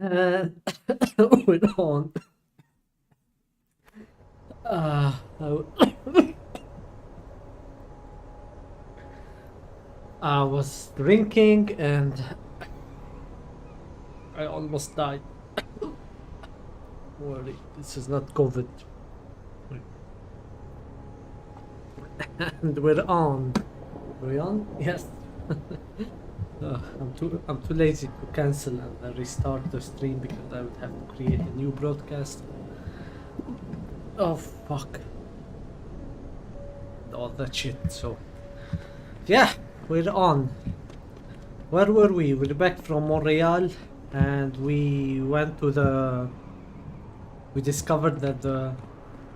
And we're on. Uh, I, I was drinking and I almost died. Worry, this is not COVID. And we're on. Are we on? Yes. I'm too lazy to cancel and restart the stream because I would have to create a new broadcast. Oh fuck. All that shit. So yeah, we're on. Where were we? We're back from Montreal and we went to the we discovered that the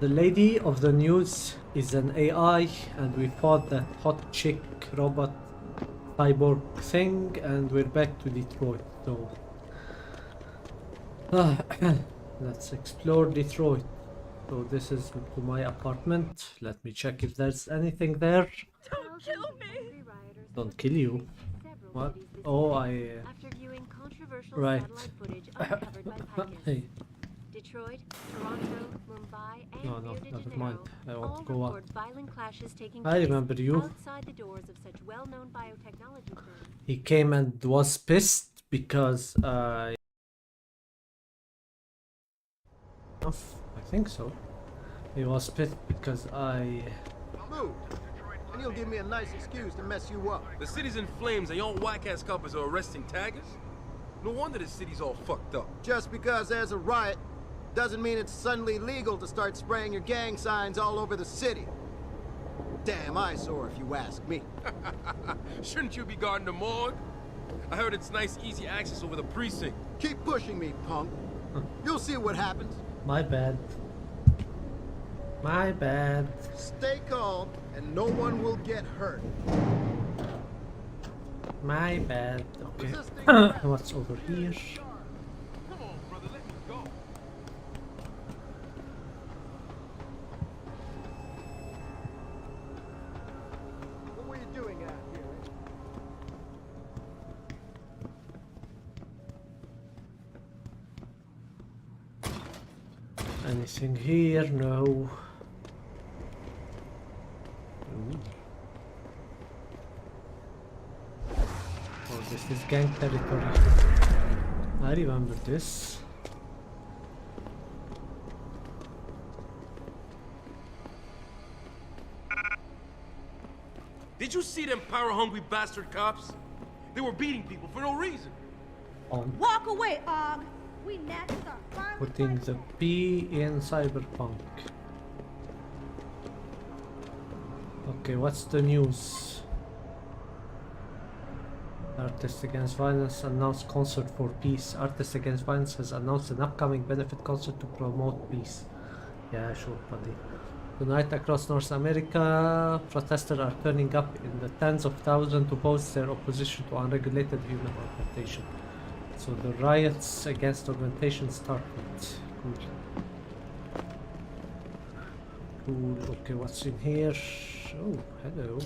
lady of the news is an AI and we fought that hot chick robot cyborg thing and we're back to Detroit. So let's explore Detroit. So this is to my apartment. Let me check if there's anything there. Don't kill me! Don't kill you. What? Oh, After viewing controversial right. satellite footage uncovered by Picus. Hey. Detroit, Toronto, Mumbai, and No, Rio de never Janeiro mind. I all won't go up. record violent clashes taking I place remember you. outside the doors of such well-known biotechnology firms. He came and was pissed because I think so. He was pissed because I Move, and you'll give me a nice excuse to mess you up. The city's in flames and your whack-ass coppers are arresting taggers? No wonder the city's all fucked up. Just because there's a riot doesn't mean it's suddenly legal to start spraying your gang signs all over the city. Damn eyesore if you ask me. Shouldn't you be guarding the morgue? I heard it's nice, easy access over the precinct. Keep pushing me, punk. You'll see what happens. my bad. My bad. Stay calm, and no one will get hurt. My bad. Okay. What's over here? Come on, brother, let me go. What were you doing out here? Anything here? No. Ooh. Oh, this is gang territory. I remember this. Did you see them power-hungry bastard cops? They were beating people for no reason. On Walk away, Og. We Nazis are finally putting the P in cyberpunk. Okay, what's the news? Artists Against Violence announced concert for peace. Artists Against Violence has announced an upcoming benefit concert to promote peace. Yeah, sure, buddy. Tonight across North America, protesters are turning up in the tens of thousands to voice their opposition to unregulated human augmentation. So the riots against augmentation started. Cool. Cool. Okay, what's in here? Oh, hello.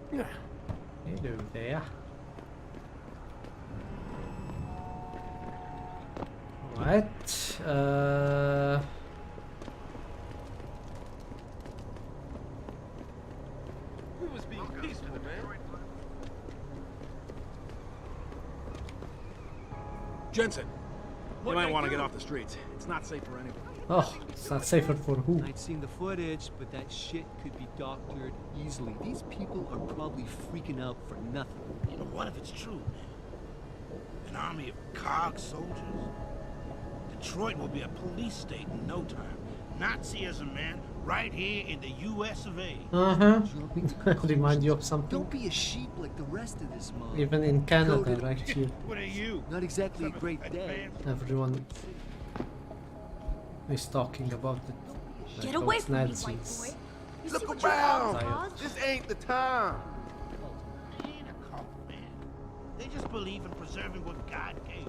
Hello there. Right. We was being peaceful, man. Jensen, What you might they want to do? get off the streets. It's not safe for anyone. Oh, it's not safer for who? I'd seen the footage, but that shit could be doctored easily. These people are probably freaking out for nothing. You know, what if it's true, man? An army of cog soldiers? Detroit will be a police state in no time. Nazism, man, right here in the U.S. of A. Uh-huh. Jumping Remind you of conclusions. something? Don't be a sheep like the rest of this mob. Even in Canada, Coded. right here, What are you? Not exactly a great day. everyone is talking about it. Get like away those from me, white Nazis. boy. You see Look what you around. caused? This ain't the time. They ain't a cult, man. They just believe in preserving what God gave.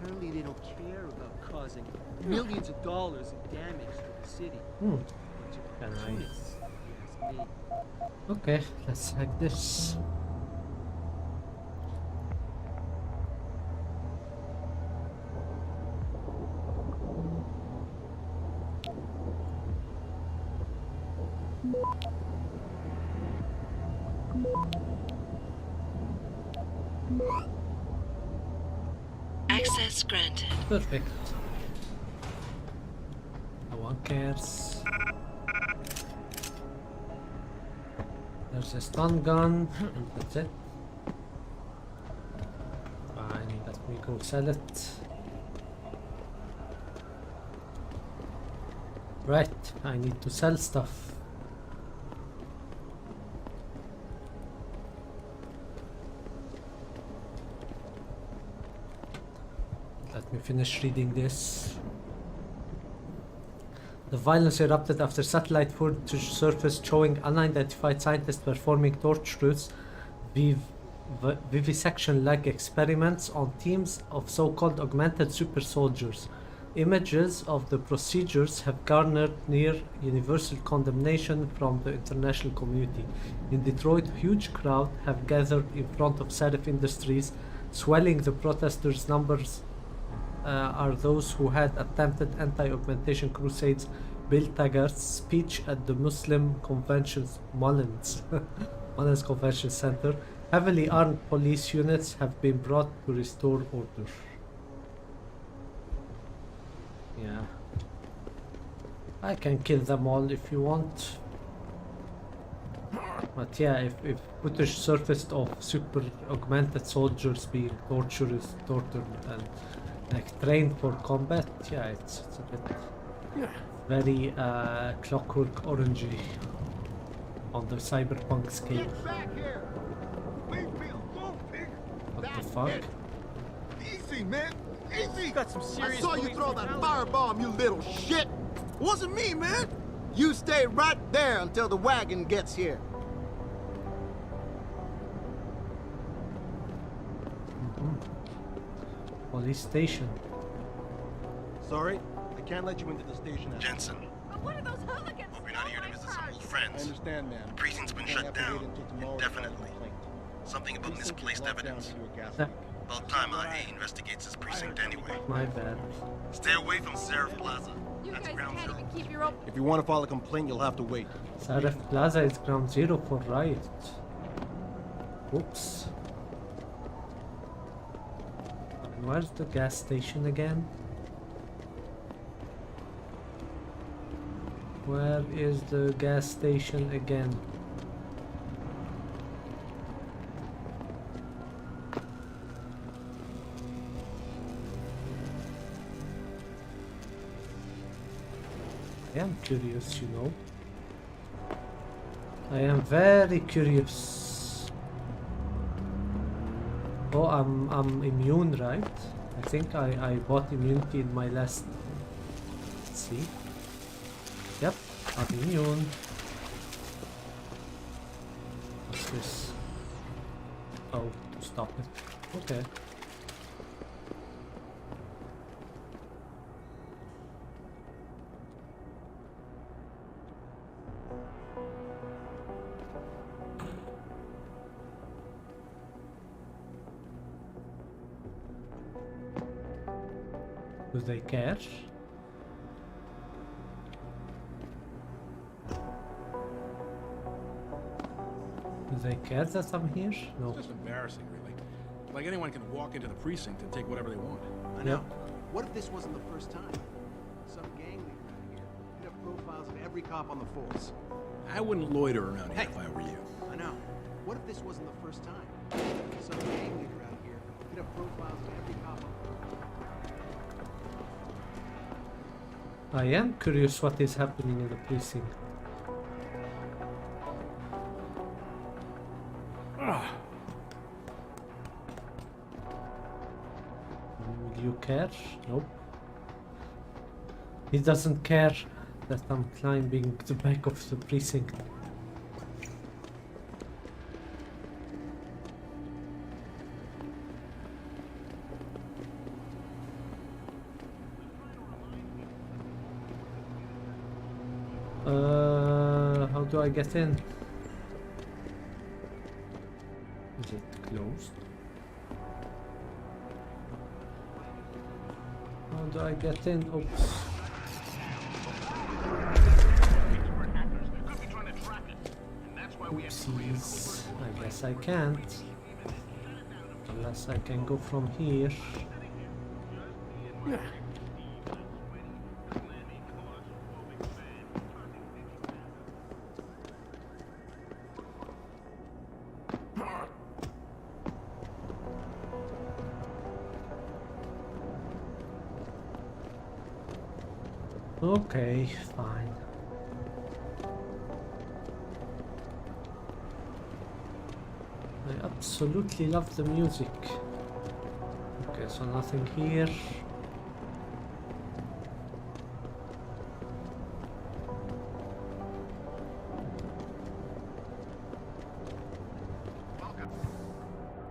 Apparently they don't care about causing millions of dollars in damage to the city. Hmm. Bunch of Can I- opportunists, if you ask me. Okay, let's hack this. Access granted. Perfect. No one cares. There's a stun gun, and that's it. Fine, let me go sell it. Right, I need to sell stuff. Let me finish reading this. The violence erupted after satellite footage surfaced showing unidentified scientists performing torturous vivisection-like experiments on teams of so-called augmented super soldiers. Images of the procedures have garnered near universal condemnation from the international community. In Detroit, huge crowds have gathered in front of Sarif Industries. Swelling the protesters' numbers are those who had attempted anti-augmentation crusades. Bill Taggart's speech at the Muslim Convention's Mullins Convention Center. Heavily armed police units have been brought to restore order. Yeah. I can kill them all if you want. But yeah, if footage surfaced of super augmented soldiers being tortured and like trained for combat, yeah, it's a bit very Clockwork Orangey on the cyberpunk scale. Get back here! Leave me alone, pig! What the That's fuck? it. Easy, man! Easy! Got some serious I saw you police throw that brutality. firebomb, you little shit! Wasn't me, man! You stay right there until the wagon gets here. Police station. Sorry, I can't let you into the station. Jensen, What are those hooligans? hope you're not here to visit some old I friends. understand, ma'am. The precinct's been We're gonna shut have to wait down until tomorrow to file a indefinitely. complaint. Something about Precinct is misplaced locked down evidence. due to a gas Yeah. leak. About time IA investigates this precinct anyway. My bad. Stay away from Seraph Plaza. You That's guys ground can't zero. even keep your own. If you want to file a complaint, you'll have to wait. Sarif Plaza is ground zero for riot. Oops. Where's the gas station again? Where is the gas station again? I am curious, you know. I am very curious. Oh, I'm immune, right? I think I bought immunity in my last. Let's see. Yep, I'm immune. What's this? Oh, to stop it. Okay. Do they care? Do they care that I'm here? No. It's just embarrassing, really. Like anyone can walk into the precinct and take whatever they want. I Yep. know. What if this wasn't the first time? Some gang leader out here. You'd have profiles of every cop on the force. I wouldn't loiter around here Hey. if I were you. I know. What if this wasn't the first time? Some gang leader out here. You'd have profiles of every cop on the force. I am curious what is happening in the precinct. Will you care? Nope. He doesn't care that I'm climbing the back of the precinct. How do I get in? Is it closed? How do I get in? Oops. Oopsies. I guess I can't. Unless I can go from here. Okay, fine. I absolutely love the music. Okay, so nothing here.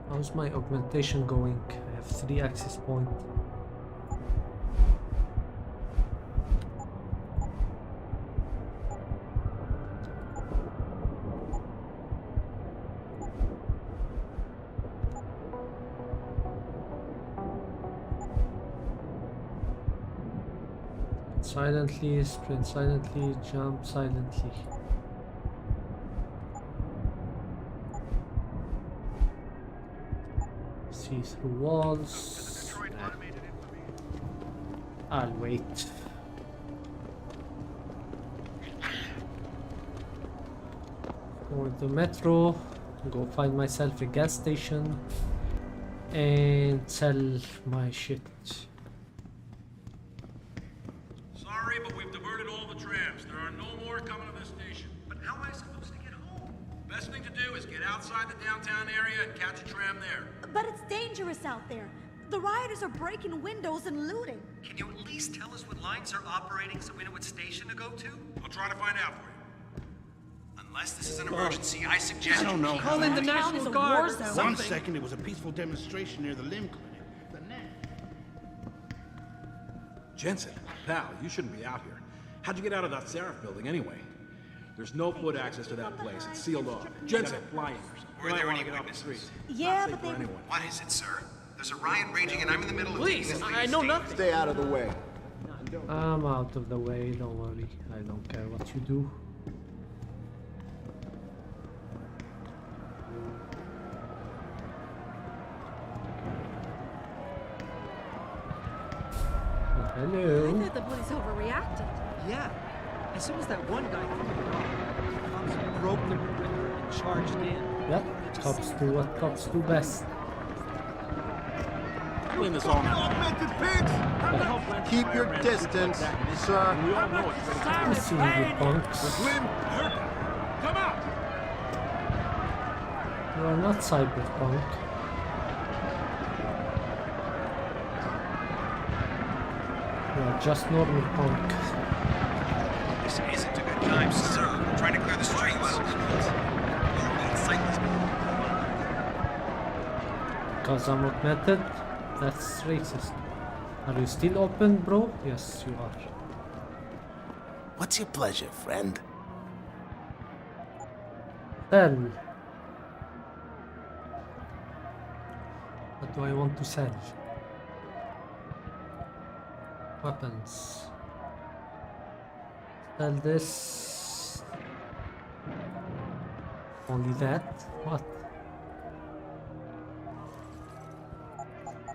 How's my augmentation going? I have 3 access points. Silently, sprint silently, jump silently. See through walls. I'll wait. For the metro, go find myself a gas station and sell my shit. Sorry, but we've diverted all the trams. There are no more coming to this station. But how am I supposed to get home? Best thing to do is get outside the downtown area and catch a tram there. But it's dangerous out there. The rioters are breaking windows and looting. Can you at least tell us what lines are operating so we know what station to go to? I'll try to find out for you. Unless this is an emergency, I suggest I don't know. Call in the National Guard. 1 second it was a peaceful demonstration near the limb clinic. The next. Jensen, pal, you shouldn't be out here. How'd you get out of that Seraph building anyway? There's no foot access to that place. It's sealed off. Jensen, fly in. Were there any witnesses? Yeah, but they... What is it, sir? There's a riot raging and I'm in the middle of Please, taking this I know nothing. Stay out of the way. I'm out of the way, don't worry. I don't care what you do. Hello. I thought the police overreacted. Yeah. As soon as that one guy threw the rock, cops broke the perimeter and charged in. Yep, cops do what cops do best. Clean this all now. Augmented pigs! Keep your distance, sir. We all know it's ready to See you punks. Slim, hurt. Come out! You are not cyberpunk. You are just normal punk. This isn't a good time, sir. We're trying to clear the streets. Because I'm augmented? That's racist. Are you still open, bro? Yes, you are. What's your pleasure, friend? Sell. What do I want to sell? Weapons. Sell this. Only that? What?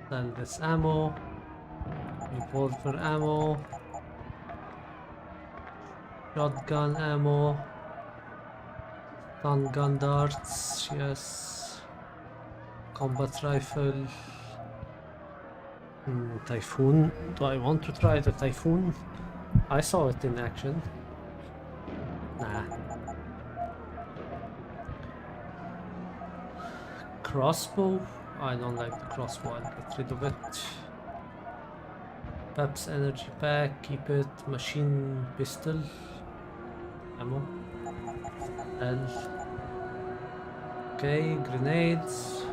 Sell this ammo. Revolver ammo. Shotgun ammo. Stun gun darts, yes. Combat rifle. Typhoon. Do I want to try the Typhoon? I saw it in action. Nah. Crossbow? I don't like the crossbow, I'll get rid of it. Peps energy pack, keep it. Machine pistol. Ammo. L. Okay, grenades.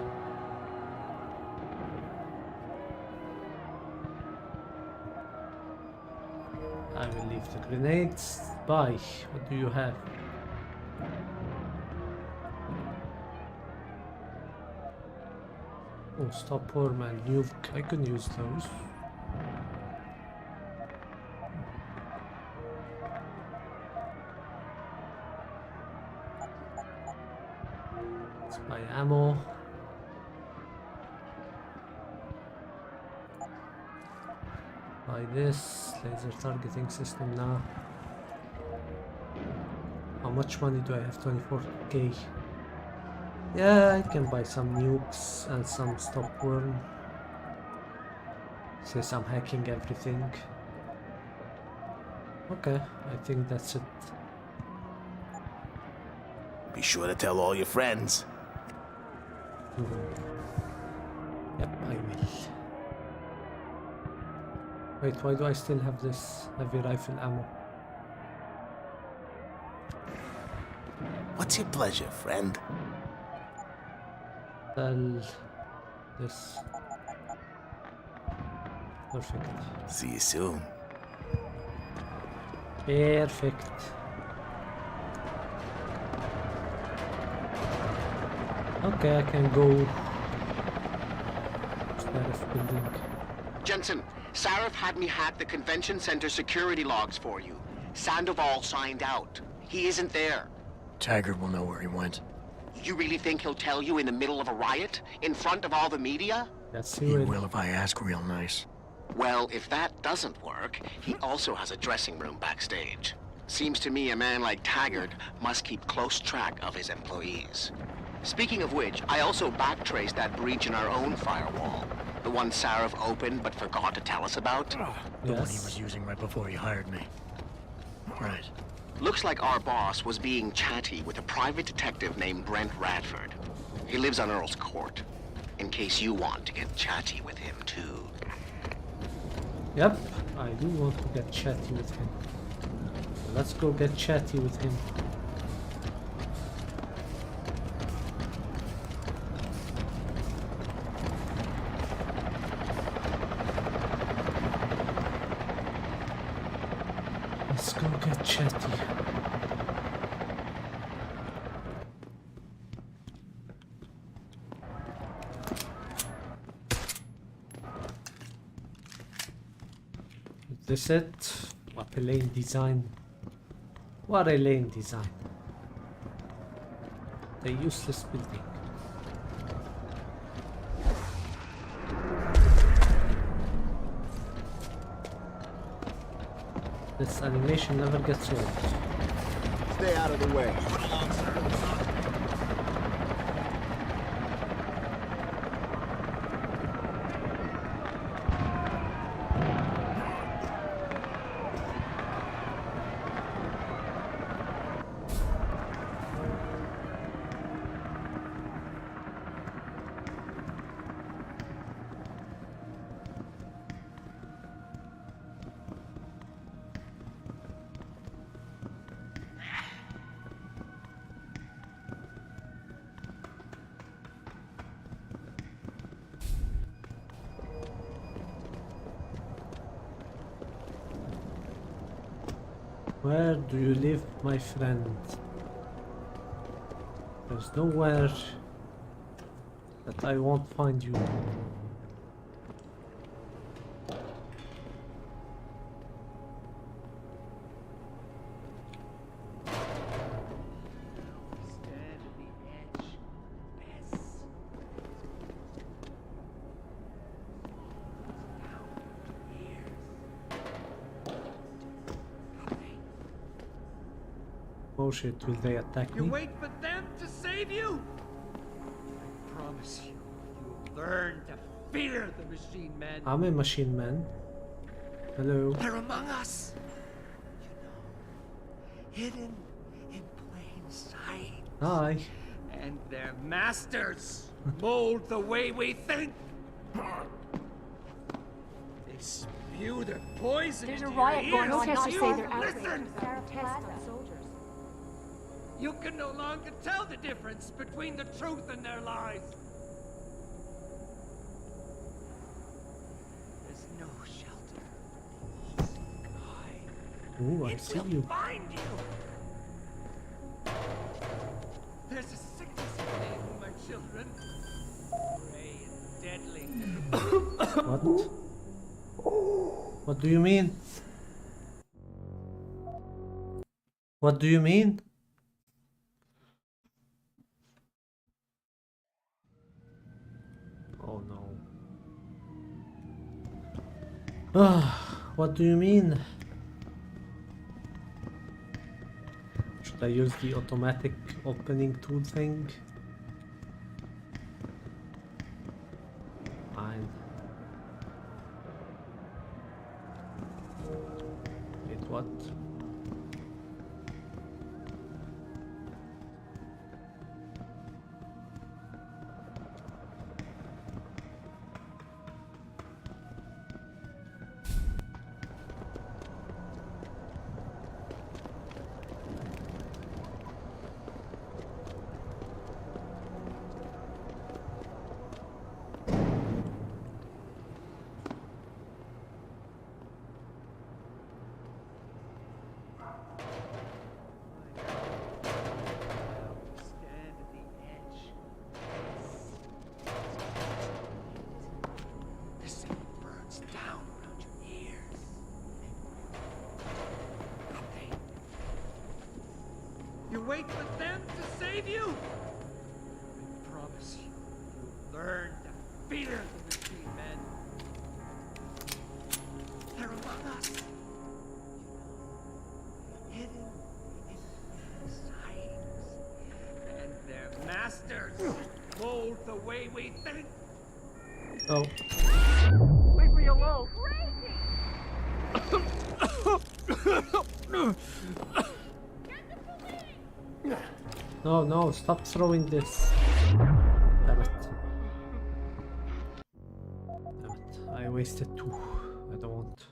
I will leave the grenades. Buy. What do you have? Oh, stop worm and nuke. I can use those. Buy ammo. Buy this laser targeting system now. How much money do I have? 24k. Yeah, I can buy some nukes and some stopworm. Since I'm hacking everything. Okay, I think that's it. Be sure to tell all your friends. Yep, I will. Wait, why do I still have this heavy rifle ammo? What's your pleasure, friend? Sell this. Perfect. See you soon. Perfect. Okay, I can go. Sheriff building. Jensen, Sarif had me hack the convention center security logs for you. Sandoval signed out. He isn't there. Taggart will know where he went. You really think he'll tell you in the middle of a riot? In front of all the media? Yes, he will if I ask real nice. Well, if that doesn't work, he also has a dressing room backstage. Seems to me a man like Taggart must keep close track of his employees. Speaking of which, I also backtraced that breach in our own firewall. The one Sarif opened but forgot to tell us about. The one he was using right before he hired me. Right. Looks like our boss was being chatty with a private detective named Brent Radford. He lives on Earl's Court. In case you want to get chatty with him too. Yep, I do want to get chatty with him. Let's go get chatty with him. Let's go get chatty. Is this it? What a lane design. What a lane design. A useless building. This animation never gets old. Stay out of the way. Where do you live, my friend? There's nowhere that I won't find you. Oh shit, will they attack You me? wait for them to save you? I promise you, you'll learn to fear the machine men. I'm a machine man. Hello. They're among us. You know, hidden in plain sight. Hi. And their masters mold the way we think. They spew their poison. There's a into riot your going on. ears. Not to say they're Listen. Test on soldiers. You can no longer tell the difference between the truth and their lies. There's no shelter. Ooh, I It see will you. find you. There's a sickness in you, my children. Gray and deadly. What? What do you mean? What do you mean? What do you mean? Should I use the automatic opening tool thing? Fine. Wait, what? Stand at the edge. The city burns down around your ears. You wait for them to save you? I promise you, you'll learn to fear the machine men. They're among us. Hidden in the signs. And their masters mold the way we think. Oh. Leave me alone. No, no, stop throwing this. Damn it. Damn it. I wasted 2. I don't want.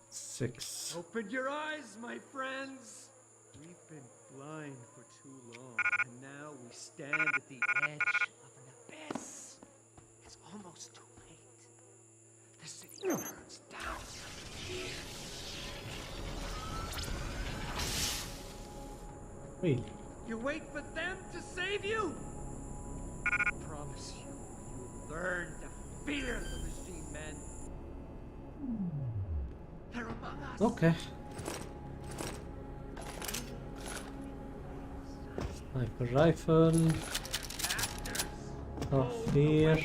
Six. Open your eyes, my friends. We've been blind for too long, and now we stand at the edge of an abyss. It's almost too late. The city burns down here. Wait. You wait for them to save you? I promise you, you'll learn to fear the machine men. They're among us. Okay. Sniper rifle. Off here.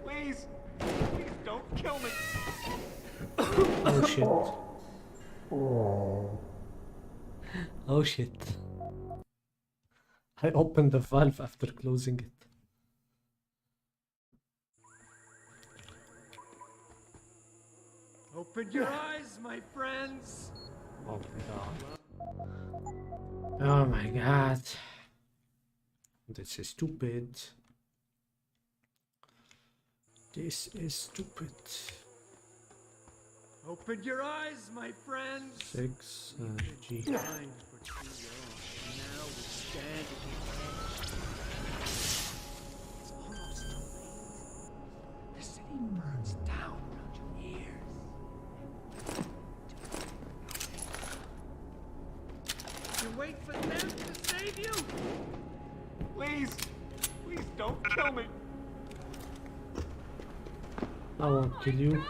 Please, please don't kill me. Oh shit. Oh shit. I opened the valve after closing it. Open your eyes, my friends. Oh my god. Oh my god. This is stupid. This is stupid. Open your eyes, my friends. 6 G. Blind for too long. Now we stand at the edge. It's almost too late. The city burns down around your ears. You wait for them to save you? Please, please don't kill me. I won't kill you.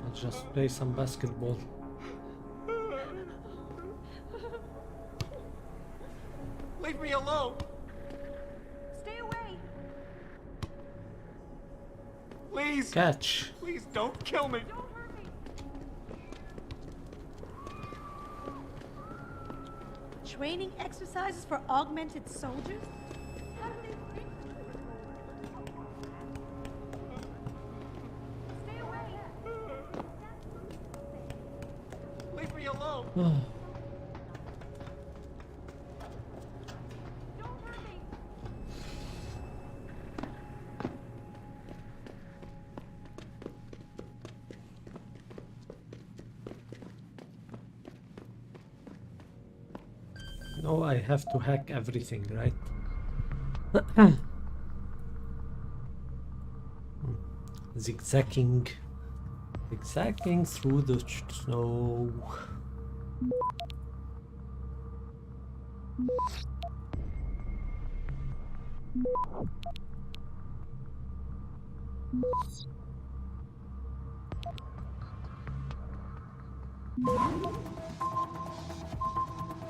I'll just play some basketball. Leave me alone. Stay away. Please. Catch. Please don't kill me. Don't hurt me. Training exercises for augmented soldiers? How do they think? Stay away. Leave me alone. Don't hurt me. No, I have to hack everything, right? Zigzagging. Zigzagging through the snow.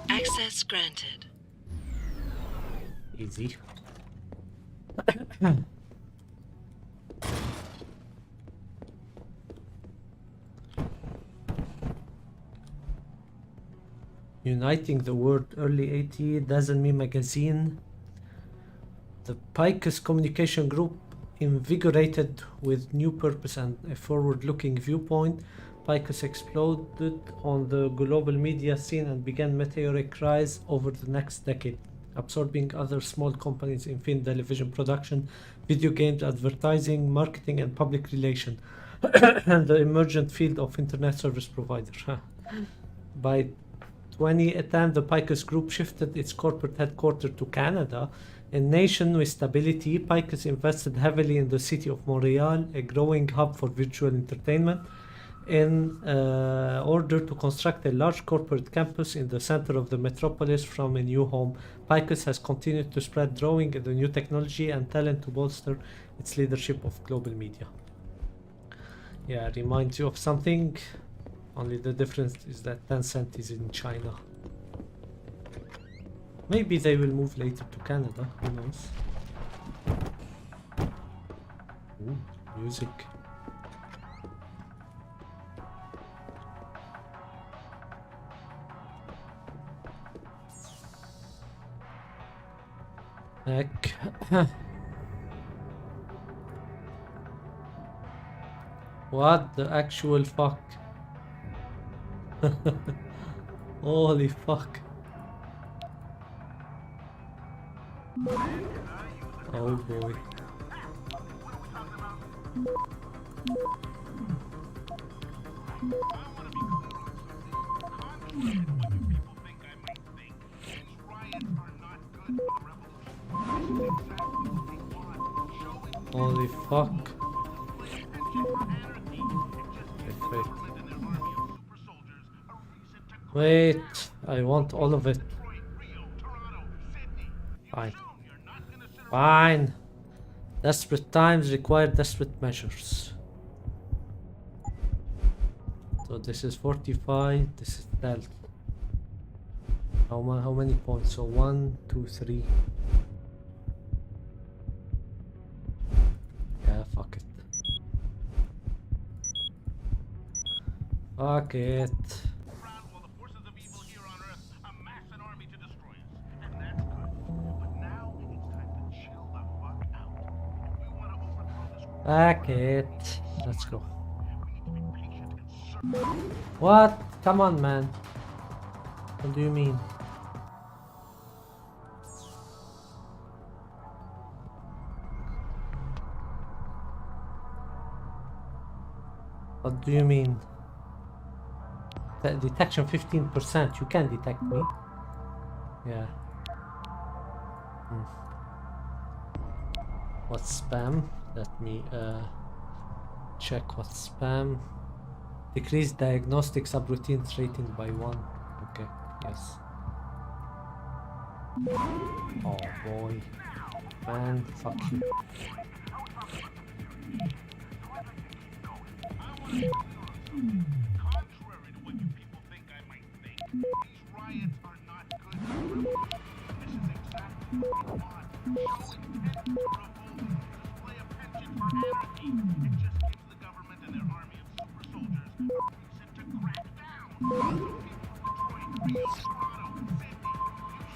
Access granted. Easy. Uniting the word early 80 doesn't mean magazine. The Picus Communication Group, invigorated with new purpose and a forward-looking viewpoint, Picus exploded on the global media scene and began meteoric rise over the next decade, absorbing other small companies in film, television production, video games, advertising, marketing, and public relations, and the emergent field of internet service provider. By 2010, the Picus Group shifted its corporate headquarters to Canada, a nation with stability. Picus invested heavily in the city of Montreal, a growing hub for virtual entertainment, in order to construct a large corporate campus in the center of the metropolis from a new home. Picus has continued to spread, drawing in the new technology and talent to bolster its leadership of global media. Yeah, reminds you of something, only the difference is that Tencent is in China. Maybe they will move later to Canada, who knows? Ooh, music. Heck. What the actual fuck? Holy fuck. Oh boy. Holy fuck. Wait, I want all of it. Fine. Fine. Desperate times require desperate measures. So this is 45, this is stealth. How many points? So 1, 2, 3. Yeah, fuck it. Fuck it. Fuck it. Let's go. What? Come on, man. What do you mean? What do you mean? Detection 15%. You can detect me. Yeah. What's spam? Let me check what's spam. Decrease diagnostic subroutines rating by 1. Okay, yes. Oh boy. Man, fuck you.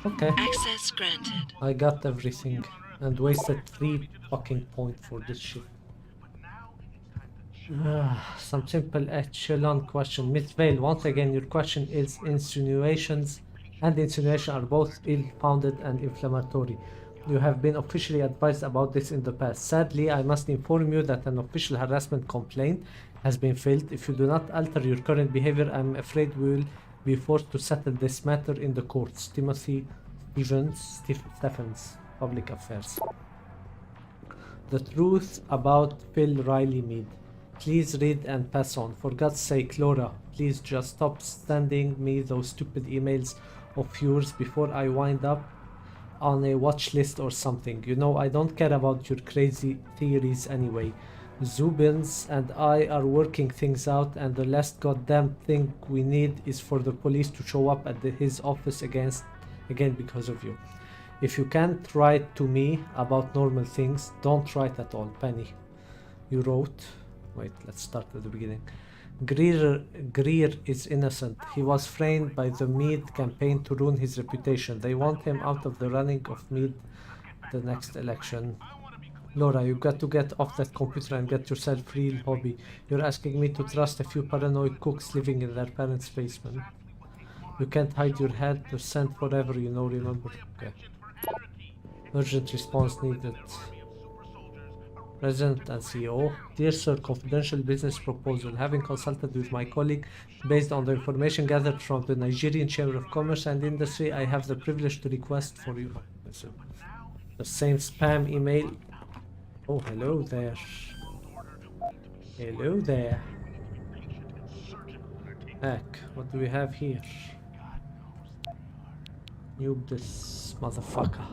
Okay. Access granted. I got everything and wasted 3 fucking points for this shit. Some simple echelon question. Miss Vale, once again, your question is insinuations, and insinuation are both ill-founded and inflammatory. You have been officially advised about this in the past. Sadly, I must inform you that an official harassment complaint has been filed. If you do not alter your current behavior, I'm afraid we will be forced to settle this matter in the courts. Timothy Stephens, Public Affairs. The truth about Phil Riley Mead. Please read and pass on. For God's sake, Laura, please just stop sending me those stupid emails of yours before I wind up on a watch list or something. You know, I don't care about your crazy theories anyway. Zubins and I are working things out, and the last goddamn thing we need is for the police to show up at his office again because of you. If you can't write to me about normal things, don't write at all. Penny. You wrote... Wait, let's start at the beginning. Greer is innocent. He was framed by the Meade campaign to ruin his reputation. They want him out of the running of Meade the next election. Laura, you got to get off that computer and get yourself real hobby. You're asking me to trust a few paranoid cooks living in their parents' basement. You can't hide your head. They're sent forever, you know, remember? Okay. Urgent response needed. President and CEO. Dear Sir, confidential business proposal. Having consulted with my colleague based on the information gathered from the Nigerian Chamber of Commerce and Industry, I have the privilege to request for you the same spam email. Oh, hello there. Hello there. Heck, what do we have here? Noob this motherfucker.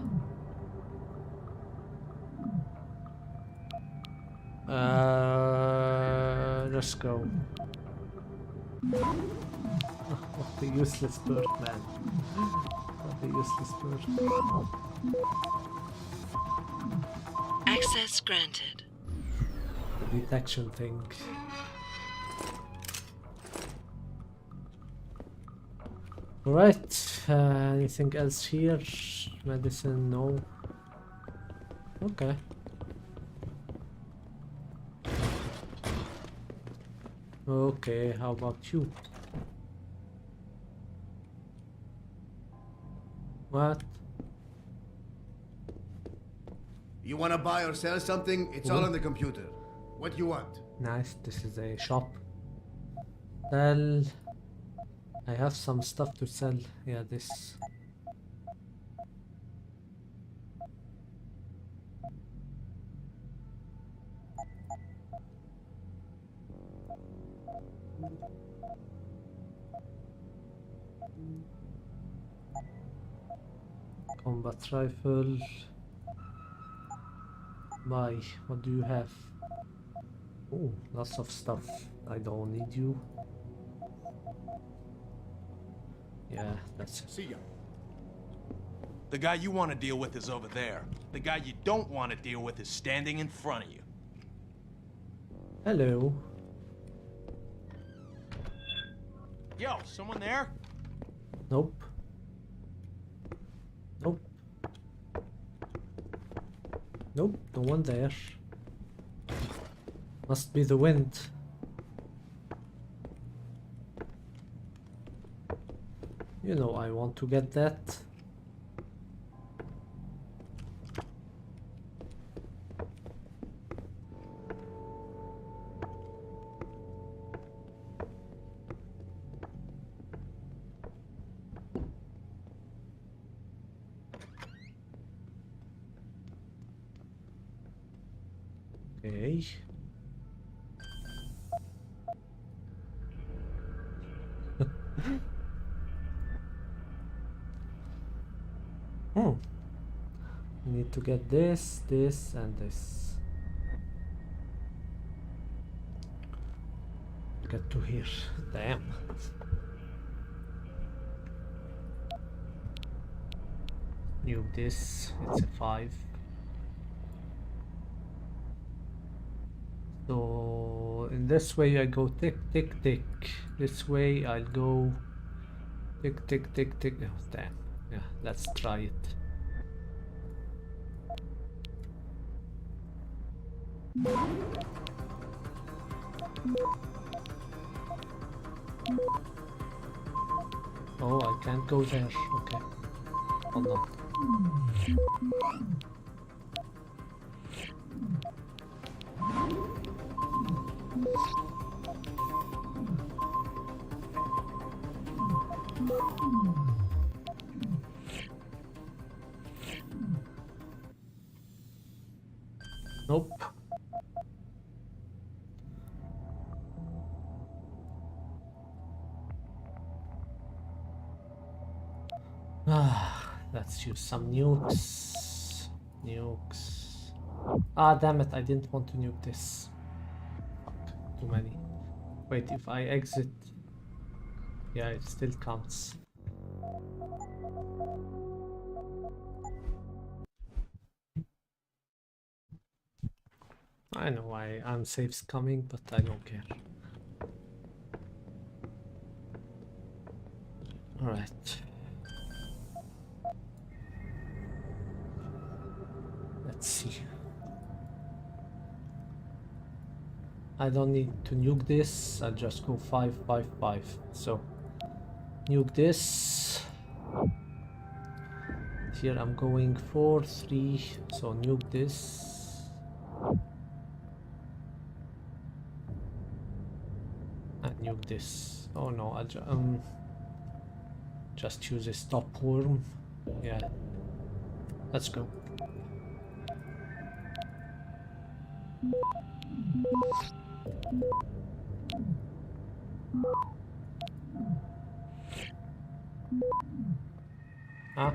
Let's go. What a useless bird, man. What a useless bird. Access granted. The detection thing. Alright, anything else here? Medicine, no. Okay. Okay, how about you? What? You wanna buy or sell something? It's all on the computer. What you want? Nice, this is a shop. Sell. I have some stuff to sell. Yeah, this. Combat rifle. Buy. What do you have? Oh, lots of stuff. I don't need you. Yeah, that's it. See ya. The guy you want to deal with is over there. The guy you don't want to deal with is standing in front of you. Hello. Yo, someone there? Nope. Nope. Nope, no one there. Must be the wind. You know I want to get that. Okay. Need to get this, this, and this. Get to here. Damn. New this. It's a 5. So in this way I go tick tick tick. This way I'll go tick tick tick tick. Oh damn. Yeah, let's try it. Oh, I can't go there. Okay. Hold on. Nope. Let's use some nukes. Nukes. Ah, damn it, I didn't want to nuke this. too many. Wait, if I exit... Yeah, it still counts. I know I'm safe's coming, but I don't care. Alright. Let's see. I don't need to nuke this, I'll just go 555. So, nuke this. Here I'm going 4, 3, so nuke this. And nuke this. Oh no, I'll just use a stop worm. Yeah, let's go. Huh?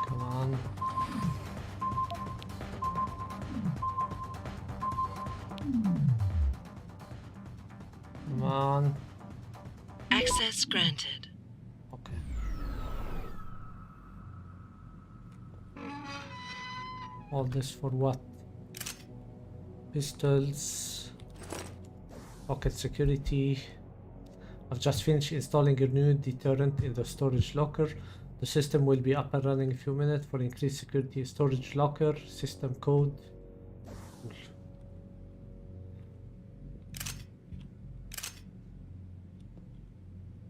Come on. Come on. Access granted. Okay. All this for what? Pistols. Pocket security. I've just finished installing a new deterrent in the storage locker. The system will be up and running in a few minutes. For increased security, storage locker, system code.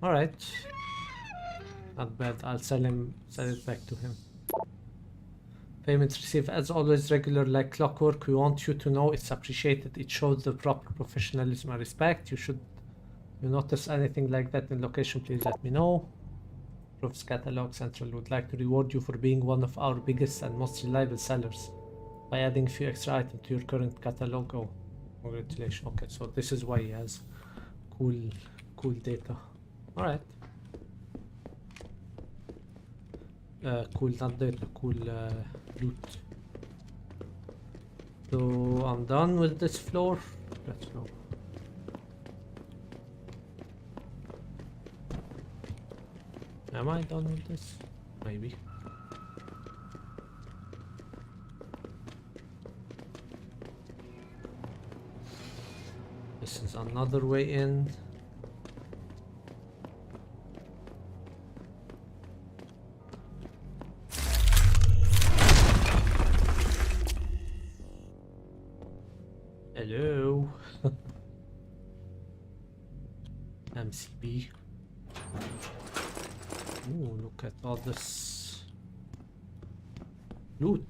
Alright. Not bad. I'll sell it back to him. Payment received as always, regular like clockwork. We want you to know it's appreciated. It shows the proper professionalism and respect. You notice anything like that in location, please let me know. Proofs Catalog Central would like to reward you for being one of our biggest and most reliable sellers by adding a few extra items to your current catalog. Oh, congratulations. Okay, so this is why he has cool data. Alright. Cool, not data, cool loot. So I'm done with this floor. Let's go. Am I done with this? Maybe. This is another way in. Hello. MCB. Ooh, look at all this loot.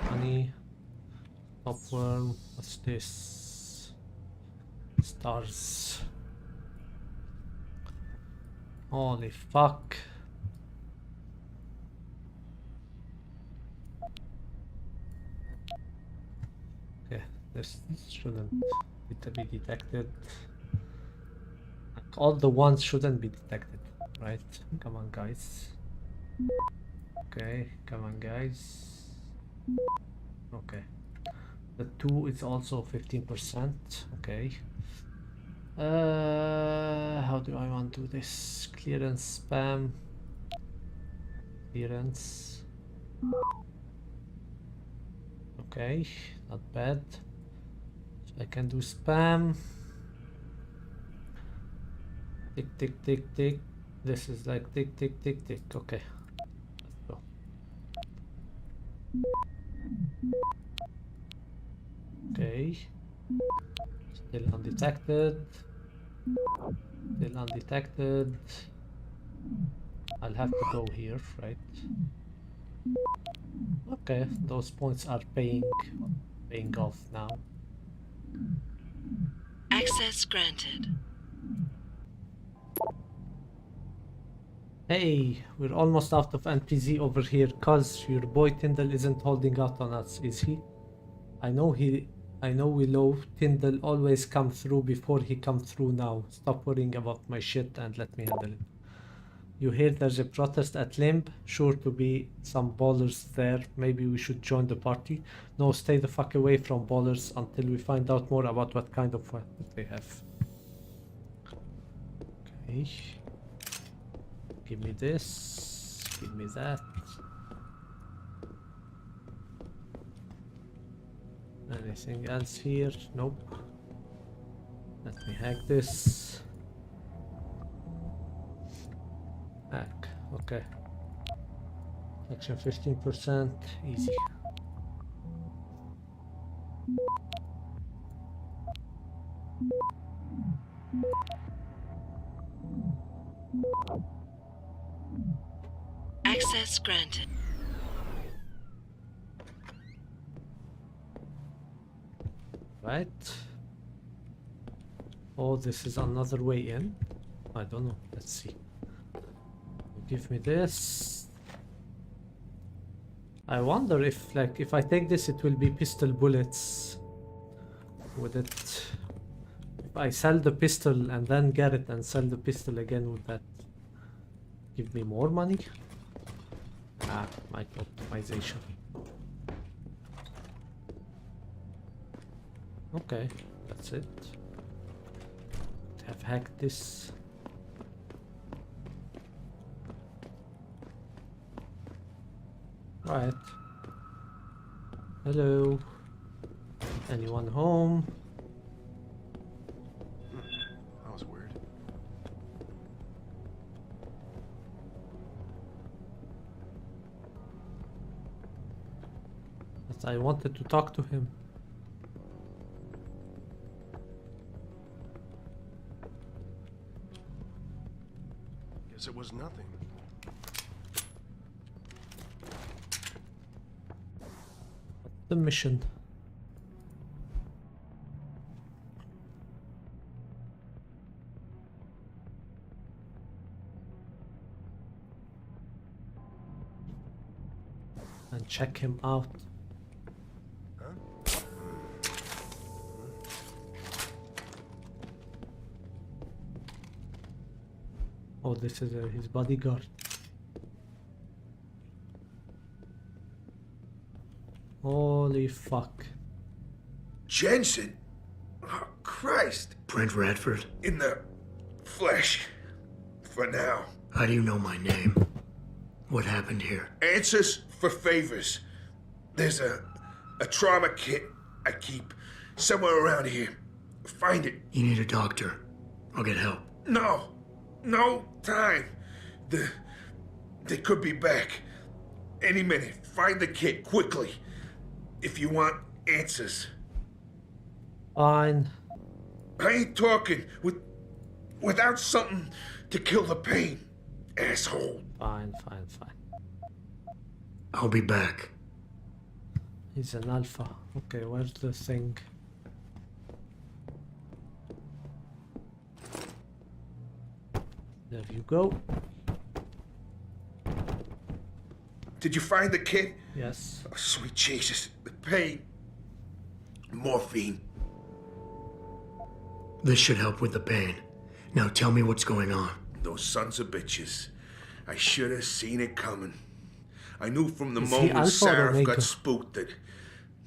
Honey. Topworm. What's this? Stars. Holy fuck. Okay, this shouldn't be detected. All the ones shouldn't be detected, right? Come on, guys. Okay, come on, guys. Okay. The 2 is also 15%. Okay. How do I want to do this? Clearance, spam. Clearance. Okay, not bad. So I can do spam. Tick, tick, tick, tick. This is like tick, tick, tick, tick. Okay. Let's go. Okay. Still undetected. Still undetected. I'll have to go here, right? Okay, those points are paying off now. Access granted. Hey, we're almost out of NPZ over here, cuz your boy Tyndall isn't holding out on us, is he? I know we know Tyndall always come through before he come through now. Stop worrying about my shit and let me handle it. You hear there's a protest at Limb? Sure to be some ballers there. Maybe we should join the party? No, stay the fuck away from ballers until we find out more about what kind of weapon they have. Okay. Give me this. Give me that. Anything else here? Nope. Let me hack this. Hack. Okay. Action 15%. Easy. Access granted. Right. Oh, this is another way in. I don't know. Let's see. Give me this. I wonder if, like, if I take this, it will be pistol bullets. Would it? If I sell the pistol and then get it and sell the pistol again, would that give me more money? Ah, my optimization. Okay, that's it. Have hacked this. Right. Hello. Anyone home? That was weird. But I wanted to talk to him. Guess it was nothing. The mission. And check him out. Huh? Oh, this is his bodyguard. Holy fuck. Jensen? Oh, Christ. Brent Radford? In the flesh. For now. How do you know my name? What happened here? Answers for favors. There's a trauma kit I keep somewhere around here. Find it. You need a doctor. I'll get help. No time. They could be back. Any minute. Find the kit quickly. If you want answers. Fine. I ain't talking without something to kill the pain, asshole. Fine. I'll be back. He's an alpha. Okay, where's the thing? There you go. Did you find the kit? Yes. Oh, sweet Jesus. The pain. Morphine. This should help with the pain. Now tell me what's going on. Those sons of bitches. I should have seen it coming. I knew from the Is he moment Alpha or Sarah Omega? got spooked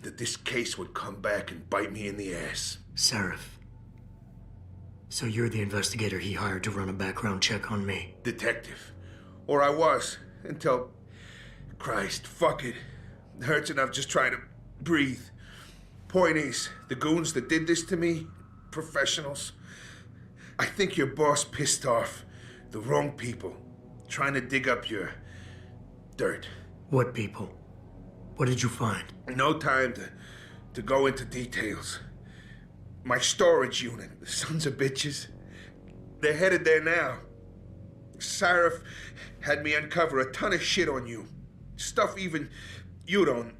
that this case would come back and bite me in the ass. Seraph. So you're the investigator he hired to run a background check on me? Detective. Or I was, until... Christ, fuck it. It hurts enough just trying to breathe. Point is, the goons that did this to me, professionals. I think your boss pissed off the wrong people, trying to dig up your dirt. What people? What did you find? No time to go into details. My storage unit, the sons of bitches, they're headed there now. Sarah had me uncover a ton of shit on you. Stuff even you don't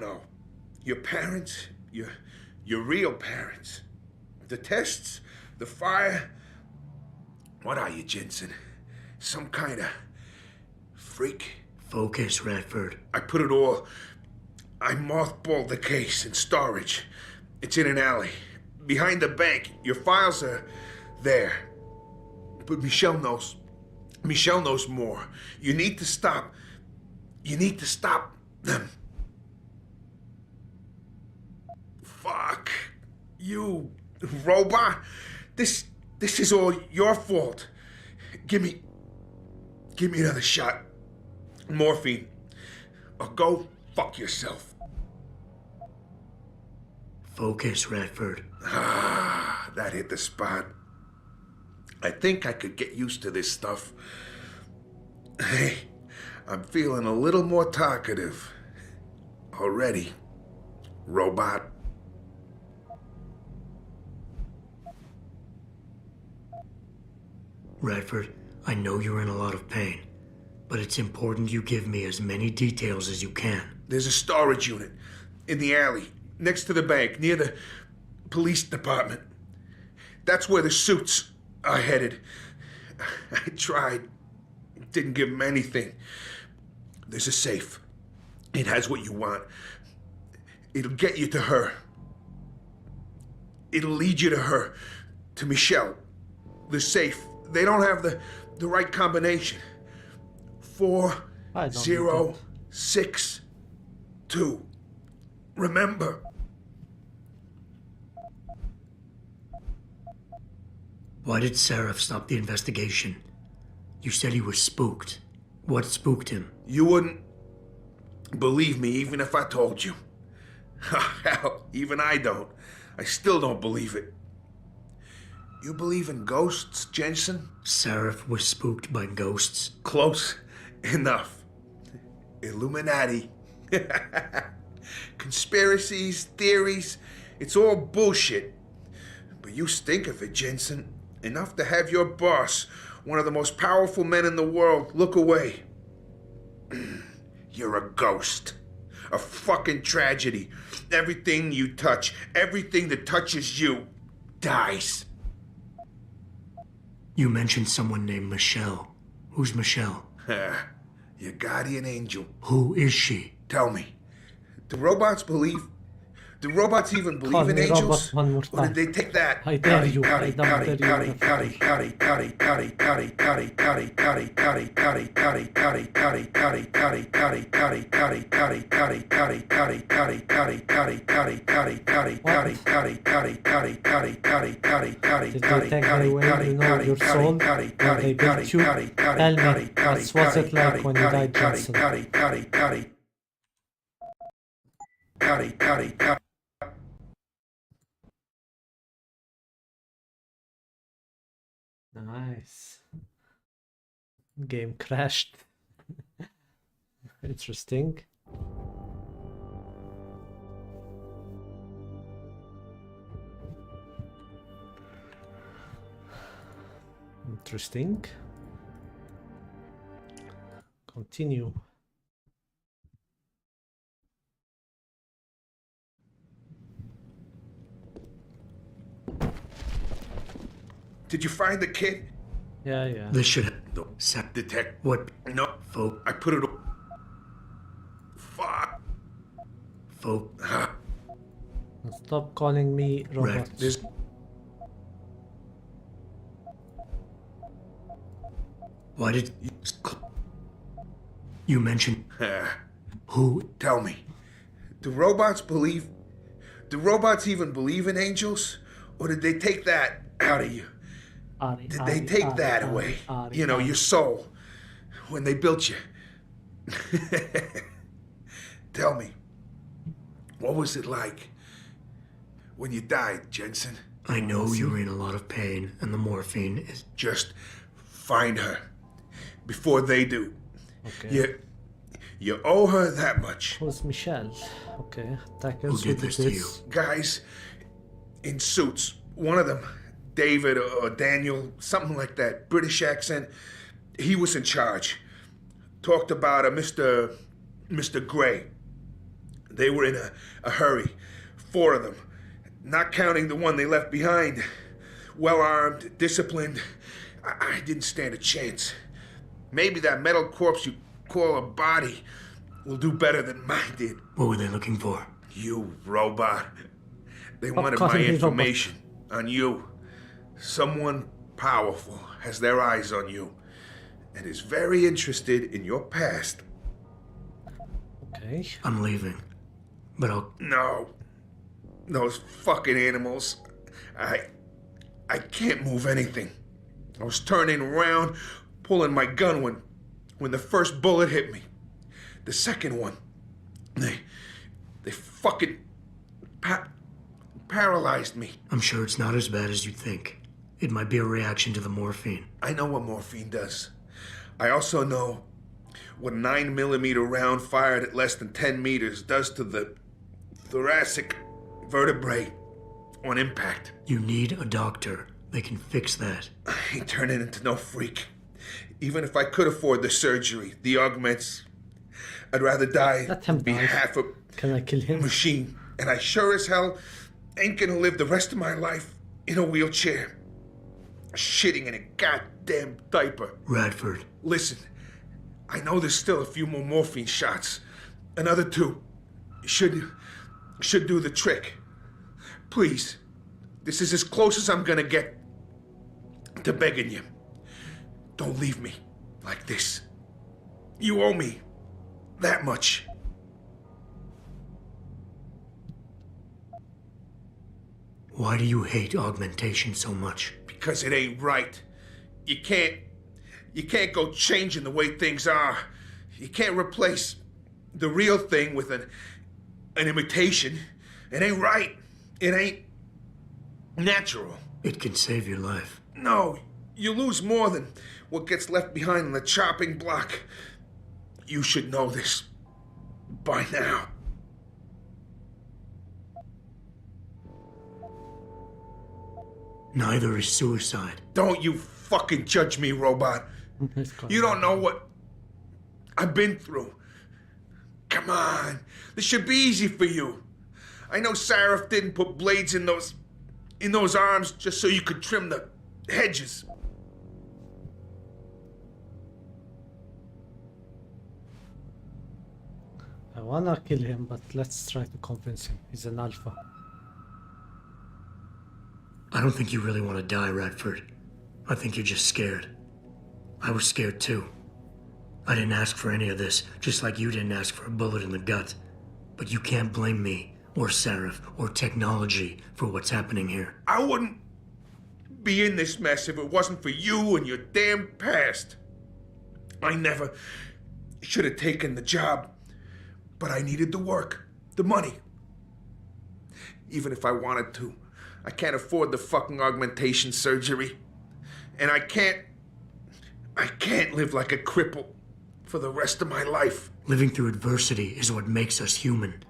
know. Your parents, your real parents. The tests, the fire. What are you, Jensen? some kind of freak. Focus, Radford. I mothballed the case in storage. It's in an alley. Behind the bank. Your files are there. But Michelle knows. Michelle knows more. You need to stop them. Fuck. You robot. This is all your fault. Give me another shot. Morphine. Or go fuck yourself. Focus, Radford. Ah, that hit the spot. I think I could get used to this stuff. Hey, I'm feeling a little more talkative. Already. Robot. Radford, I know you're in a lot of pain, but it's important you give me as many details as you can. There's a storage unit in the alley, next to the bank, near the police department. That's where the suits are headed. I tried. Didn't give them anything. There's a safe. It has what you want. It'll get you to her. It'll lead you to her. To Michelle. The safe. They don't have the right combination. 4062. Remember. Why did Sarif stop the investigation? You said he was spooked. What spooked him? You wouldn't believe me even if I told you. Hell, even I don't. I still don't believe it. You believe in ghosts, Jensen? Sarif was spooked by ghosts. Close enough. Illuminati. Conspiracies, theories, it's all bullshit. But you stink of it, Jensen. Enough to have your boss, one of the most powerful men in the world, look away. You're a ghost. A fucking tragedy. Everything you touch, everything that touches you, dies. You mentioned someone named Michelle. Who's Michelle? Your guardian angel. Who is she? Tell me. Do robots even believe in angels? Or did they take that? I dare you. I dare your soul when they built you? Tell me, what was it like when you died, Johnson? Nice. Game crashed. Interesting. Interesting. Continue. Did you find the kid? Yeah. This should... No. Detect. What? No. I put it... Fuck. Stop calling me robot. Why did... You mentioned... Who? Tell me. Do robots even believe in angels? Or did they take that out of you? Did they take that away? You know, your soul, when they built you? Tell me, what was it like when you died, Jensen? I know you're in a lot of pain, and the morphine is... Just find her before they do. Okay. You owe her that much. Who's Michelle? Okay. Who did this to you? Guys in suits. One of them, David or Daniel, something like that, British accent. He was in charge. Talked about a Mr. Gray. They were in a hurry. 4 of them. Not counting the one they left behind. Well-armed, disciplined. I didn't stand a chance. Maybe that metal corpse you call a body will do better than mine did. What were they looking for? You robot. They wanted calling my me robot. information on you. Someone powerful has their eyes on you and is very interested in your past. Okay. I'm leaving, but I'll... No. Those fucking animals. I can't move anything. I was turning around, pulling my gun when the first bullet hit me. The second one, they fucking paralyzed me. I'm sure it's not as bad as you think. It might be a reaction to the morphine. I know what morphine does. I also know what a 9mm round fired at less than 10 meters does to the thoracic vertebrae on impact. You need a doctor. They can fix that. I ain't turning into no freak. Even if I could afford the surgery, the augments, I'd rather die than be half a Can I kill him? machine. And I sure as hell ain't gonna live the rest of my life in a wheelchair, shitting in a goddamn diaper. Radford. Listen, I know there's still a few more morphine shots. Another 2 should do the trick. Please, this is as close as I'm gonna get to begging you. Don't leave me like this. You owe me that much. Why do you hate augmentation so much? Because it ain't right. You can't go changing the way things are. You can't replace the real thing with an imitation. It ain't right. It ain't natural. It can save your life. No, you lose more than what gets left behind on the chopping block. You should know this by now. Neither is suicide. Don't you fucking judge me, robot. You don't know what I've been through. Come on, this should be easy for you. I know Sarif didn't put blades in those arms just so you could trim the hedges. I wanna kill him, but let's try to convince him. He's an alpha. I don't think you really want to die, Radford. I think you're just scared. I was scared too. I didn't ask for any of this, just like you didn't ask for a bullet in the gut. But you can't blame me, or Sarif, or technology for what's happening here. I wouldn't be in this mess if it wasn't for you and your damn past. I never should have taken the job, but I needed the work, the money. Even if I wanted to, I can't afford the fucking augmentation surgery. And I can't live like a cripple for the rest of my life. Living through adversity is what makes us human.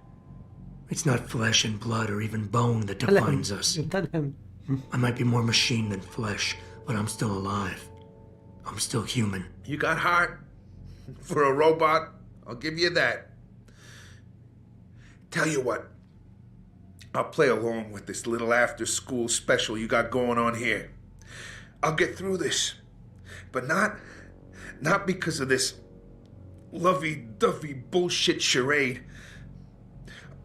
It's not flesh and blood or even bone that defines us. Tell him. I might be more machine than flesh, but I'm still alive. I'm still human. You got heart for a robot, I'll give you that. Tell you what, I'll play along with this little after-school special you got going on here. I'll get through this, but not because of this lovey-dovey bullshit charade.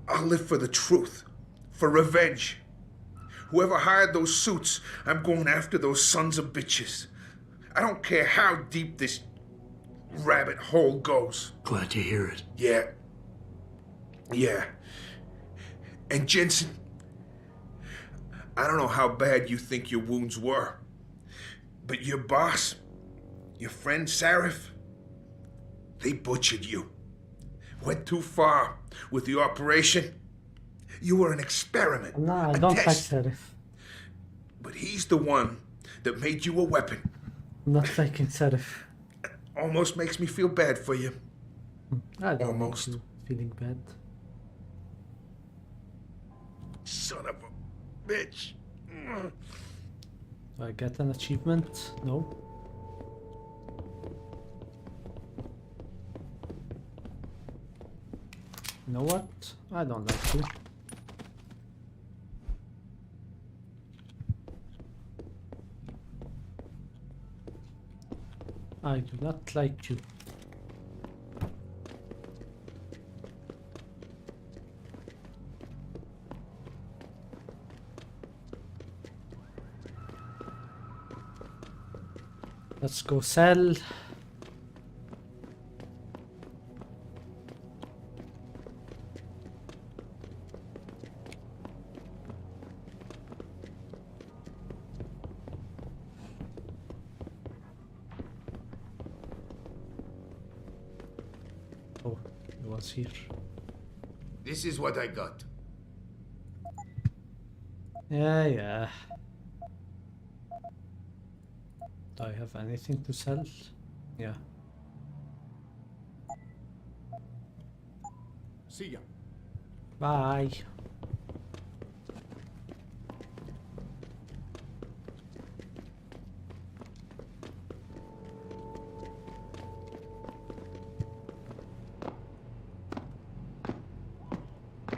I'll live for the truth, for revenge. Whoever hired those suits, I'm going after those sons of bitches. I don't care how deep this rabbit hole goes. Glad to hear it. Yeah. And Jensen, I don't know how bad you think your wounds were, but your boss, your friend Sarif, they butchered you. Went too far with the operation. You were an experiment. No, I a don't like test. Sarif. But he's the one that made you a weapon. I'm not liking Sarif. Almost makes me feel bad for you. I don't Almost. make you feeling bad. Son of a bitch. Do I get an achievement? No. You know what? I don't like you. I do not like you. Let's go sell. Oh, it was here. This is what I got. Yeah. Do I have anything to sell? Yeah. See ya. Bye.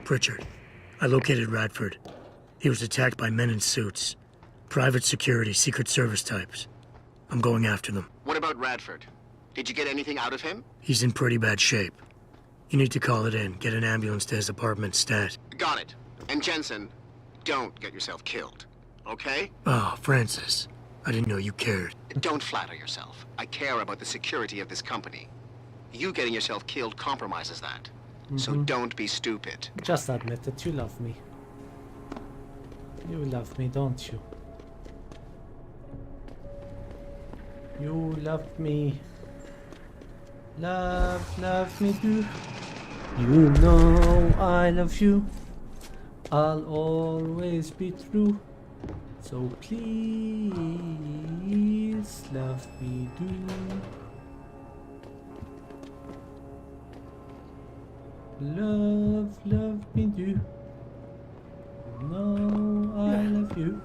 Pritchard, I located Radford. He was attacked by men in suits. Private security, Secret Service types. I'm going after them. What about Radford? Did you get anything out of him? He's in pretty bad shape. You need to call it in, get an ambulance to his apartment stat. Got it. And Jensen, don't get yourself killed, okay? Oh, Francis. I didn't know you cared. Don't flatter yourself. I care about the security of this company. You getting yourself killed compromises that. So don't be stupid. Just admit it, you love me. You love me, don't you? You love me. Love me do. You know I love you. I'll always be true. So please love me do. Love me do. No, I love you.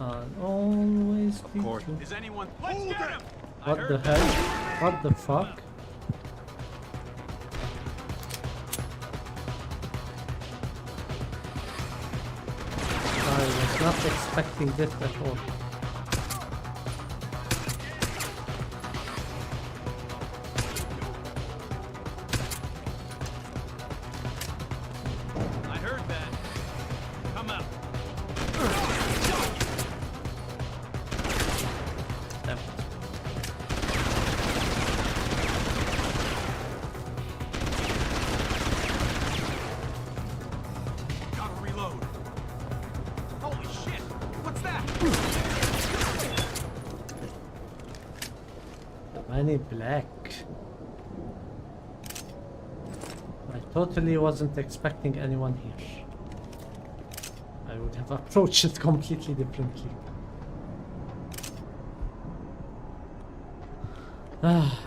I'll always be true. Is anyone? Let's get him! What the hell? What the fuck? I was not expecting this at all. I heard that. Come out. Damn. Gotta reload. Holy shit! What's that? Many black. I totally wasn't expecting anyone here. I would have approached it completely differently. Ah.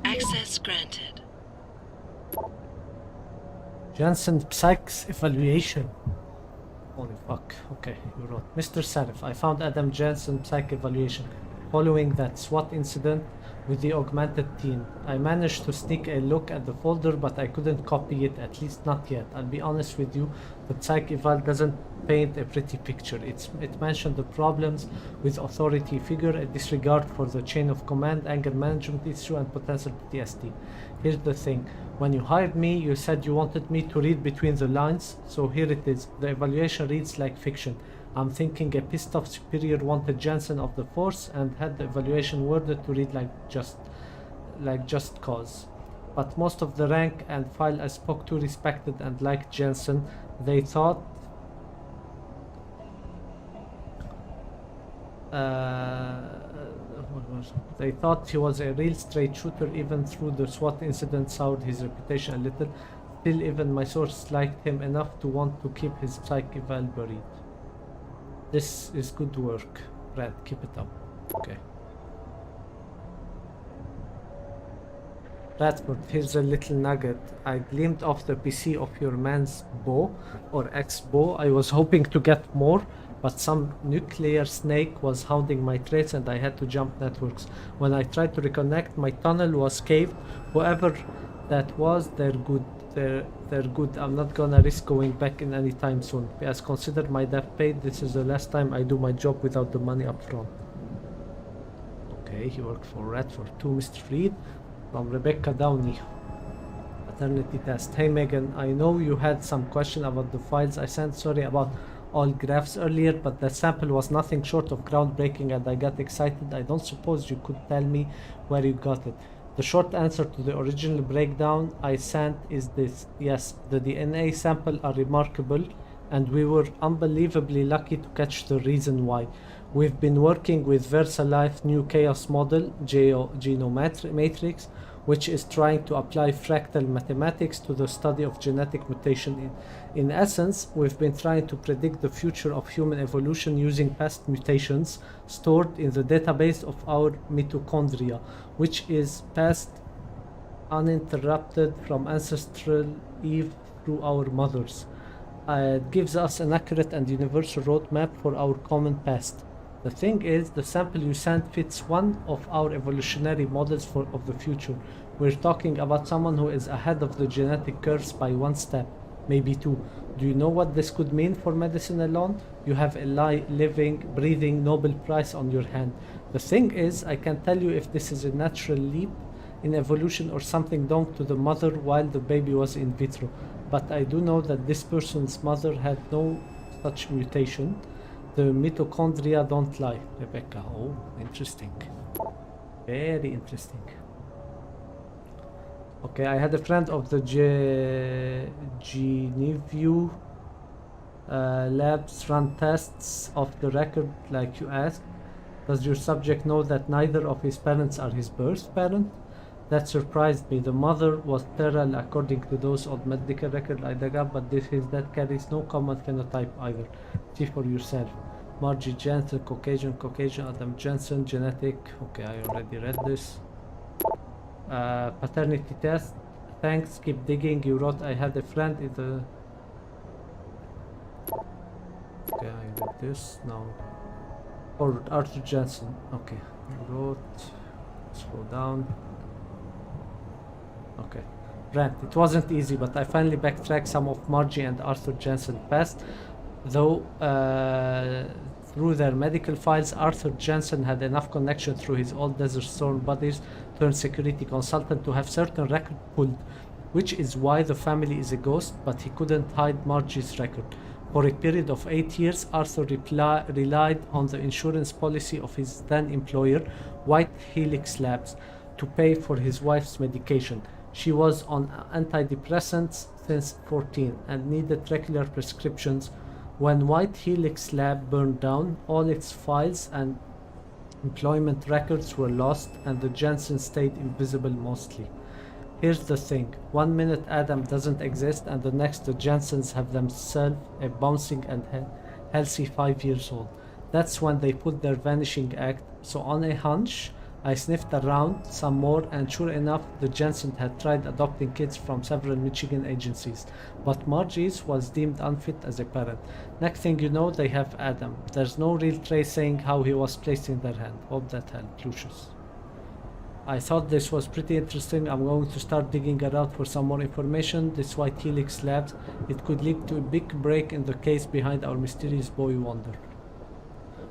Access granted. Jensen Psych's evaluation. Holy fuck. Okay, you wrote. Mr. Sarif, I found Adam Jensen Psych evaluation following that SWAT incident with the augmented team. I managed to sneak a look at the folder, but I couldn't copy it, at least not yet. I'll be honest with you, the Psych eval doesn't paint a pretty picture. It mentioned the problems with authority figure, a disregard for the chain of command, anger management issue, and potential PTSD. Here's the thing. When you hired me, you said you wanted me to read between the lines, so here it is. The evaluation reads like fiction. I'm thinking a pissed off superior wanted Jensen of the force and had the evaluation worded to read like just cause. But most of the rank and file I spoke to respected and liked Jensen. They thought he was a real straight shooter, even through the SWAT incident soured his reputation a little. Still, even my source liked him enough to want to keep his psych eval buried. This is good work, Brad. Keep it up. Okay. Bradford, here's a little nugget. I gleamed off the PC of your man's bow, or ex-bow. I was hoping to get more, but some nuclear snake was hounding my trace and I had to jump networks. When I tried to reconnect, my tunnel was caved. Whoever that was, they're good. They're good. I'm not gonna risk going back in any time soon. As consider my debt paid, this is the last time I do my job without the money up front. Okay, he worked for Radford too, Mr. Freed. From Rebecca Downey. Paternity test. Hey Megan, I know you had some question about the files I sent. Sorry about all graphs earlier, but the sample was nothing short of groundbreaking and I got excited. I don't suppose you could tell me where you got it. The short answer to the original breakdown I sent is this. Yes, the DNA sample are remarkable and we were unbelievably lucky to catch the reason why. We've been working with VersaLife new chaos model, Genomatrix, which is trying to apply fractal mathematics to the study of genetic mutation. In essence, we've been trying to predict the future of human evolution using past mutations stored in the database of our mitochondria, which is passed uninterrupted from ancestral Eve through our mothers. It gives us an accurate and universal roadmap for our common past. The thing is, the sample you sent fits one of our evolutionary models of the future. We're talking about someone who is ahead of the genetic curves by one step, maybe two. Do you know what this could mean for medicine alone? You have a living, breathing Nobel Prize on your hand. The thing is, I can't tell you if this is a natural leap in evolution or something done to the mother while the baby was in vitro. But I do know that this person's mother had no such mutation. The mitochondria don't lie, Rebecca. Oh, interesting. Very interesting. Okay, I had a friend of the Geneview labs run tests of the record like you asked. Does your subject know that neither of his parents are his birth parent? That surprised me. The mother was sterile according to those old medical records I dug up, but that carries no common phenotype either. See for yourself. Margie Jensen, Caucasian, Adam Jensen, genetic. Okay, I already read this. Paternity test. Thanks, keep digging. You wrote, I had a friend in the... Okay, I read this now. Or Arthur Jensen. Okay, you wrote... Scroll down. Okay. Brent, it wasn't easy, but I finally backtracked some of Margie and Arthur Jensen past. Though through their medical files, Arthur Jensen had enough connection through his old Desert Storm buddies turned security consultant to have certain record pulled, which is why the family is a ghost, but he couldn't hide Margie's record. For a period of 8 years, Arthur relied on the insurance policy of his then employer, White Helix Labs, to pay for his wife's medication. She was on antidepressants since 14 and needed regular prescriptions. When White Helix Lab burned down, all its files and employment records were lost and the Jensen stayed invisible mostly. Here's the thing, 1 minute Adam doesn't exist and the next the Jensens have themselves a bouncing and healthy 5 years old. That's when they put their vanishing act, so on a hunch, I sniffed around some more and sure enough the Jensen had tried adopting kids from several Michigan agencies, but Margie's was deemed unfit as a parent. Next thing you know they have Adam. There's no real trace saying how he was placed in their hand. Hope that helped, Lucius. I thought this was pretty interesting. I'm going to start digging around for some more information. This White Helix Labs, it could lead to a big break in the case behind our mysterious boy wonder.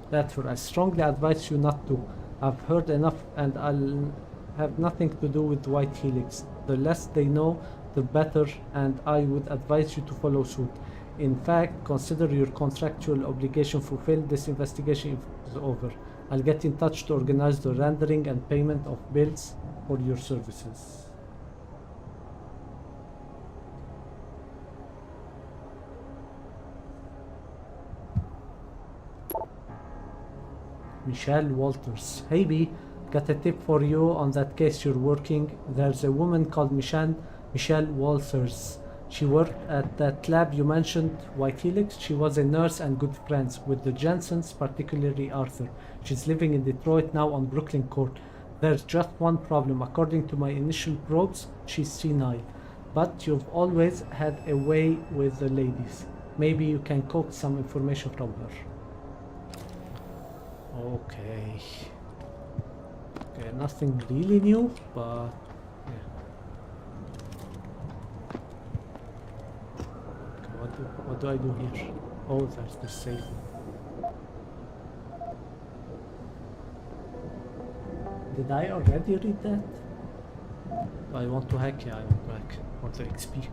Therefore, I strongly advise you not to. I've heard enough and I'll have nothing to do with White Helix. The less they know, the better, and I would advise you to follow suit. In fact, consider your contractual obligation fulfilled. This investigation is over. I'll get in touch to organize the rendering and payment of bills for your services. Michelle Walters. Hey B, got a tip for you on that case you're working. There's a woman called Michelle Walters. She worked at that lab you mentioned, White Helix. She was a nurse and good friends with the Jensens, particularly Arthur. She's living in Detroit now on Brooklyn Court. There's just one problem. According to my initial probes, she's senile. But you've always had a way with the ladies. Maybe you can coax some information from her. Okay. Okay, nothing really new, but yeah. Okay, what do I do here? Oh, there's the safe. Did I already read that? Do I want to hack? Yeah, I want to hack. I want the XP.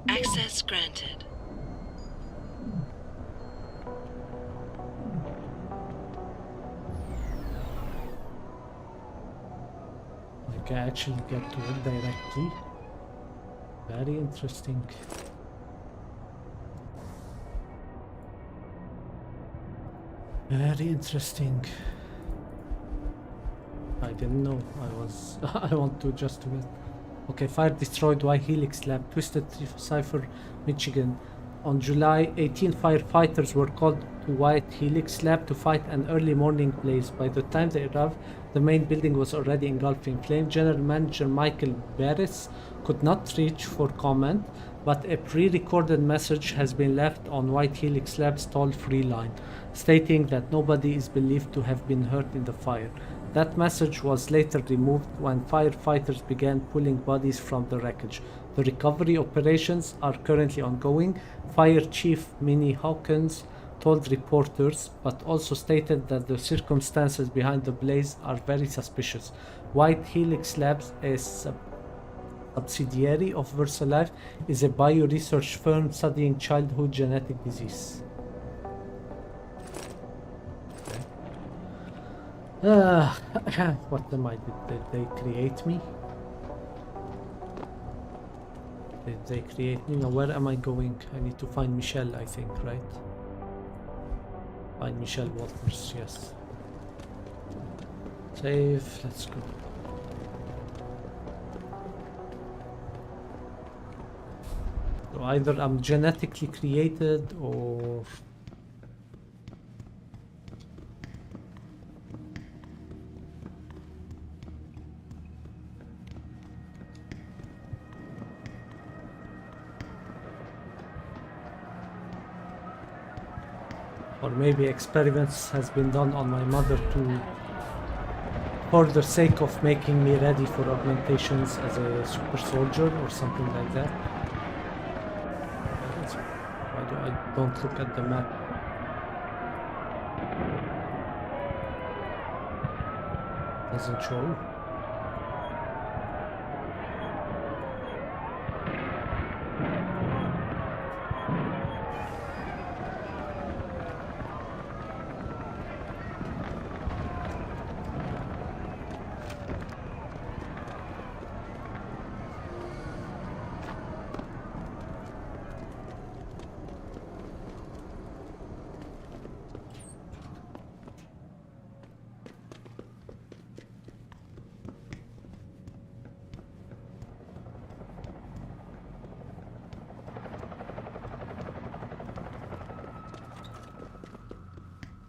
Access granted. I can actually get to it directly. Very interesting. Very interesting. I didn't know. I want to just do it. Okay, fire destroyed Y Helix lab, Twisted Cipher, Michigan. On July 18, firefighters were called to White Helix lab to fight an early morning blaze. By the time they arrived, the main building was already engulfed in flame. General Manager Michael Barris could not reach for comment, but a pre-recorded message has been left on White Helix Lab's toll-free line, stating that nobody is believed to have been hurt in the fire. That message was later removed when firefighters began pulling bodies from the wreckage. The recovery operations are currently ongoing. Fire Chief Minnie Hawkins told reporters, but also stated that the circumstances behind the blaze are very suspicious. White Helix Labs, a subsidiary of VersaLife, is a bio-research firm studying childhood genetic disease. What am I? Did they create me? Did they create me? Now where am I going? I need to find Michelle, I think, right? Find Michelle Walters, yes. Save, let's go. So either I'm genetically created or... or maybe experiments has been done on my mother for the sake of making me ready for augmentations as a super soldier or something like that. Why do I don't look at the map? Doesn't show.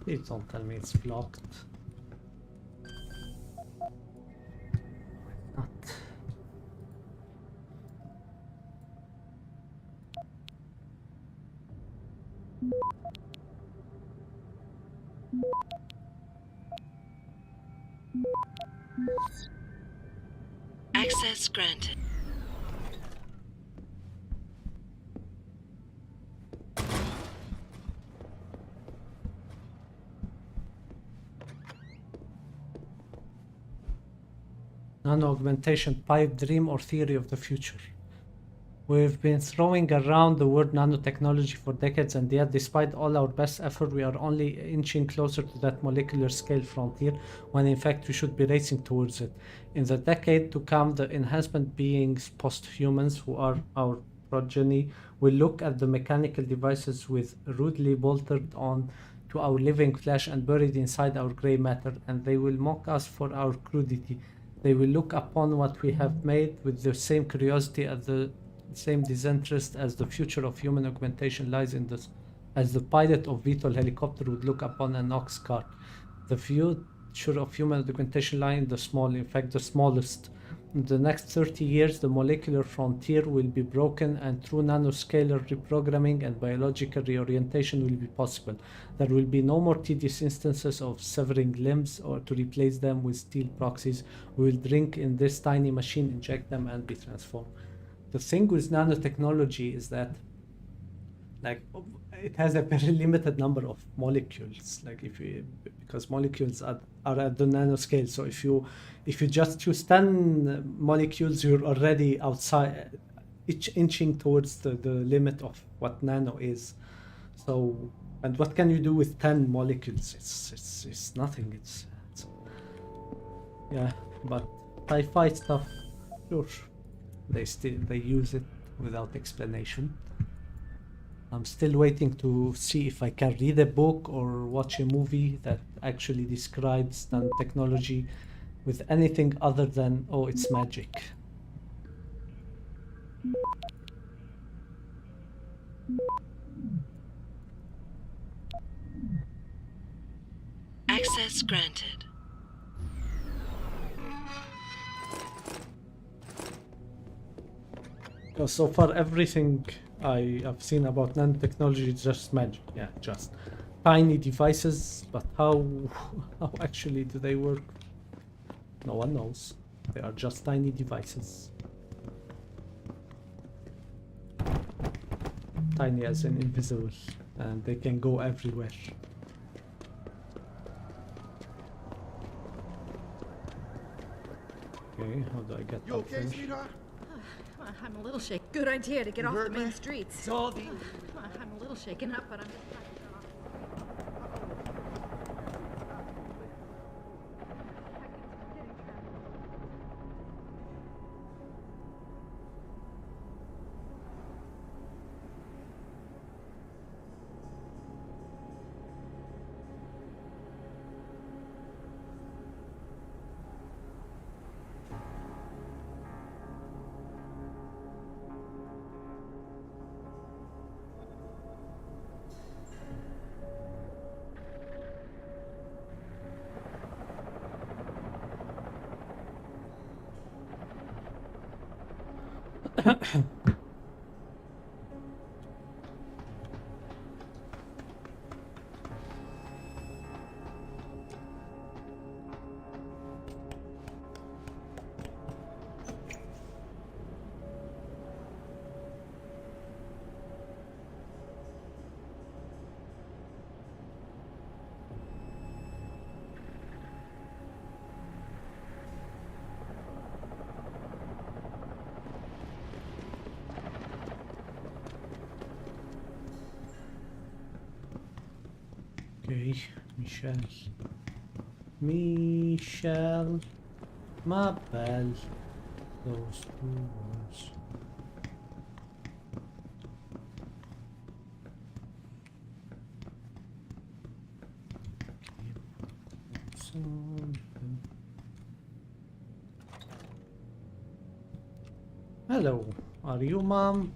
Please don't tell me it's blocked. Not. Access granted. Nano-augmentation, pipe dream or theory of the future. We've been throwing around the word nanotechnology for decades, and yet, despite all our best effort, we are only inching closer to that molecular scale frontier, when in fact we should be racing towards it. In the decade to come, the enhancement beings, post-humans, who are our progeny, will look at the mechanical devices with rudely bolted on to our living flesh and buried inside our grey matter, and they will mock us for our crudity. They will look upon what we have made with the same curiosity as the same disinterest as the future of human augmentation lies in this, as the pilot of VTOL helicopter would look upon an ox cart. The future of human augmentation lies in the small, in fact the smallest. In the next 30 years, the molecular frontier will be broken and through nanoscalar reprogramming and biological reorientation will be possible. There will be no more tedious instances of severing limbs or to replace them with steel proxies. We will drink in this tiny machine, inject them, and be transformed. The thing with nanotechnology is that, like, it has a very limited number of molecules. Like, because molecules are at the nanoscale. So if you just choose 10 molecules, you're already outside, inching towards the limit of what nano is. So, and what can you do with 10 molecules? It's nothing. It's yeah. But sci-fi stuff, sure. They use it without explanation. I'm still waiting to see if I can read a book or watch a movie that actually describes nanotechnology with anything other than, oh, it's magic. Access granted. So far, everything I have seen about nanotechnology is just magic. Yeah, just tiny devices. But how actually do they work? No one knows. They are just tiny devices. Tiny as in invisible, and they can go everywhere. Okay, how do I get You up okay, there? sweetheart? I'm a little shaken. Good idea to get off the hurt, main man? streets. It's all the... I'm a little shaken up, but I'm just trying to get off. Okay, Michelle, ma belle, those two words. Hello, are you mom?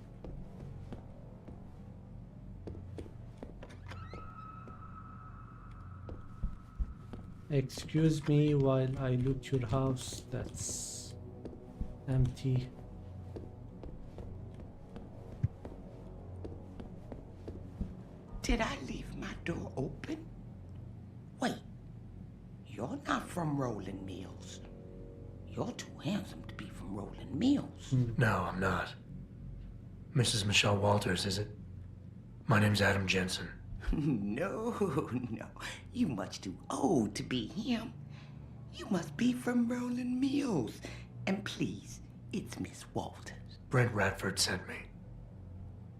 Excuse me while I loot your house that's empty. Did I leave my door open? Wait, you're not from Rolling Mills. You're too handsome to be from Rolling Mills. No, I'm not. Mrs. Michelle Walters, is it? My name's Adam Jensen. No, no. You much too old to be him. You must be from Rolling Mills. And please, it's Miss Walters. Brent Radford sent me.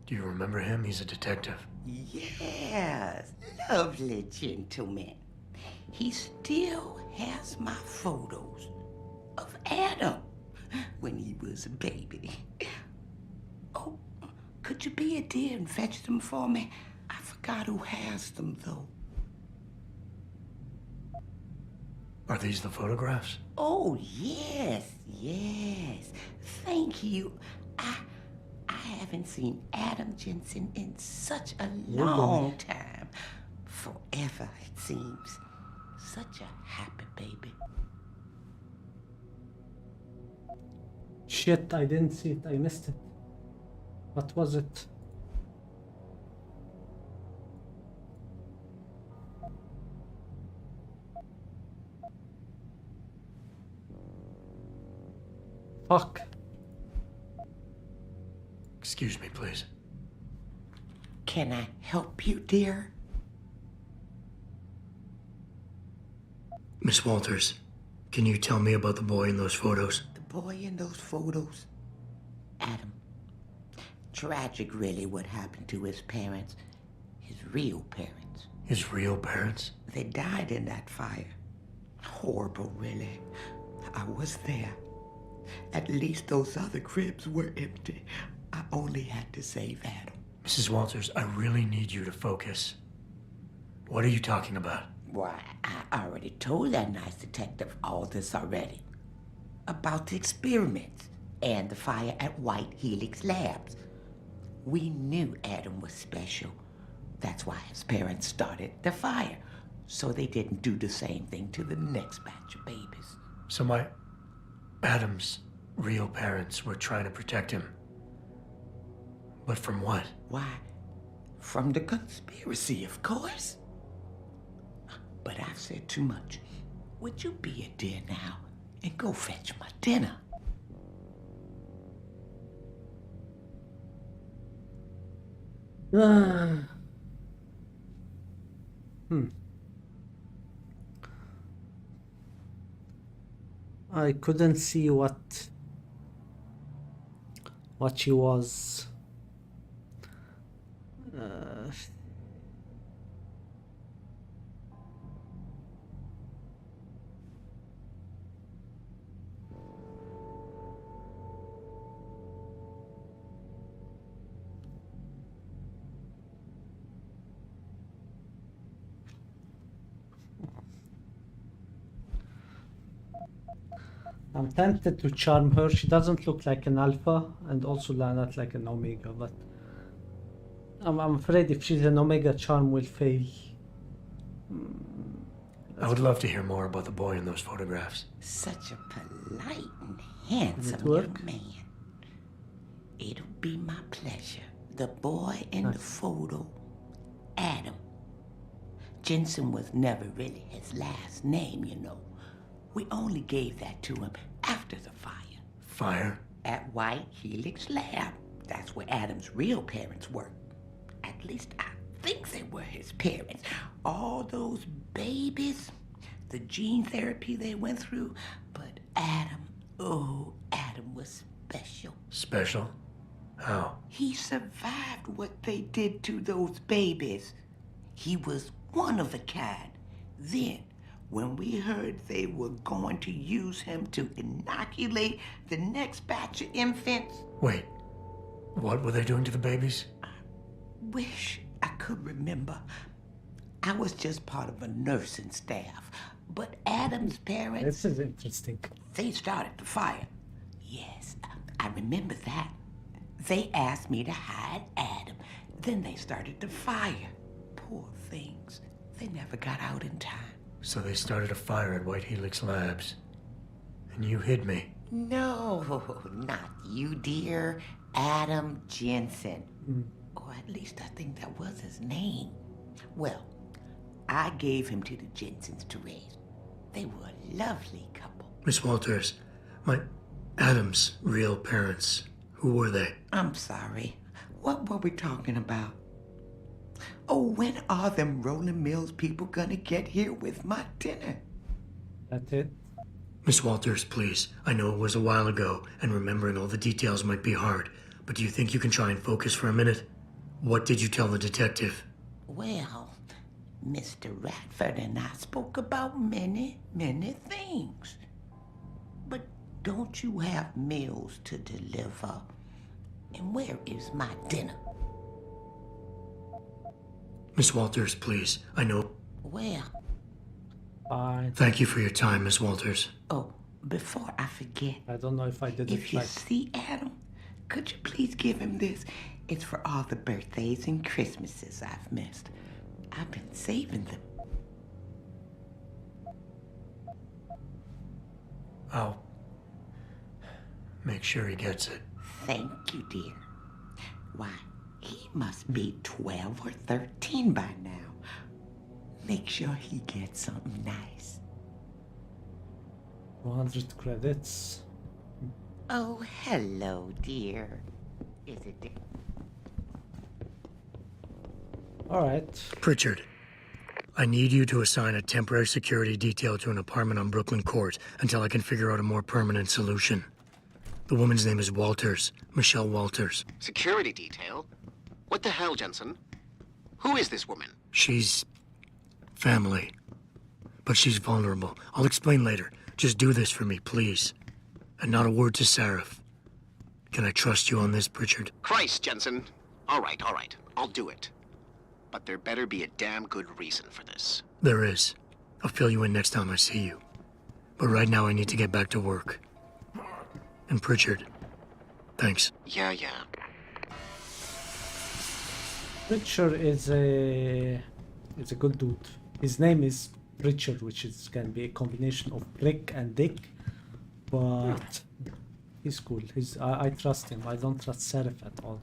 Do you remember him? He's a detective. Yes, lovely gentleman. He still has my photos of Adam when he was a baby. Oh, could you be a dear and fetch them for me? I forgot who has them, though. Are these the photographs? Oh, yes, yes. Thank you. I haven't seen Adam Jensen in such a long time. Forever, it seems. Such a happy baby. Shit, I didn't see it. I missed it. What was it? Fuck. Excuse me, please. Can I help you, dear? Miss Walters, can you tell me about the boy in those photos? The boy in those photos? Adam. Tragic, really, what happened to his parents. His real parents. His real parents? They died in that fire. Horrible, really. I was there. At least those other cribs were empty. I only had to save Adam. Mrs. Walters, I really need you to focus. What are you talking about? Why, I already told that nice detective all this already. About the experiments and the fire at White Helix Labs. We knew Adam was special. That's why his parents started the fire, so they didn't do the same thing to the next batch of babies. So Adam's real parents were trying to protect him. But from what? Why, from the conspiracy, of course. But I've said too much. Would you be a dear now and go fetch my dinner? I couldn't see what she was. I'm tempted to charm her. She doesn't look like an alpha and also not like an omega, but I'm afraid if she's an omega, charm will fail. I would love to hear more about the boy in those photographs. Such a polite and handsome young man. It'll be my pleasure. The boy in the photo, Adam. Jensen was never really his last name, you know. We only gave that to him after the fire. Fire? At White Helix Lab. That's where Adam's real parents worked. At least I think they were his parents. All those babies, the gene therapy they went through. But Adam was special. Special? How? He survived what they did to those babies. He was one of a kind. Then, when we heard they were going to use him to inoculate the next batch of infants... Wait, what were they doing to the babies? I wish I could remember. I was just part of a nursing staff. But Adam's parents... This is interesting. They started the fire. Yes, I remember that. They asked me to hide Adam. Then they started the fire. Poor things. They never got out in time. So they started a fire at White Helix Labs. And you hid me. No, not you, dear. Adam Jensen. Or at least I think that was his name. Well, I gave him to the Jensens to raise. They were a lovely couple. Miss Walters, Adam's real parents, who were they? I'm sorry. What were we talking about? Oh, when are them Rolling Mills people gonna get here with my dinner? That's it. Miss Walters, please. I know it was a while ago, and remembering all the details might be hard, but do you think you can try and focus for a minute? What did you tell the detective? Well, Mr. Radford and I spoke about many, many things. But don't you have meals to deliver? And where is my dinner? Miss Walters, please. I know. Well, Fine. Thank you for your time, Miss Walters. oh, before I forget, I don't know if I did it if you right. see Adam, could you please give him this? It's for all the birthdays and Christmases I've missed. I've been saving them. I'll make sure he gets it. Thank you, dear. Why, he must be 12 or 13 by now. Make sure he gets something nice. 200 credits. Oh, hello, dear. Is it... Alright. Pritchard, I need you to assign a temporary security detail to an apartment on Brooklyn Court until I can figure out a more permanent solution. The woman's name is Walters, Michelle Walters. Security detail? What the hell, Jensen? Who is this woman? She's family, but she's vulnerable. I'll explain later. Just do this for me, please. And not a word to Sarif. Can I trust you on this, Pritchard? Christ, Jensen. All right, I'll do it. But there better be a damn good reason for this. There is. I'll fill you in next time I see you. But right now I need to get back to work. And Pritchard, thanks. Yeah. Pritchard is a good dude. His name is Pritchard, which is can be a combination of Brick and Dick, but he's cool. I trust him. I don't trust Sarif at all.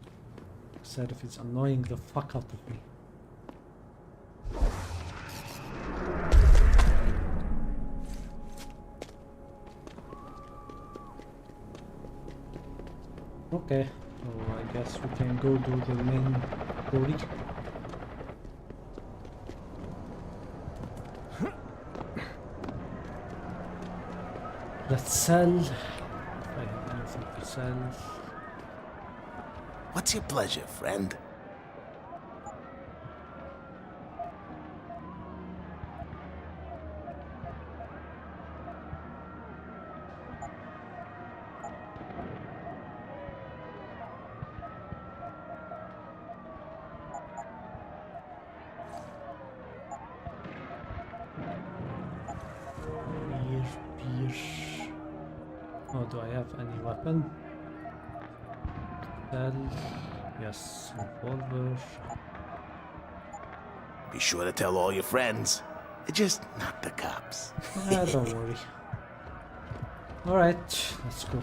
Sarif is annoying the fuck out of me. Okay, so I guess we can go do the main story. Let's sell. If I have anything to sell. What's your pleasure, friend? Beer. Oh, do I have any weapon? Sell. Yes, revolver. Be sure to tell all your friends. Just not the cops. Don't worry. Alright, let's go.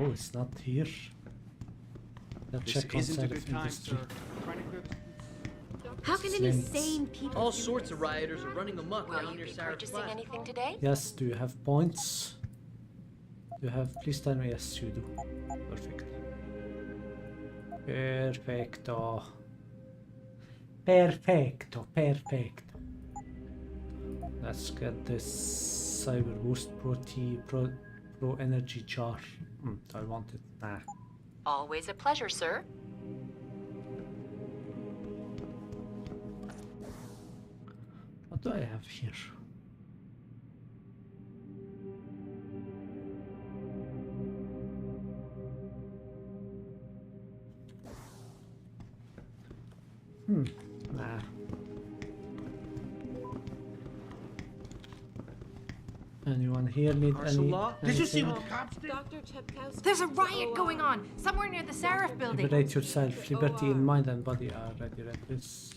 Oh, it's not here. Let's check on side of industry. How can any sane people All do sorts this? of rioters are running amok Will down you near be Sarah purchasing Flat. anything today? Yes, do you have points? Do you have, please tell me, yes you do. Perfect. Perfecto. Perfecto. Let's get this Cyber Boost Pro Energy Jar. Do I want it? Nah. Always a pleasure, sir. What do I have here? Nah. Anyone here need any? Did you see anything? what the cops did? Dr. Chepkowski. There's a riot going on somewhere near the Sarif building. Liberate yourself. Liberty in mind and body are ready. This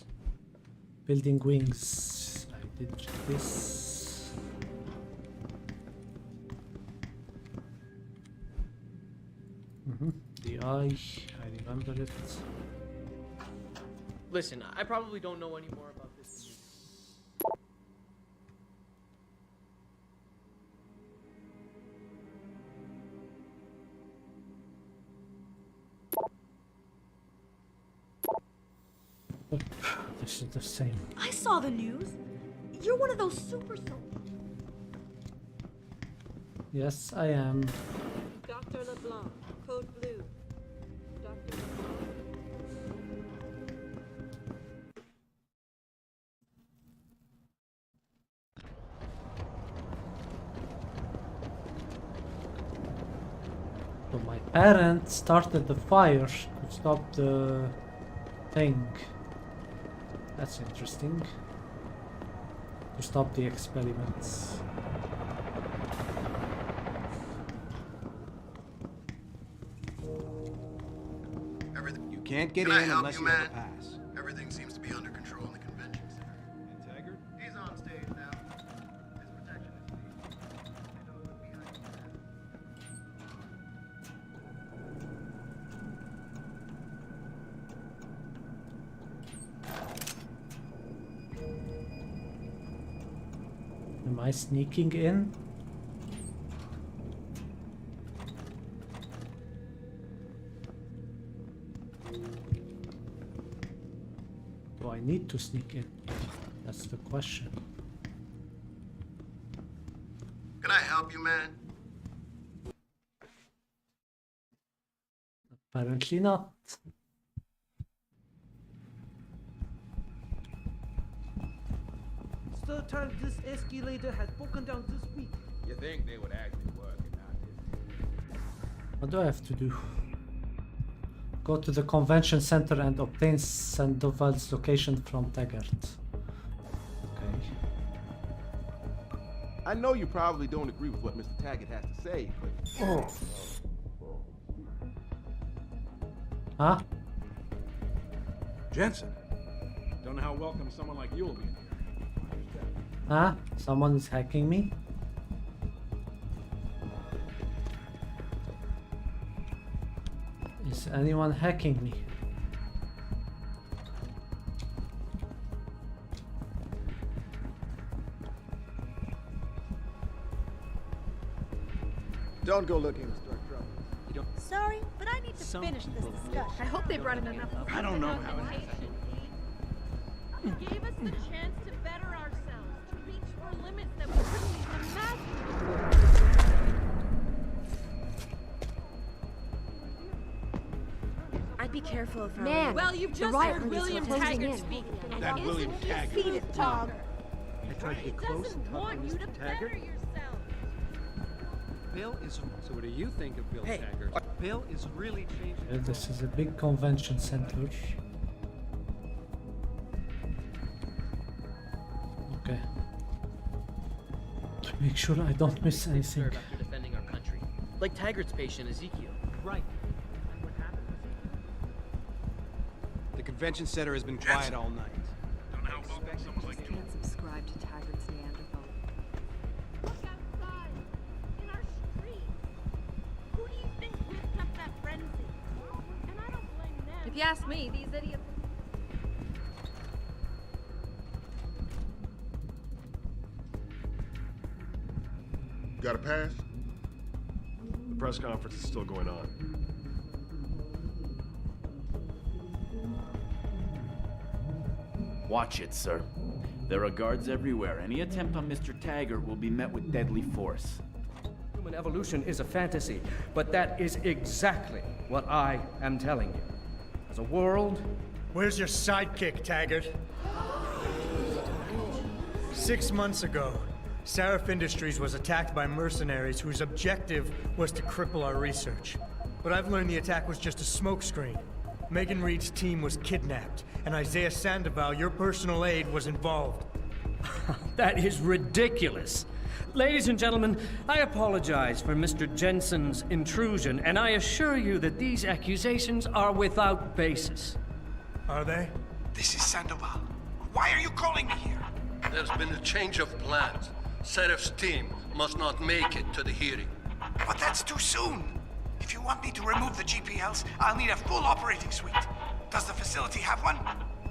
building wings. I did this. The eye. I remember it. Listen, I probably don't know any more about this than you. This is the same. I saw the news. You're one of those super soldiers. Yes, I am. Dr. LeBlanc, code blue. Dr. So my parents started the fire to stop the thing. That's interesting. To stop the experiments. You can't get Can I in help unless you, you have a man? pass. Everything seems to be under control in the convention center. And Taggart? He's on stage now. His protection is needed. I know what's behind the mask. Am I sneaking in? Do I need to sneak in? That's the question. Can I help you, man? Apparently not. Third time this escalator has broken down this week. You think they would actually work it out? What do I have to do? Go to the convention center and obtain Sandoval's location from Taggart. Okay. I know you probably don't agree with what Mr. Taggart has to say, but... Huh? Jensen. Don't know how welcome someone like you will be in here. Huh? Someone is hacking me? Is anyone hacking me? Don't go looking to start trouble. You don't... Sorry, but I need to finish this discussion. I hope they brought in enough. I don't know how it happened. You gave us the chance to better ourselves, to reach for limits that we couldn't even imagine. I'd be careful if I Man, Well, you've the just riot heard police are William closing Taggart in. speak. And That isn't William he Taggart. a smooth talker? I tried to He get close doesn't and talk want to you to Mr. Taggart. better yourself. Bill is... So what do you think of Bill Taggart? Bill is really changing... This is a big convention center. Okay. To make sure I don't miss anything. Serve after defending our country. Like Taggart's patient Ezekiel. Right. And what happened? The convention center has been quiet all night. Don't know how welcome someone like you. can't subscribe to Taggart's Neanderthal. Look outside, in our street. Who do you think whipped up that frenzy? And I don't blame them. If you ask me, these idiots. Got a pass? The press conference is still going on. Watch it, sir. There are guards everywhere. Any attempt on Mr. Taggart will be met with deadly force. Human evolution is a fantasy, but that is exactly what I am telling you. As a world... Where's your sidekick, Taggart? 6 months ago, Seraph Industries was attacked by mercenaries whose objective was to cripple our research. But I've learned the attack was just a smokescreen. Megan Reed's team was kidnapped, and Isaiah Sandoval, your personal aide, was involved. That is ridiculous. Ladies and gentlemen, I apologize for Mr. Jensen's intrusion, and I assure you that these accusations are without basis. Are they? This is Sandoval. Why are you calling me here? There's been a change of plans. Seraph's team must not make it to the hearing. But that's too soon. If you want me to remove the GPLs, I'll need a full operating suite. Does the facility have one?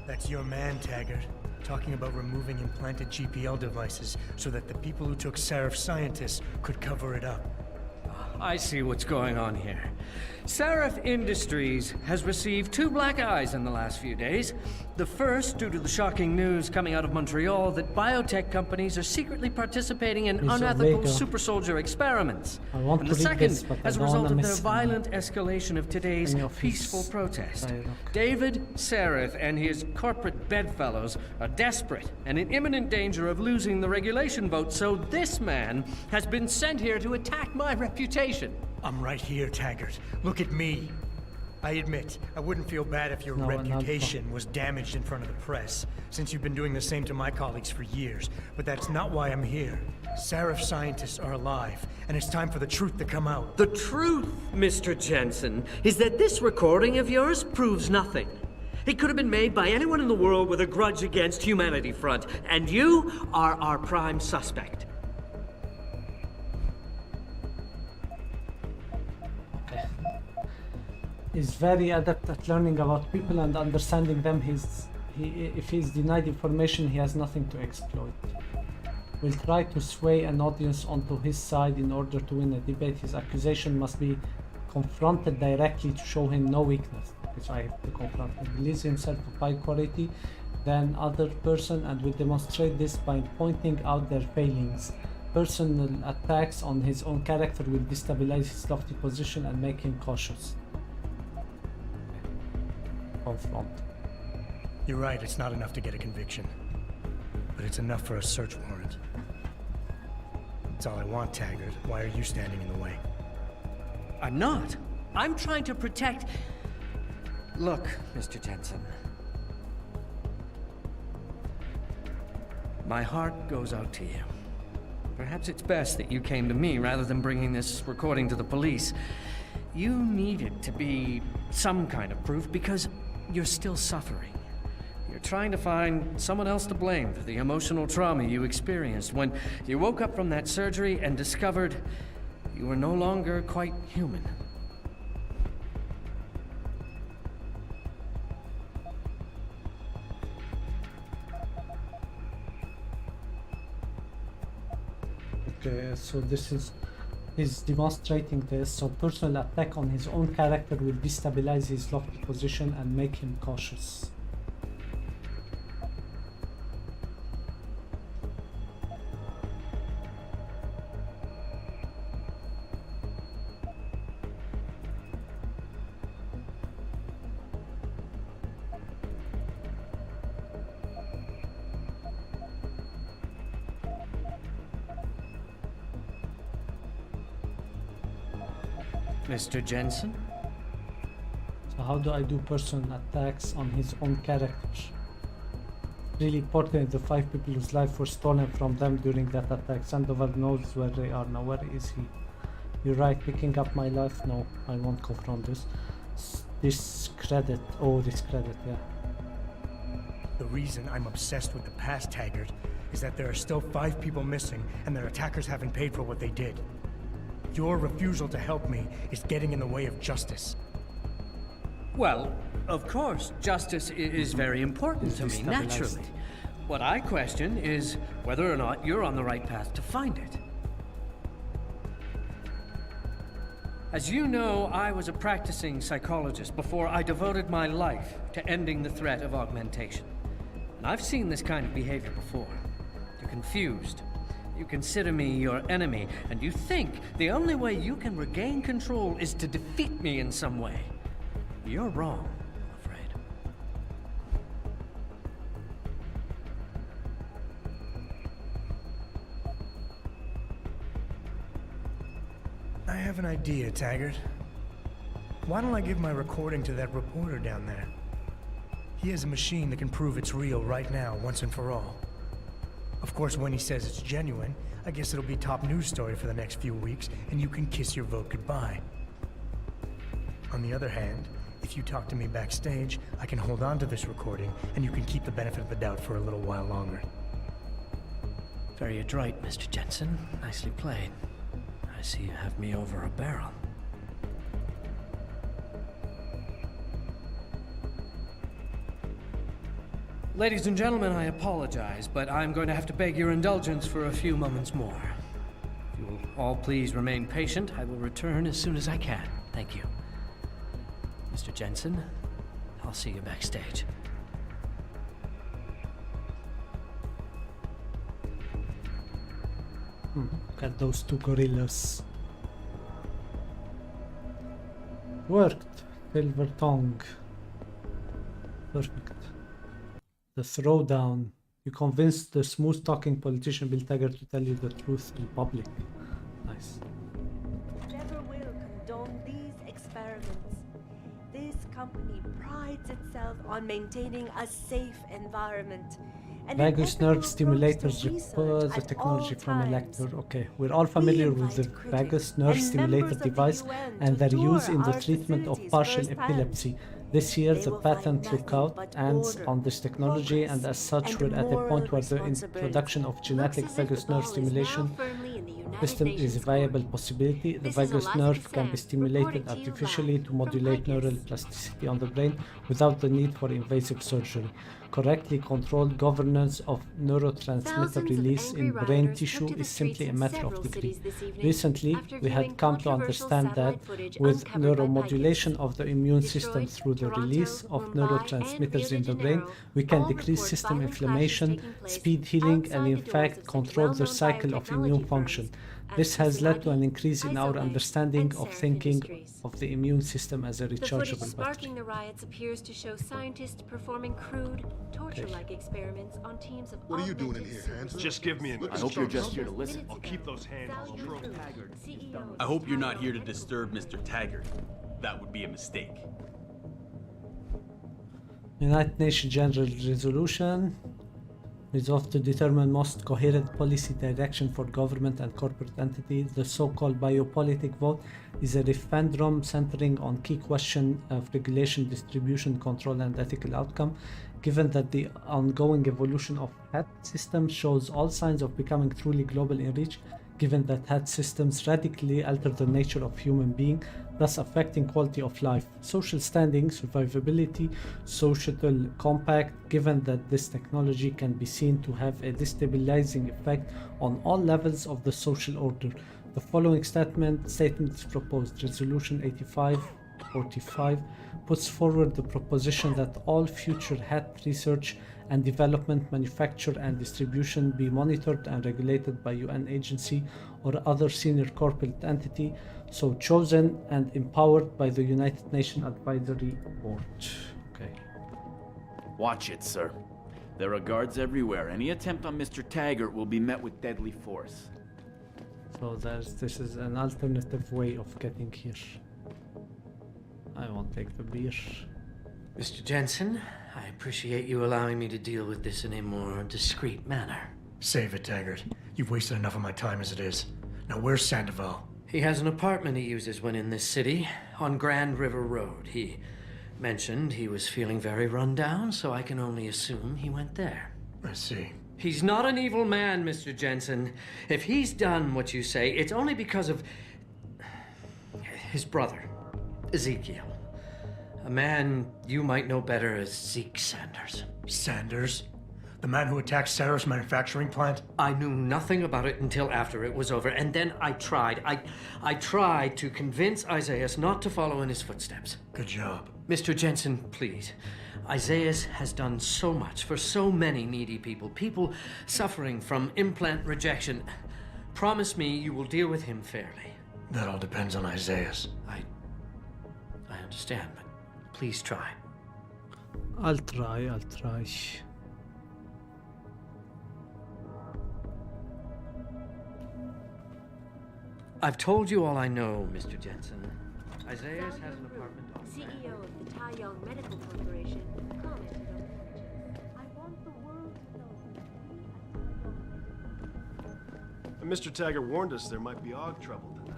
That's your man, Taggart. Talking about removing implanted GPL devices so that the people who took Seraph scientists could cover it up. I see what's going on here. Seraph Industries has received 2 black eyes in the last few days. The first, due to the shocking news coming out of Montreal that biotech companies are secretly participating in Miss unethical Omega. super soldier experiments. I want And to the read second, this, but I as a don't result wanna of their miss violent escalation of today's any of his peaceful protest. dialogue. David Seraph and his corporate bedfellows are desperate and in imminent danger of losing the regulation vote, so this man has been sent here to attack my reputation. I'm right here, Taggart. Look at me. I admit, I wouldn't feel bad if your No, reputation was damaged in front of the press, since you've been doing the same to my colleagues for years. But that's not why I'm here. Seraph scientists are alive, and it's time for the truth to come out. The truth, Mr. Jensen, is that this recording of yours proves nothing. It could have been made by anyone in the world with a grudge against Humanity Front, and you are our prime suspect. He's very adept at learning about people and understanding them. If he's denied information, he has nothing to exploit. Will try to sway an audience onto his side in order to win a debate. His accusation must be confronted directly to show him no weakness. Which I have to confront. He believes himself of higher quality than other person and will demonstrate this by pointing out their failings. Personal attacks on his own character will destabilize his lofty position and make him cautious. Confront. You're right, it's not enough to get a conviction. But it's enough for a search warrant. That's all I want, Taggart. Why are you standing in the way? I'm not. I'm trying to protect... Look, Mr. Jensen. My heart goes out to you. Perhaps it's best that you came to me rather than bringing this recording to the police. You needed to be some kind of proof because you're still suffering. You're trying to find someone else to blame for the emotional trauma you experienced when you woke up from that surgery and discovered you were no longer quite human. Okay, so he's demonstrating this. So personal attack on his own character will destabilize his lofty position and make him cautious. Mr. Jensen? So how do I do personal attacks on his own character? Really important, the 5 people whose life were stolen from them during that attack. Sandoval knows where they are now. Where is he? You're right, picking up my life? No, I won't confront this. Discredit. Oh, discredit, yeah. The reason I'm obsessed with the past, Taggart, is that there are still 5 people missing, and their attackers haven't paid for what they did. Your refusal to help me is getting in the way of justice. Well, of course, justice is very important to me, Destabilized. naturally. What I question is whether or not you're on the right path to find it. As you know, I was a practicing psychologist before I devoted my life to ending the threat of augmentation. And I've seen this kind of behavior before. You're confused. You consider me your enemy, and you think the only way you can regain control is to defeat me in some way. You're wrong, I'm afraid. I have an idea, Taggart. Why don't I give my recording to that reporter down there? He has a machine that can prove it's real right now, once and for all. Of course, when he says it's genuine, I guess it'll be top news story for the next few weeks, and you can kiss your vote goodbye. On the other hand, if you talk to me backstage, I can hold on to this recording, and you can keep the benefit of the doubt for a little while longer. Very adroit, Mr. Jensen. Nicely played. I see you have me over a barrel. Ladies and gentlemen, I apologize, but I'm going to have to beg your indulgence for a few moments more. If you will all please remain patient. I will return as soon as I can. Thank you. Mr. Jensen, I'll see you backstage. Look at those two gorillas. Worked. Silver tongue. Perfect. The throwdown. You convinced the smooth-talking politician Bill Taggart to tell you the truth in public. Nice. Never will condone these experiments. This company prides itself on maintaining a safe environment. And an Vagus ethical nerve approach stimulators to repel research the at technology all from a times. lector. Okay, we're all familiar with the vagus nerve stimulator device and their use in the treatment of partial epilepsy. This year, the patent lookout ends on this technology, and as such, we're at a point where the introduction of genetic vagus nerve stimulation system is a viable possibility. The vagus nerve can be stimulated artificially to modulate neural plasticity on the brain without the need for invasive surgery. Correctly controlled governance of neurotransmitter release in brain tissue is simply a matter of degree. Recently, we had come to understand that with neuromodulation of the immune system through the release of neurotransmitters in the brain, we can decrease system inflammation, speed healing, and in fact control the cycle of immune function. This has led to an increase in our understanding of thinking of the immune system as a The footage rechargeable battery. sparking the riots appears to show scientists performing crude, torture-like experiments on teams of What are you doing in here, hands? Just give me an I hope you're just here to listen. I'll keep those hands on the trophy. I hope you're not here to disturb Mr. Taggart. That would be a mistake. United Nations General Resolution resolved to determine most coherent policy direction for government and corporate entities. The so-called biopolitic vote is a referendum centering on key question of regulation, distribution, control, and ethical outcome. Given that the ongoing evolution of health systems shows all signs of becoming truly global in reach, given that health systems radically alter the nature of human being, thus affecting quality of life, social standing, survivability, societal compact, given that this technology can be seen to have a destabilizing effect on all levels of the social order. The following statement is proposed. Resolution 8545 puts forward the proposition that all future health research and development, manufacture and distribution be monitored and regulated by UN agency or other senior corporate entity so chosen and empowered by the United Nations Advisory Board. Okay. Watch it, sir. There are guards everywhere. Any attempt on Mr. Taggart will be met with deadly force. So this is an alternative way of getting here. I won't take the beer. Mr. Jensen, I appreciate you allowing me to deal with this in a more discreet manner. Save it, Taggart. You've wasted enough of my time as it is. Now where's Sandoval? He has an apartment he uses when in this city, on Grand River Road. He mentioned he was feeling very run down, so I can only assume he went there. I see. He's not an evil man, Mr. Jensen. If he's done what you say, it's only because of his brother, Ezekiel. A man you might know better as Zeke Sanders. Sanders? The man who attacked Sarah's manufacturing plant? I knew nothing about it until after it was over, and then I tried. I tried to convince Isaiah not to follow in his footsteps. Good job. Mr. Jensen, please. Isaiah has done so much for so many needy people, people suffering from implant rejection. Promise me you will deal with him fairly. That all depends on Isaiah. I understand, but please try. I'll try. I've told you all I know, Mr. Jensen. Isaiah has an apartment on CEO of the Taeyong Medical Corporation, commented on the images. I want the world to know. And Mr. Taggart warned us there might be AUG trouble tonight.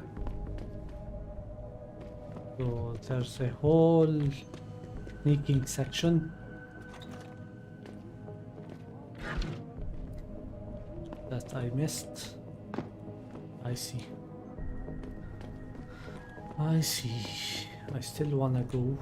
So there's a whole sneaking section. That I missed. I see. I still wanna go.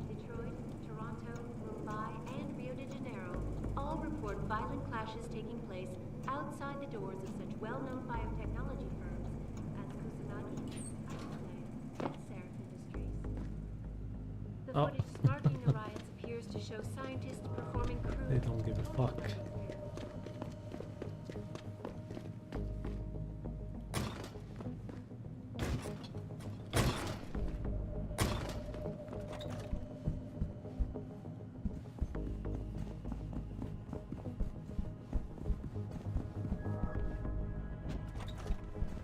Detroit, Toronto, Mumbai, and Rio de Janeiro all report violent clashes taking place outside the doors of such well-known biotechnology firms as Kusanagi, and Seraph Industries. The footage sparking the riots appears to show scientists performing crude... They don't give a fuck.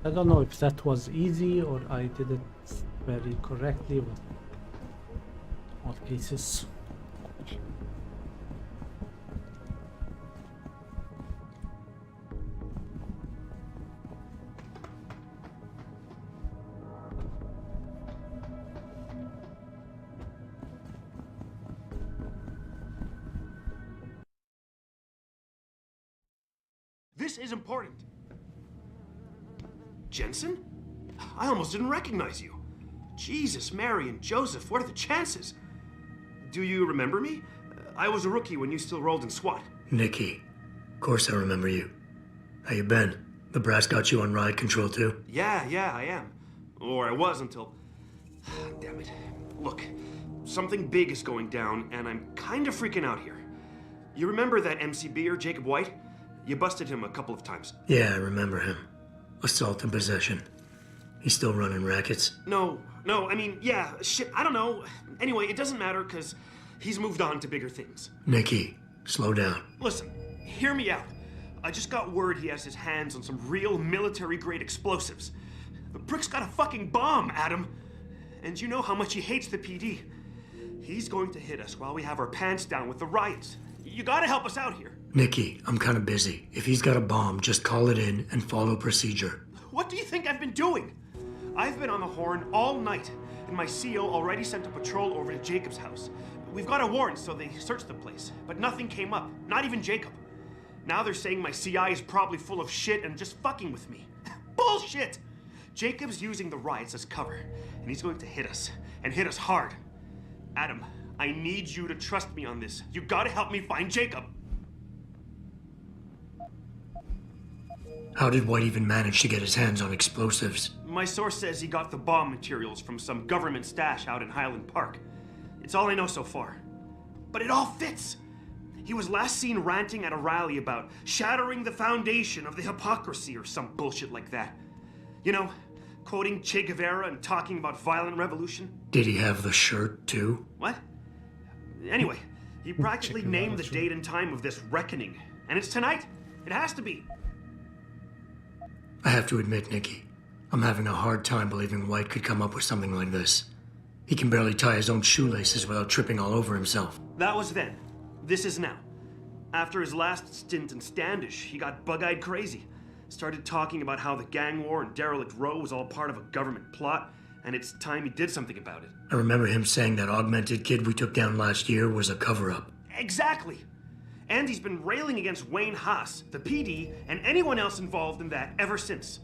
I don't know if that was easy or I did it very correctly, but all cases. This is important. Jensen? I almost didn't recognize you. Jesus, Mary, and Joseph, what are the chances? Do you remember me? I was a rookie when you still rolled in SWAT. Nikki. Of course I remember you. How you been? The brass got you on ride control too? Yeah, I am. Or I was until... Damn it. Look, something big is going down, and I'm kind of freaking out here. You remember that MCBer, Jacob White? You busted him a couple of times. Yeah, I remember him. Assault and possession. He's still running rackets? No, I mean, yeah, shit, I don't know. Anyway, it doesn't matter, because he's moved on to bigger things. Nikki, slow down. Listen, hear me out. I just got word he has his hands on some real military-grade explosives. The prick's got a fucking bomb, Adam. And you know how much he hates the PD. He's going to hit us while we have our pants down with the riots. You gotta help us out here. Nikki, I'm kind of busy. If he's got a bomb, just call it in and follow procedure. What do you think I've been doing? I've been on the horn all night, and my CO already sent a patrol over to Jacob's house. We've got a warrant, so they searched the place, but nothing came up, not even Jacob. Now they're saying my CI is probably full of shit and just fucking with me. Bullshit! Jacob's using the riots as cover, and he's going to hit us, and hit us hard. Adam, I need you to trust me on this. You gotta help me find Jacob. How did White even manage to get his hands on explosives? My source says he got the bomb materials from some government stash out in Highland Park. It's all I know so far. But it all fits! He was last seen ranting at a rally about shattering the foundation of the hypocrisy or some bullshit like that. You know, quoting Che Guevara and talking about violent revolution. Did he have the shirt, too? What? Anyway, he practically named the date and time of this reckoning. And it's tonight. It has to be. I have to admit, Nikki, I'm having a hard time believing White could come up with something like this. He can barely tie his own shoelaces without tripping all over himself. That was then. This is now. After his last stint in Standish, he got bug-eyed crazy. Started talking about how the gang war in Derelict Row was all part of a government plot, and it's time he did something about it. I remember him saying that augmented kid we took down last year was a cover-up. Exactly! And he's been railing against Wayne Haas, the PD, and anyone else involved in that ever since.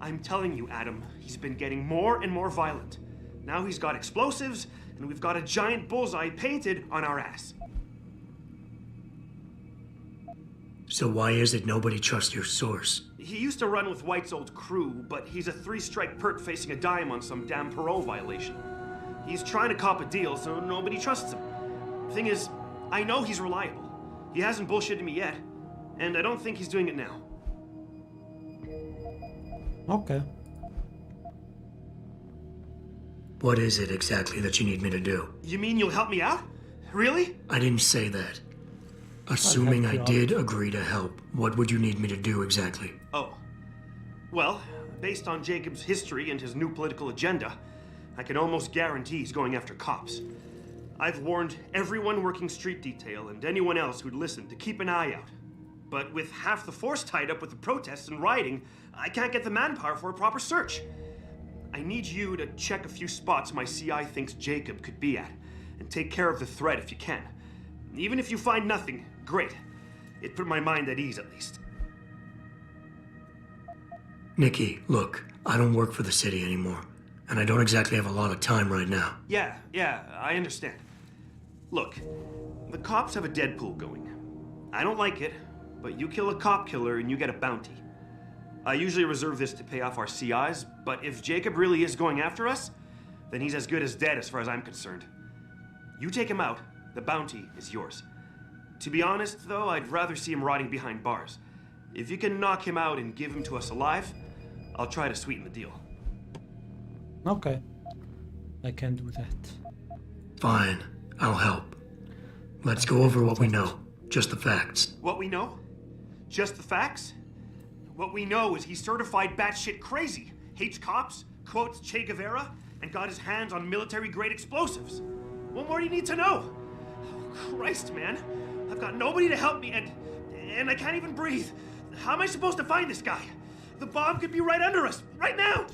I'm telling you, Adam, he's been getting more and more violent. Now he's got explosives, and we've got a giant bullseye painted on our ass. So why is it nobody trusts your source? He used to run with White's old crew, but he's a 3-strike perk facing a dime on some damn parole violation. He's trying to cop a deal, so nobody trusts him. Thing is, I know he's reliable. He hasn't bullshitted me yet, and I don't think he's doing it now. Okay. What is it exactly that you need me to do? You mean you'll help me out? Really? I didn't say that. Assuming I did agree to help, what would you need me to do exactly? Oh. Well, based on Jacob's history and his new political agenda, I can almost guarantee he's going after cops. I've warned everyone working street detail and anyone else who'd listen to keep an eye out. But with half the force tied up with the protests and rioting, I can't get the manpower for a proper search. I need you to check a few spots my CI thinks Jacob could be at, and take care of the threat if you can. Even if you find nothing, great. It put my mind at ease, at least. Nikki, look, I don't work for the city anymore, and I don't exactly have a lot of time right now. Yeah, I understand. Look, the cops have a Deadpool going. I don't like it, but you kill a cop killer and you get a bounty. I usually reserve this to pay off our CIs, but if Jacob really is going after us, then he's as good as dead as far as I'm concerned. You take him out, the bounty is yours. To be honest, though, I'd rather see him rotting behind bars. If you can knock him out and give him to us alive, I'll try to sweeten the deal. Okay. I can do that. Fine, I'll help. Let's go over what we know. Just the facts. What we know? Just the facts? What we know is he's certified batshit crazy, hates cops, quotes Che Guevara, and got his hands on military-grade explosives. What more do you need to know? Oh, Christ, man. I've got nobody to help me, and I can't even breathe. How am I supposed to find this guy? The bomb could be right under us, right now!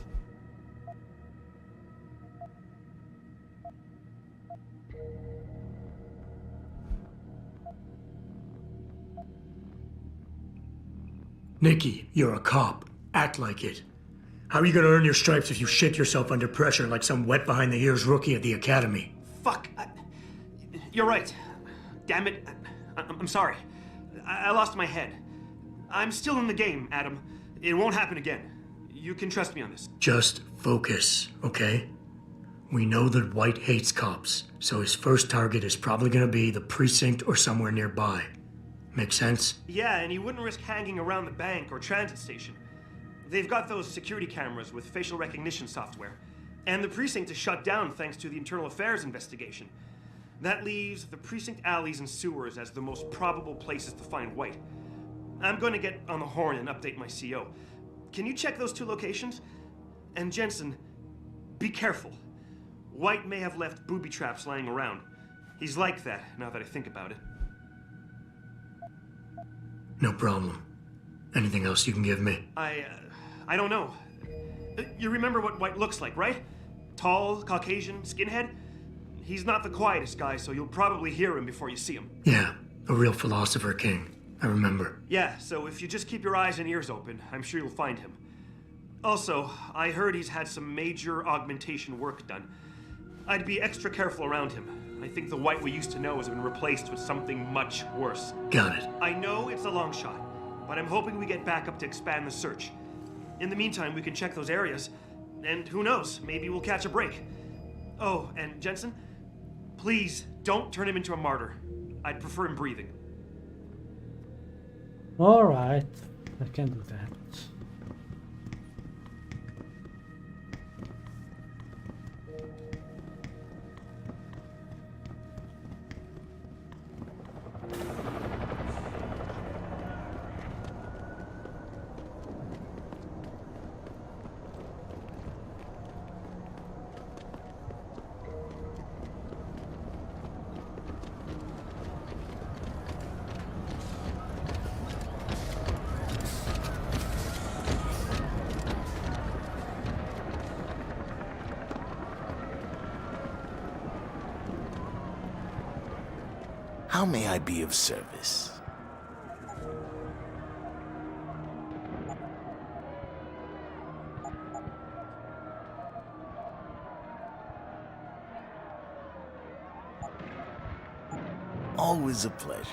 Nikki, you're a cop. Act like it. How are you gonna earn your stripes if you shit yourself under pressure like some wet behind the ears rookie at the academy? Fuck. You're right. Damn it. I'm sorry. I lost my head. I'm still in the game, Adam. It won't happen again. You can trust me on this. Just focus, okay? We know that White hates cops, so his first target is probably gonna be the precinct or somewhere nearby. Make sense? Yeah, and he wouldn't risk hanging around the bank or transit station. They've got those security cameras with facial recognition software. And the precinct is shut down thanks to the internal affairs investigation. That leaves the precinct alleys and sewers as the most probable places to find White. I'm going to get on the horn and update my CO. Can you check those two locations? And Jensen, be careful. White may have left booby traps lying around. He's like that, now that I think about it. No problem. Anything else you can give me? I don't know. You remember what White looks like, right? Tall, Caucasian, skinhead? He's not the quietest guy, so you'll probably hear him before you see him. Yeah, a real philosopher king. I remember. Yeah, so if you just keep your eyes and ears open, I'm sure you'll find him. Also, I heard he's had some major augmentation work done. I'd be extra careful around him. I think the White we used to know has been replaced with something much worse. Got it. I know it's a long shot, but I'm hoping we get backup to expand the search. In the meantime, we can check those areas, and who knows, maybe we'll catch a break. Oh, and Jensen, please don't turn him into a martyr. I'd prefer him breathing. Alright, I can do that. How may I be of service? Always a pleasure.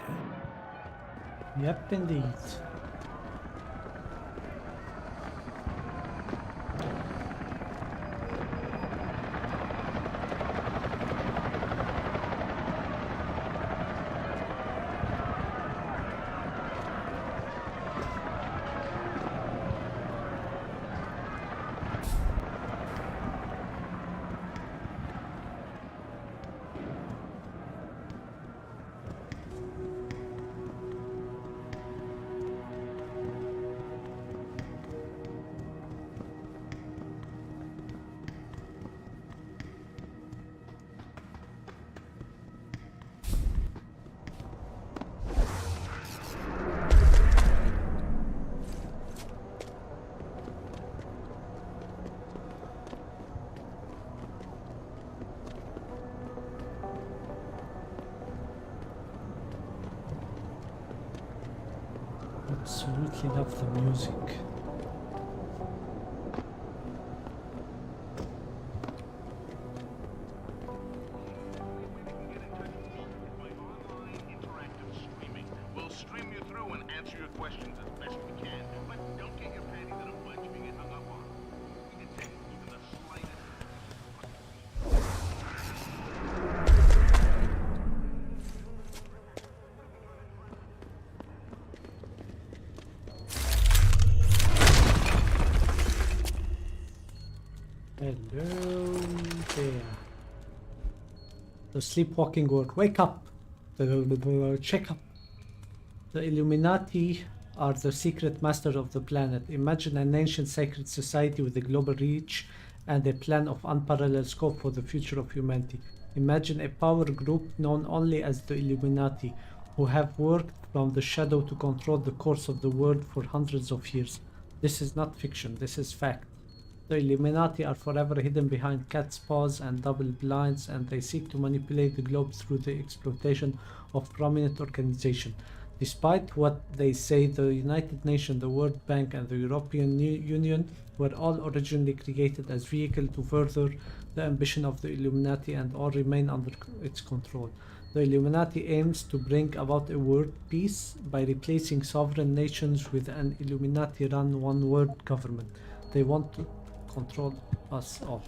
Yep, indeed. Absolutely love the music. We'll stream you through and answer your questions as best we can. But don't get your panties in a bunch if you get hung up on. We detect even the slightest. Hello there. The sleepwalking word. Wake up. Check up. The Illuminati are the secret masters of the planet. Imagine an ancient sacred society with a global reach and a plan of unparalleled scope for the future of humanity. Imagine a power group known only as the Illuminati, who have worked from the shadow to control the course of the world for hundreds of years. This is not fiction, this is fact. The Illuminati are forever hidden behind cat's paws and double blinds, and they seek to manipulate the globe through the exploitation of prominent organizations. Despite what they say, the United Nations, the World Bank, and the European Union were all originally created as vehicles to further the ambition of the Illuminati and all remain under its control. The Illuminati aims to bring about a world peace by replacing sovereign nations with an Illuminati-run one-world government. They want to control us all.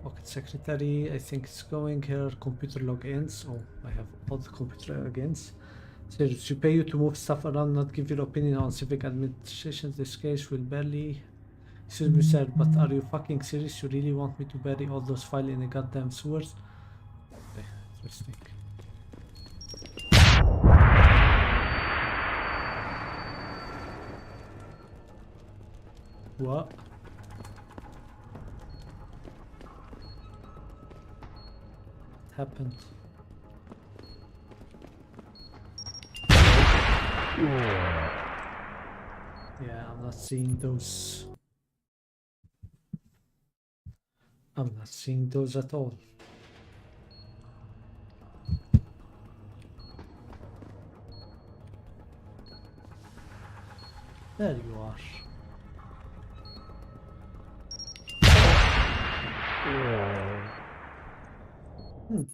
Pocket secretary, I think it's going here. Computer logins. Oh, I have all the computer logins. Serious, we pay you to move stuff around, not give your opinion on civic administration. This case will barely. Excuse me, sir, but are you fucking serious? You really want me to bury all those files in the goddamn sewers? Okay, interesting. What? Happened? Yeah, I'm not seeing those. I'm not seeing those at all. There you are. Hmm.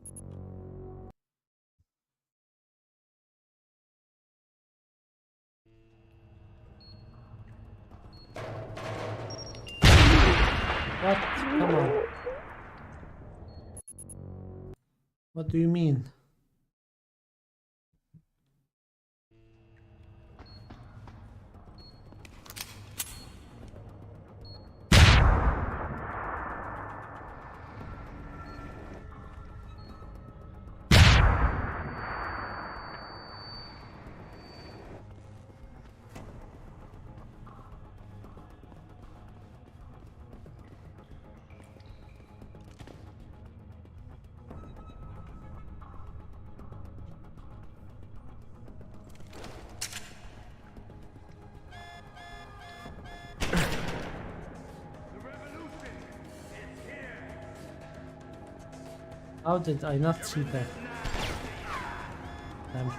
What? Come on. What do you mean? How did I not see that? Damn it.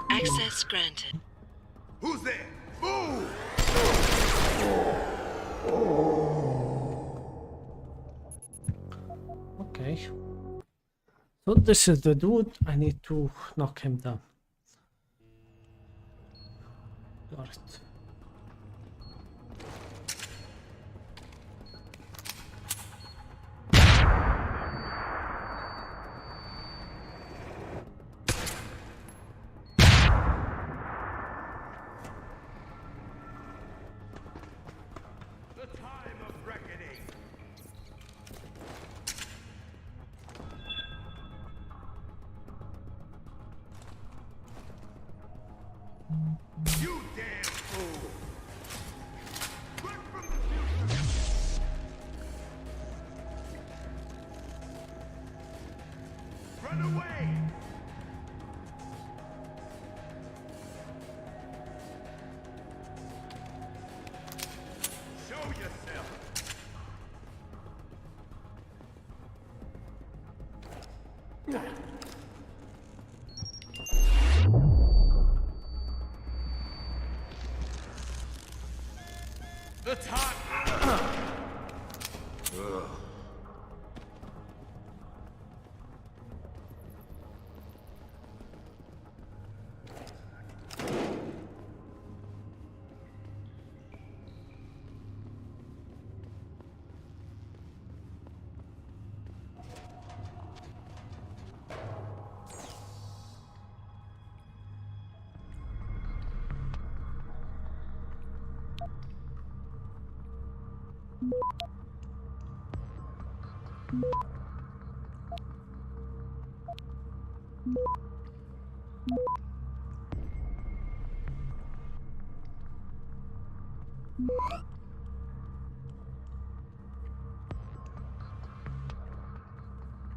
Access granted. Who's there? Move! Okay. So this is the dude. I need to knock him down. Got it.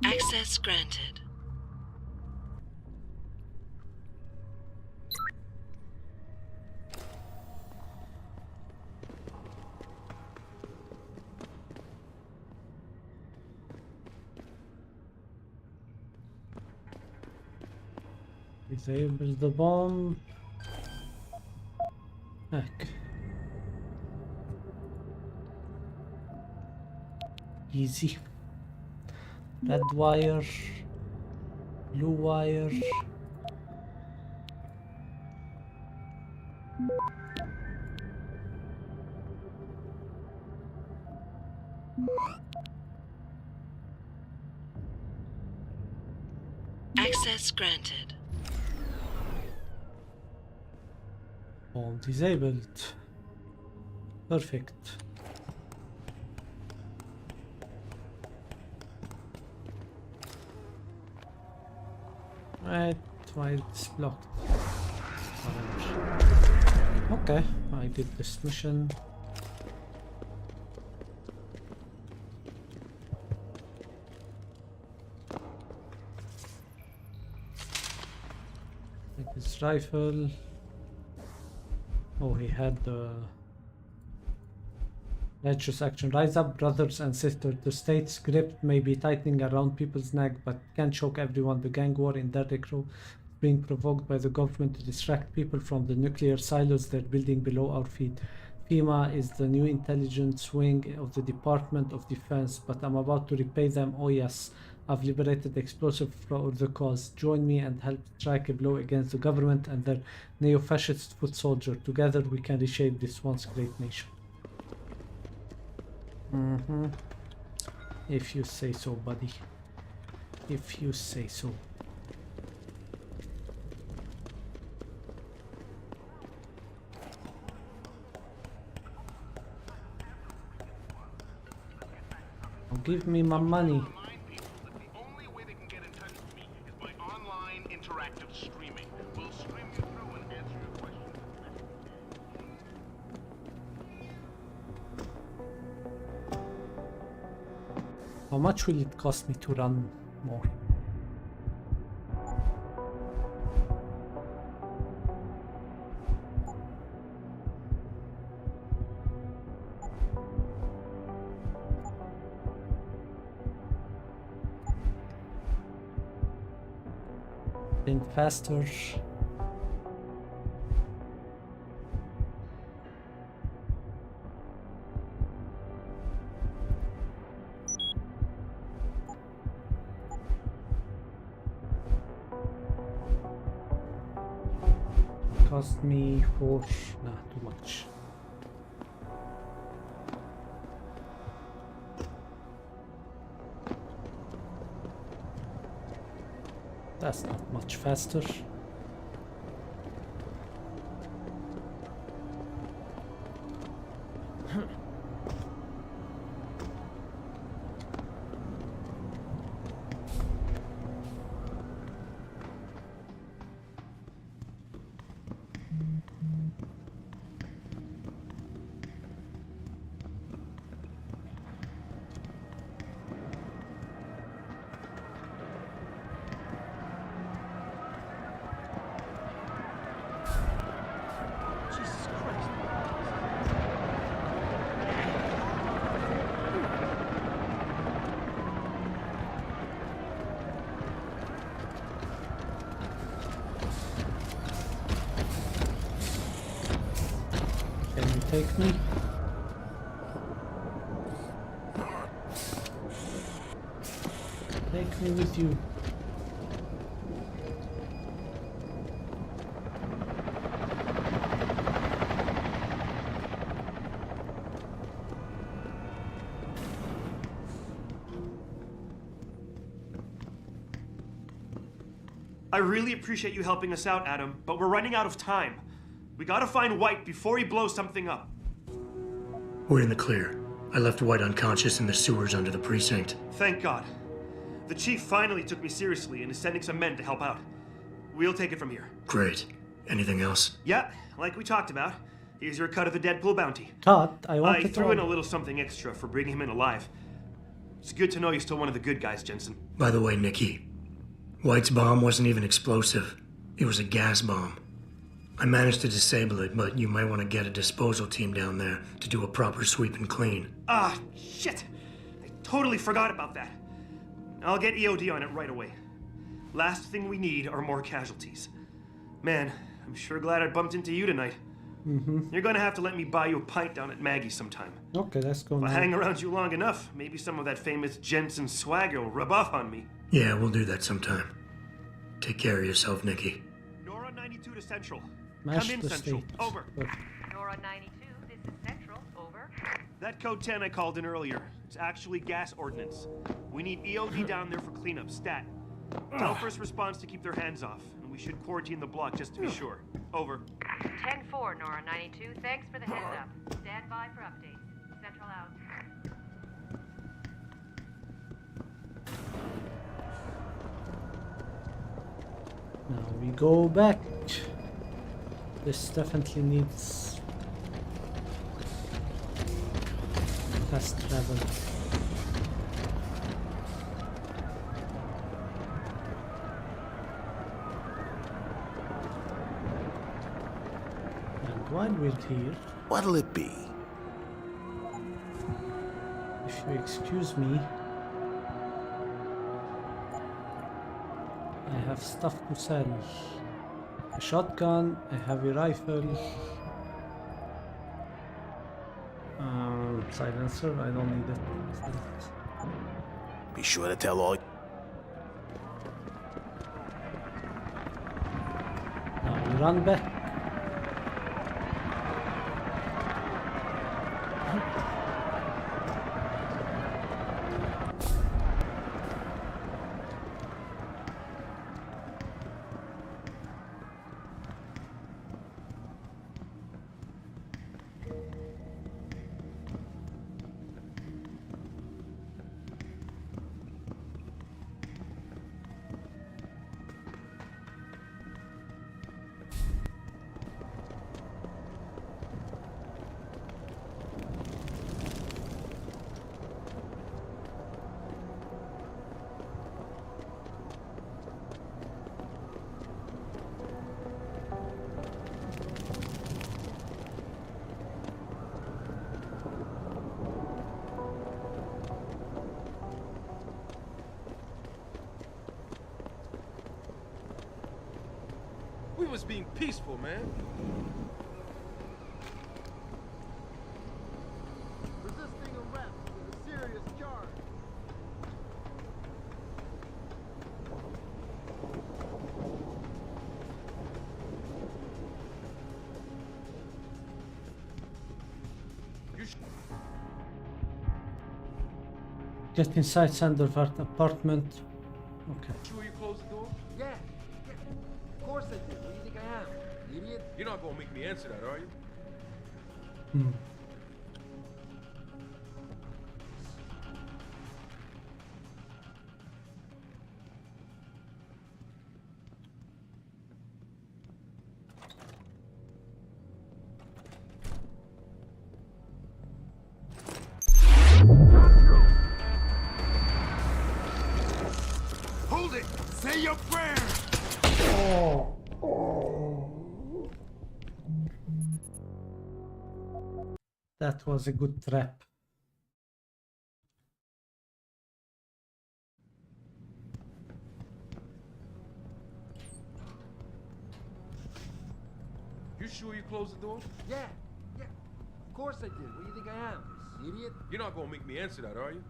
Access granted. Disable the bomb. Heck. Easy. Red wire. Blue wire. Access granted. Bomb disabled. Perfect. Right, why it's blocked? Orange. Okay, I did this mission. Take his rifle. Oh, he had the righteous action. Rise up, brothers and sisters. The state's grip may be tightening around people's neck, but can't choke everyone. The gang war in Derrick Row is being provoked by the government to distract people from the nuclear silos they're building below our feet. FEMA is the new intelligence wing of the Department of Defense, but I'm about to repay them. Oh yes, I've liberated explosive for the cause. Join me and help strike a blow against the government and their neo-fascist foot soldier. Together we can reshape this once great nation. If you say so, buddy. If you say so. Give me my money. How much will it cost me to run more? Think faster. Cost me 4, nah, too much. That's not much faster. Take me. Take me with you. I really appreciate you helping us out, Adam, but we're running out of time. We gotta find White before he blows something up. We're in the clear. I left White unconscious in the sewers under the precinct. Thank God. The chief finally took me seriously and is sending some men to help out. We'll take it from here. Great. Anything else? Yeah, like we talked about. Here's your cut of the Deadpool bounty. Cut? I threw in a little something extra for bringing him in alive. It's good to know you're still one of the good guys, Jensen. By the way, Nikki, White's bomb wasn't even explosive. It was a gas bomb. I managed to disable it, but you might want to get a disposal team down there to do a proper sweep and clean. Ah, shit! I totally forgot about that. I'll get EOD on it right away. Last thing we need are more casualties. Man, I'm sure glad I bumped into you tonight. You're gonna have to let me buy you a pint down at Maggie's sometime. Okay, let's go If I now. hang around you long enough, maybe some of that famous Jensen swagger will rub off on me. Yeah, we'll do that sometime. Take care of yourself, Nikki. Nora 92 to Central. Mash Come in, the Central. state. Over. Good. Nora 92, this is Central. Over. That code 10 I called in earlier. It's actually gas ordnance. We need EOD down there for cleanup, stat. Tell first response to keep their hands off, and we should quarantine the block just to be sure. Over. 10-4, Nora 92. Thanks for the heads up. Stand by for updates. Central out. Now we go back. This definitely needs fast travel. And while we're here, What'll it be? if you excuse me, I have stuff to sell. A shotgun, a heavy rifle, silencer, I don't need it. Be sure to tell all. Now we run back. We was being peaceful, man. Resisting arrest is a serious charge. Get inside Sandervart apartment. Okay. Sure you close the door? Yeah. Of course I did. What do you think I am? Idiot? You're not gonna make me answer that, are you? Hold it! Say your prayer! That was a good trap. You sure you closed the door? Yeah. Of course I did. What do you think I am? Idiot? You're not gonna make me answer that, are you?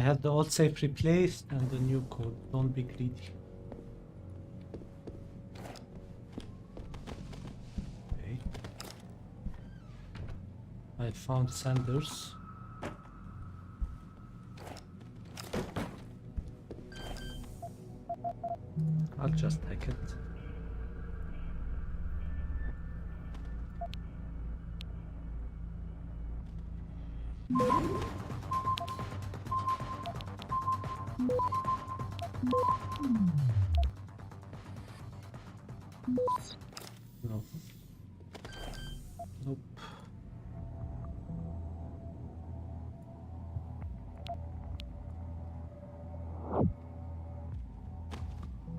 had the old safe replaced and the new code. Don't be greedy. Okay. I found Sanders. I'll just take it. No. Nope.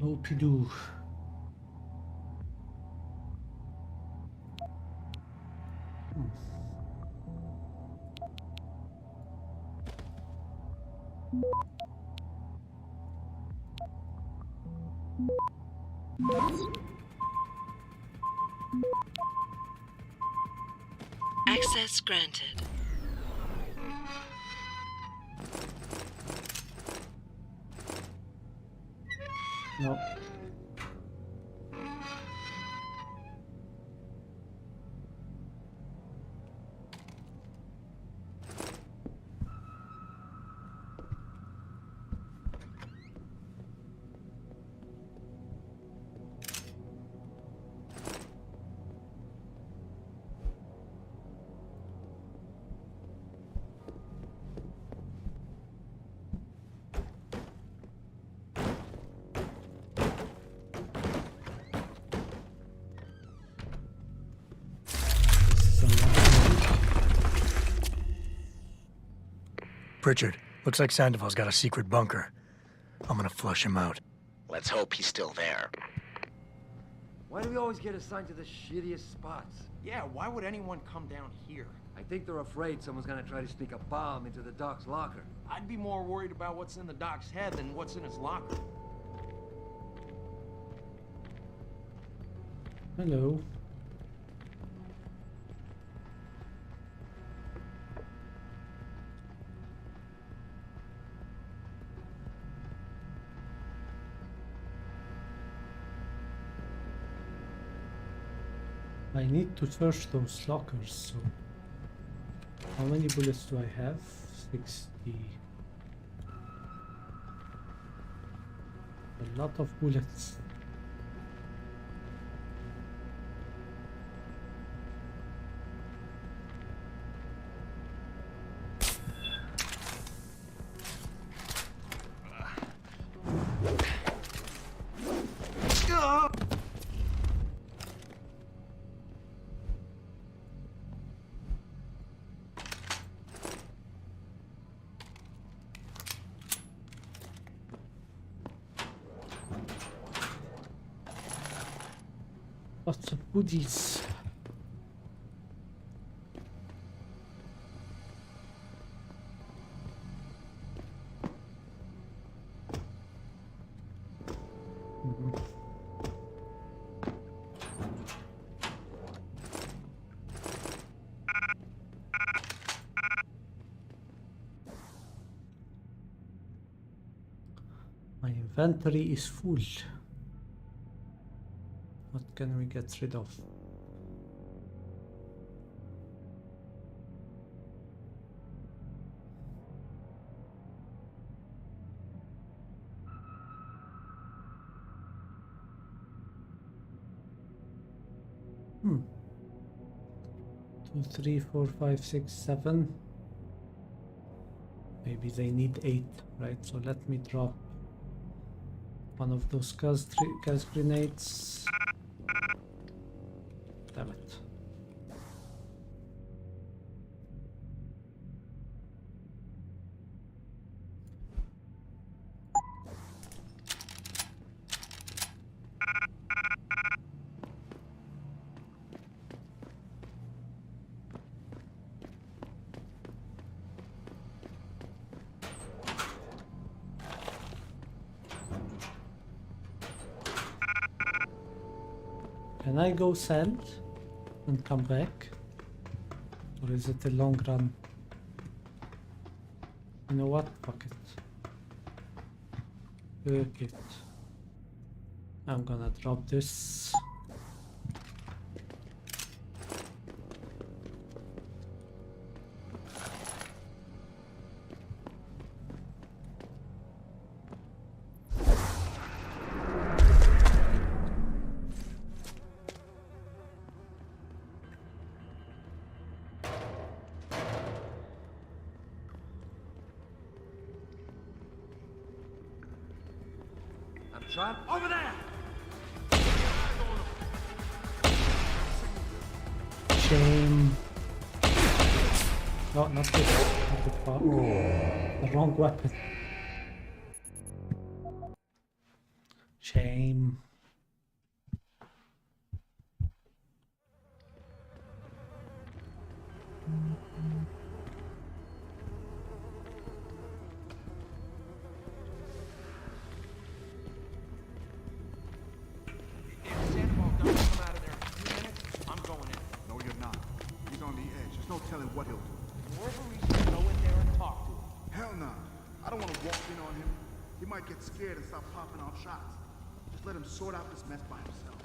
Nope-y-doo. Access granted. No. Pritchard, looks like Sandoval's got a secret bunker. I'm gonna flush him out. Let's hope he's still there. Why do we always get assigned to the shittiest spots? Yeah, why would anyone come down here? I think they're afraid someone's gonna try to sneak a bomb into the Doc's locker. I'd be more worried about what's in the Doc's head than what's in his locker. Hello. I need to search those lockers, so how many bullets do I have? 60. A lot of bullets. Lots of goodies. My inventory is full. What can we get rid of? Hmm. 2, 3, 4, 5, 6, 7. Maybe they need 8, right? So let me drop one of those gas grenades. Damn it. Can I go send and come back? Or is it a long run? You know what? Fuck it. Fuck it. I'm gonna drop this. Trump, over there! Shame. No, not this. Not the fuck. The wrong weapon. Shame. What he'll do. More of a reason to go in there and talk to him. Hell no. I don't want to walk in on him. He might get scared and start popping off shots. Just let him sort out this mess by himself.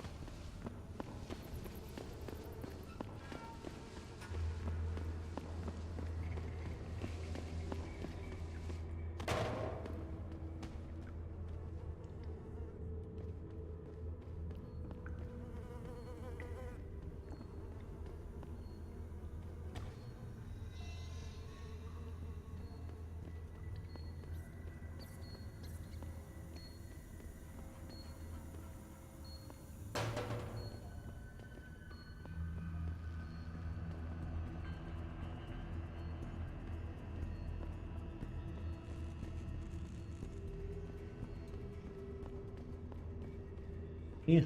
Here.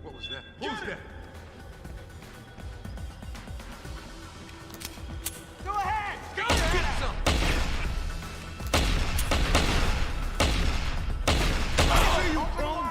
What was that? Who's that? Go ahead! Go get some! I see you, prone!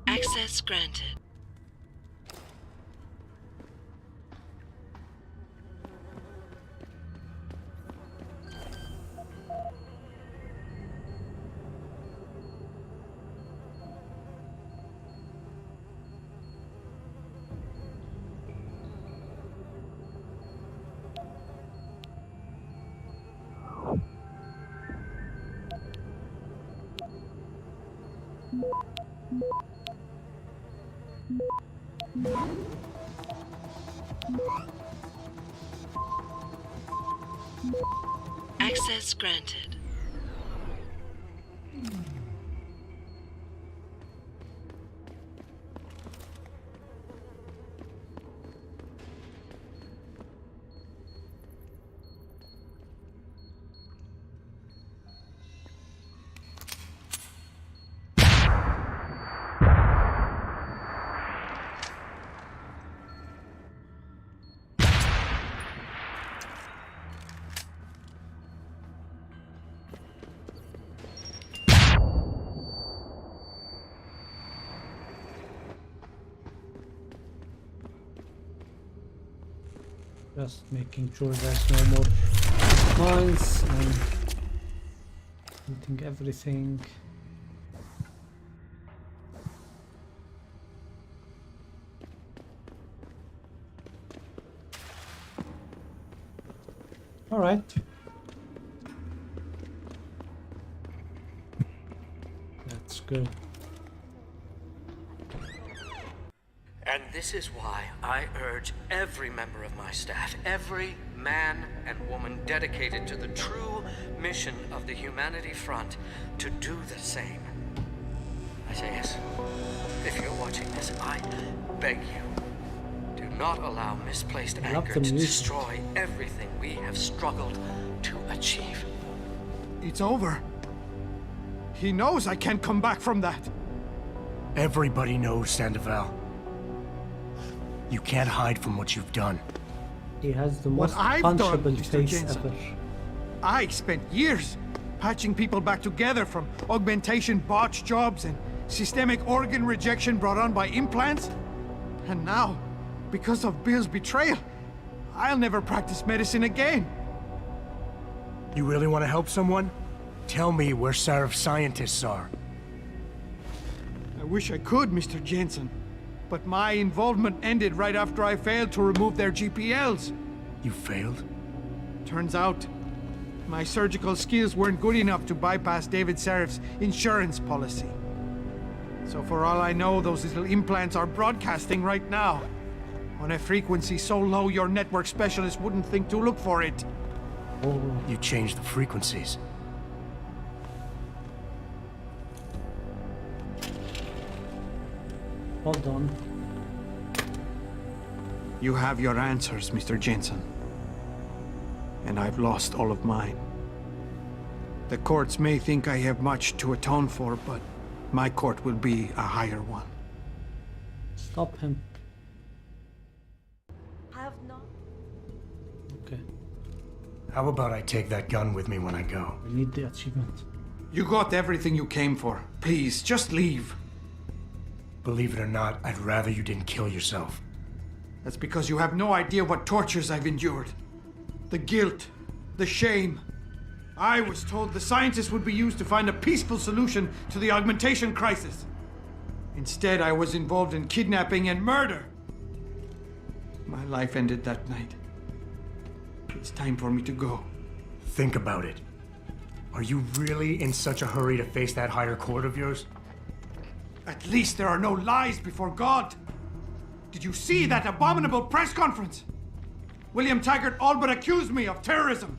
Access granted. Access granted. Just making sure there's no more mines and looting everything. All right. Let's go. And this is why I urge every member of my staff, every man and woman dedicated to the true mission of the Humanity Front, to do the same. Isaias, if you're watching this, I beg you, do not allow misplaced anger to destroy everything we have struggled to achieve. It's over. He knows I can't come back from that. Everybody knows, Sandoval. You can't hide from what you've done. He has the most What I've done, punchable Mr. face Jensen. ever. I spent years patching people back together from augmentation botch jobs and systemic organ rejection brought on by implants. And now, because of Bill's betrayal, I'll never practice medicine again. You really want to help someone? Tell me where Sarif's scientists are. I wish I could, Mr. Jensen. But my involvement ended right after I failed to remove their GPLs. You failed? Turns out, my surgical skills weren't good enough to bypass David Sarif's insurance policy. So for all I know, those little implants are broadcasting right now, on a frequency so low your network specialist wouldn't think to look for it. Oh. You changed the frequencies. Hold on. You have your answers, Mr. Jensen. And I've lost all of mine. The courts may think I have much to atone for, but my court will be a higher one. Stop him. Have not. Okay. How about I take that gun with me when I go? We need the achievement. You got everything you came for. Please, just leave. Believe it or not, I'd rather you didn't kill yourself. That's because you have no idea what tortures I've endured. The guilt, the shame. I was told the scientists would be used to find a peaceful solution to the augmentation crisis. Instead, I was involved in kidnapping and murder. My life ended that night. It's time for me to go. Think about it. Are you really in such a hurry to face that higher court of yours? At least there are no lies before God. Did you see that abominable press conference? William Taggart all but accused me of terrorism.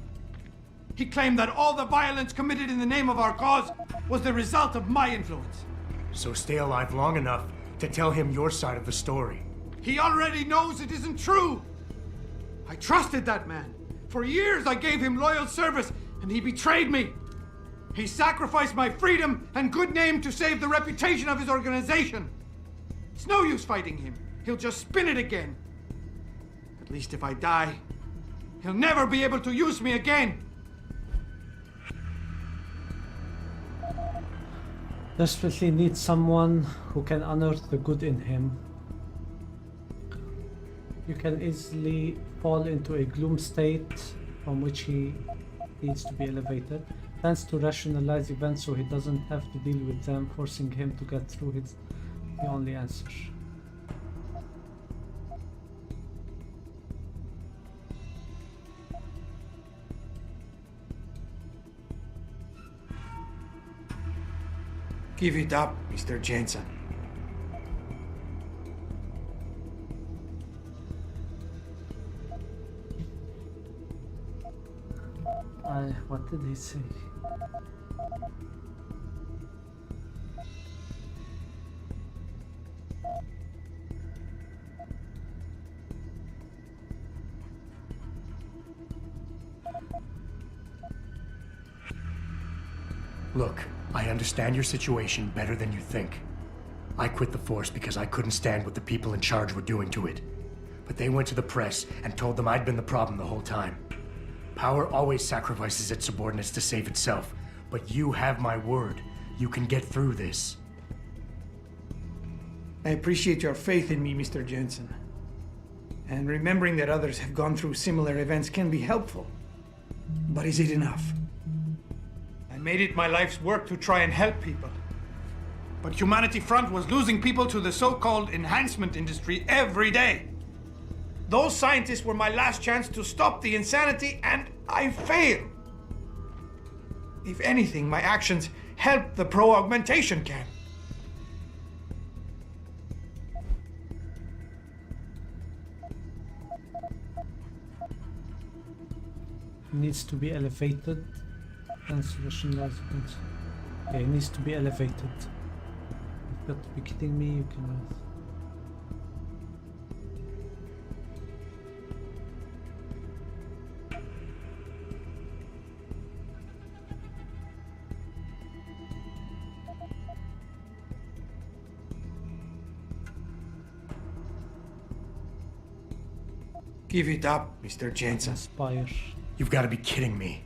He claimed that all the violence committed in the name of our cause was the result of my influence. So stay alive long enough to tell him your side of the story. He already knows it isn't true. I trusted that man. For years I gave him loyal service, and he betrayed me. He sacrificed my freedom and good name to save the reputation of his organization. It's no use fighting him. He'll just spin it again. At least if I die, he'll never be able to use me again. Desperately need someone who can unearth the good in him. You can easily fall into a gloom state from which he needs to be elevated. Plans to rationalize events so he doesn't have to deal with them, forcing him to get through is the only answer. Give it up, Mr. Jensen. What did he say? Look, I understand your situation better than you think. I quit the force because I couldn't stand what the people in charge were doing to it. But they went to the press and told them I'd been the problem the whole time. Power always sacrifices its subordinates to save itself, but you have my word. You can get through this. I appreciate your faith in me, Mr. Jensen. And remembering that others have gone through similar events can be helpful. But is it enough? I made it my life's work to try and help people. But Humanity Front was losing people to the so-called enhancement industry every day. Those scientists were my last chance to stop the insanity, and I failed. If anything, my actions helped the pro-augmentation camp. Needs to be elevated. Cancellation residence. Okay, it needs to be elevated. You've got to be kidding me, you cannot. Give it up, Mr. Jensen. Inspire. You've got to be kidding me.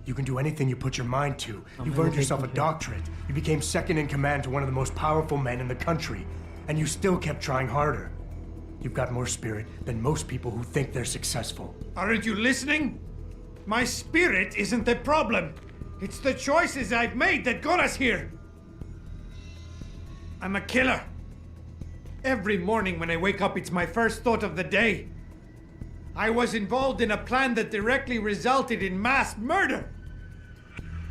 You can do anything you put your mind to. You've earned yourself a doctorate. You became second in command to one of the most powerful men in the country. And you still kept trying harder. You've got more spirit than most people who think they're successful. Aren't you listening? My spirit isn't the problem. It's the choices I've made that got us here. I'm a killer. Every morning when I wake up, it's my first thought of the day. I was involved in a plan that directly resulted in mass murder.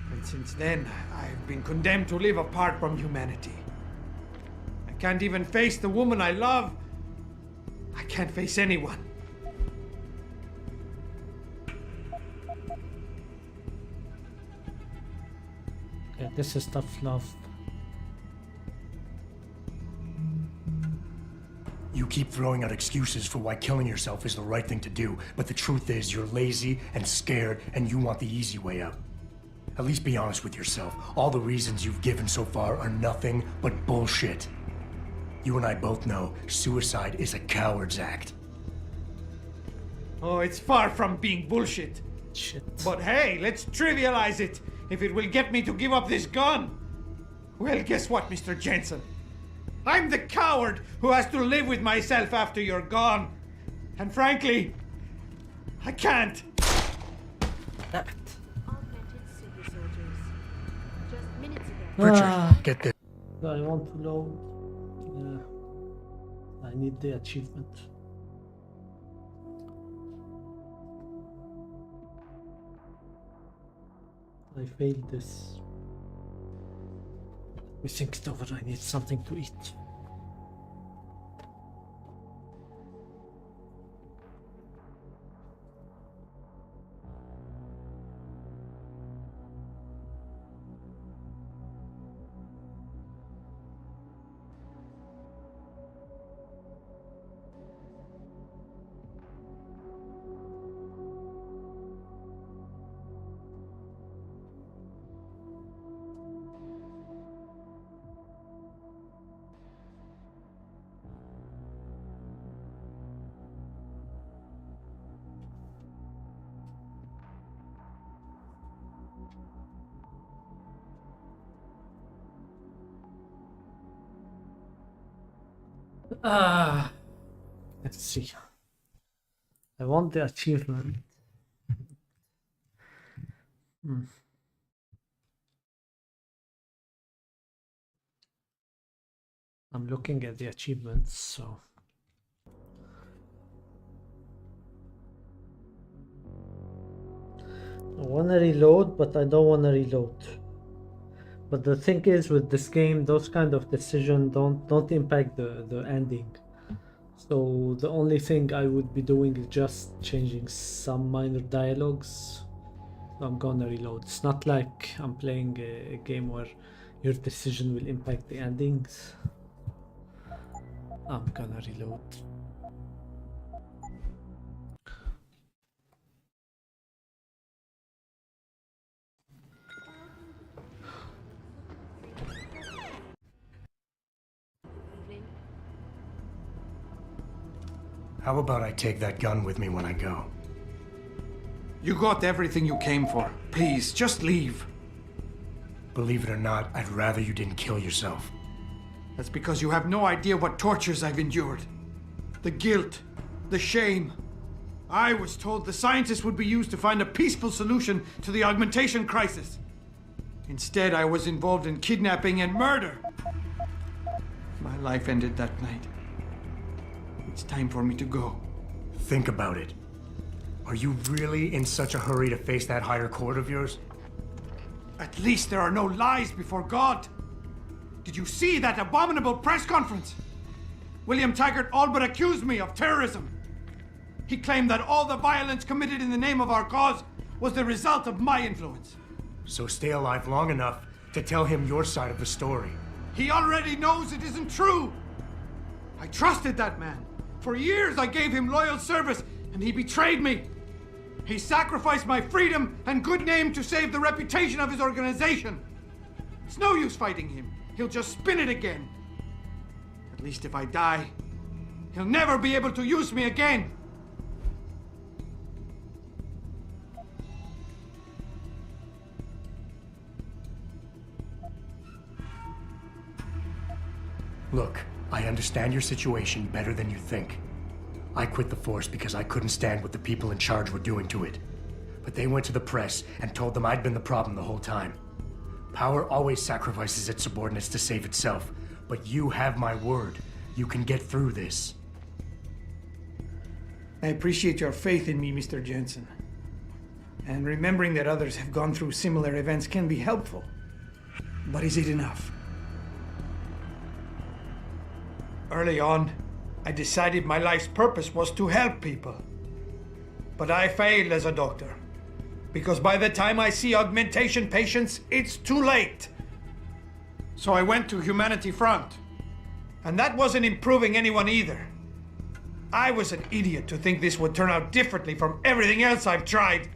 And since then, I've been condemned to live apart from humanity. I can't even face the woman I love. I can't face anyone. Okay, this is tough love. You keep throwing out excuses for why killing yourself is the right thing to do, but the truth is you're lazy and scared and you want the easy way out. At least be honest with yourself. All the reasons you've given so far are nothing but bullshit. You and I both know suicide is a coward's act. Oh, it's far from being bullshit. Shit. But hey, let's trivialize it. If it will get me to give up this gun. Well, guess what, Mr. Jensen? I'm the coward who has to live with myself after you're gone. And frankly, I can't. Augmented super soldiers. Just minutes ago. Richard, get this. I want to load. I need the achievement. I failed this. We think it over. I need something to eat. Let's see. I want the achievement. I'm looking at the achievements, so I wanna reload, but I don't wanna reload. But the thing is, with this game, those kind of decisions don't impact the ending. So the only thing I would be doing is just changing some minor dialogues. So I'm gonna reload. It's not like I'm playing a game where your decision will impact the endings. I'm gonna reload. How about I take that gun with me when I go? You got everything you came for. Please, just leave. Believe it or not, I'd rather you didn't kill yourself. That's because you have no idea what tortures I've endured. The guilt, The shame. I was told the scientists would be used to find a peaceful solution to the augmentation crisis. Instead, I was involved in kidnapping and murder. My life ended that night. It's time for me to go. Think about it. Are you really in such a hurry to face that higher court of yours? At least there are no lies before God. Did you see that abominable press conference? William Taggart all but accused me of terrorism. He claimed that all the violence committed in the name of our cause was the result of my influence. So stay alive long enough to tell him your side of the story. He already knows it isn't true. I trusted that man. For years I gave him loyal service, and he betrayed me. He sacrificed my freedom and good name to save the reputation of his organization. It's no use fighting him. He'll just spin it again. At least if I die, he'll never be able to use me again. Look, I understand your situation better than you think. I quit the force because I couldn't stand what the people in charge were doing to it. But they went to the press and told them I'd been the problem the whole time. Power always sacrifices its subordinates to save itself. But you have my word. You can get through this. I appreciate your faith in me, Mr. Jensen. And remembering that others have gone through similar events can be helpful. But is it enough? Early on, I decided my life's purpose was to help people. But I failed as a doctor. Because by the time I see augmentation patients, it's too late. So I went to Humanity Front. And that wasn't improving anyone either. I was an idiot to think this would turn out differently from everything else I've tried.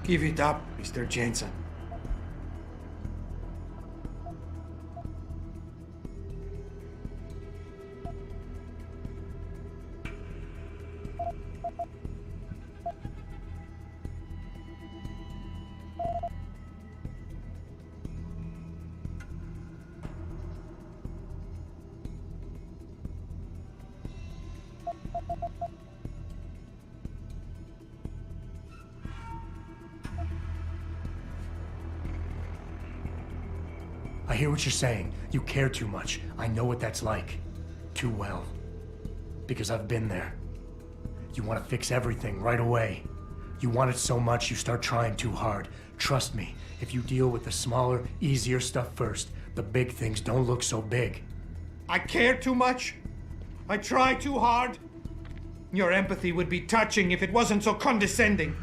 Give it up, Mr. Jensen. I hear what you're saying. You care too much. I know what that's like. Too well. Because I've been there. You want to fix everything right away. You want it so much you start trying too hard. Trust me, if you deal with the smaller, easier stuff first, the big things don't look so big. I care too much? I try too hard? Your empathy would be touching if it wasn't so condescending.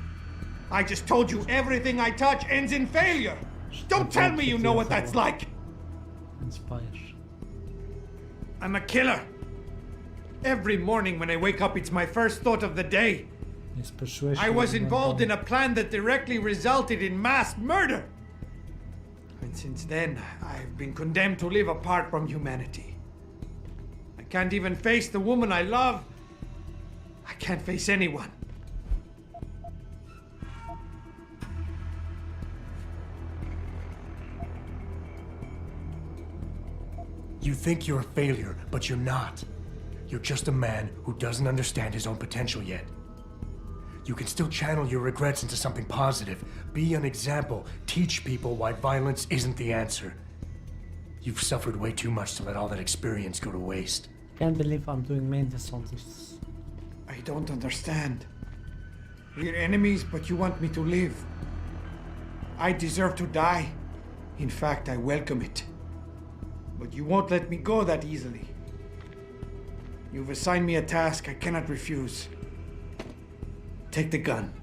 I just told you everything I touch ends in failure. Don't tell me you know what that's like. Inspire. I'm a killer. Every morning when I wake up, it's my first thought of the day. His persuasion. I was involved in a plan that directly resulted in mass murder. And since then, I've been condemned to live apart from humanity. I can't even face the woman I love. I can't face anyone. You think you're a failure, but you're not. You're just a man who doesn't understand his own potential yet. You can still channel your regrets into something positive. Be an example. Teach people why violence isn't the answer. You've suffered way too much to let all that experience go to waste. Can't believe I'm doing maintenance on this. I don't understand. We're enemies, but you want me to live. I deserve to die. In fact, I welcome it. But you won't let me go that easily. You've assigned me a task I cannot refuse. Take the gun.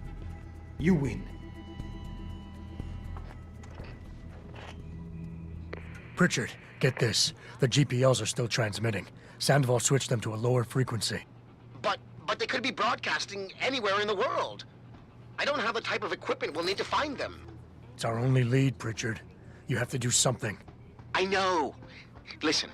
You win. Pritchard, Get this. The GPLs are still transmitting. Sandoval switched them to a lower frequency. But they could be broadcasting anywhere in the world. I don't have the type of equipment we'll need to find them. It's our only lead, Pritchard. You have to do something. I know. Listen,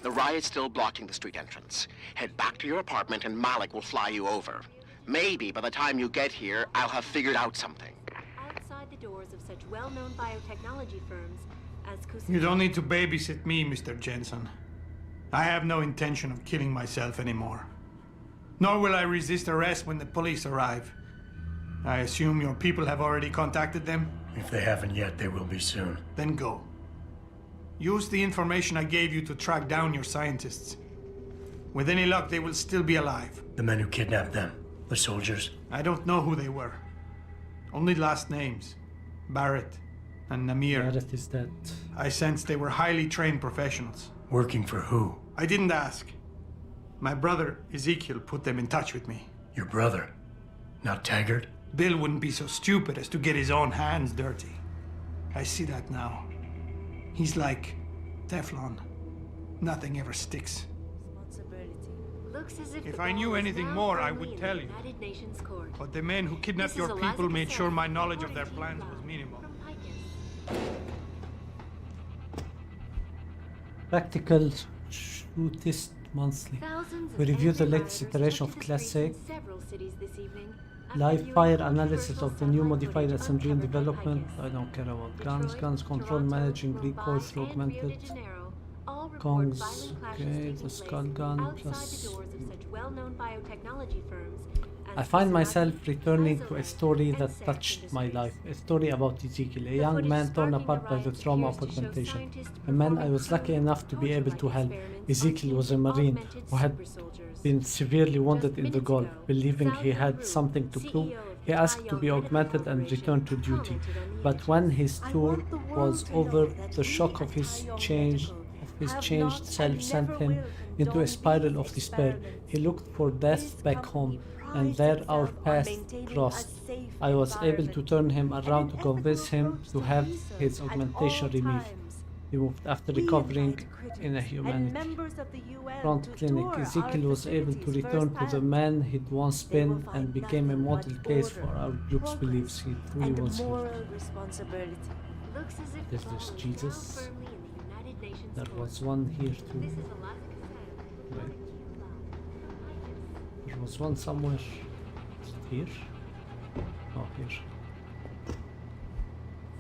the riot's still blocking the street entrance. Head back to your apartment and Malik will fly you over. Maybe by the time you get here, I'll have figured out something. Outside the doors of such well-known biotechnology firms as You don't need to babysit me, Mr. Jensen. I have no intention of killing myself anymore. Nor will I resist arrest when the police arrive. I assume your people have already contacted them? If they haven't yet, they will be soon. Then go. Use the information I gave you to track down your scientists. With any luck, they will still be alive. The men who kidnapped them. The soldiers. I don't know who they were. Only last names. Barrett and Namir. Barrett is dead. I sensed they were highly trained professionals. Working for who? I didn't ask. My brother, Ezekiel, put them in touch with me. Your brother? Not Taggart? Bill wouldn't be so stupid as to get his own hands dirty. I see that now. He's like Teflon. Nothing ever sticks. Looks as if If the I knew ball is anything now more, I firmly would in tell the you. United Nations Court. But the men who kidnapped This is your Eliza people made Cassell, sure my knowledge of their reporting to plans you was minimal. from Picus. Practical Shootist Monthly. Thousands of We review the angry latest rioters iteration took of to the Class streets A. in several cities this evening after Live viewing fire controversial analysis of the new satellite modified footage SMG in uncovered by development. Picus. I don't care about guns. Detroit, Guns control, Toronto, managing Mumbai, recoil through and Rio de augmented. Janeiro all report Kongs. violent clashes Okay, taking the place skull gun outside plus. the doors of such well-known biotechnology firms as I find myself Cincinnati, returning to a Isolate, story and that Senex touched my Industries. life. A story about Ezekiel, a The young footage man torn sparking apart the by the riot trauma of appears to show augmentation. scientists A man I performing was lucky enough to be able to prototype help. experiments on Ezekiel was a teams of Marine augmented who had super soldiers. been severely wounded in the minutes Gulf. ago, Believing he Sal had Guru, something to prove, CEO of he asked to be Medical augmented and Corporation, returned to duty. commented on the But when his I tour want the world was to over, know that the we shock of at his Taiyon changed Medical his have changed not self and sent never him will into a condone spiral these of despair. experiments. He looked for death This back home, company and prides there our itself on paths maintaining a crossed. safe I was able to environment turn him and around an to convince ethical him approach to to have research his at augmentation all removed. times. After We recovering invite critics in a and humanity. members of the UN Front to clinic, tour Ezekiel our was able to facilities return to the firsthand. man he'd once They will been find and became a nothing model but case for order, our group's progress, beliefs. He truly and was here. moral responsibility. Looks as if There's the this ball is Jesus. now firmly in the United Nations There Court. was one here too. This is Eliza Cassell, Right. reporting to you live from Picus. There was one somewhere. Is it here? Oh, here.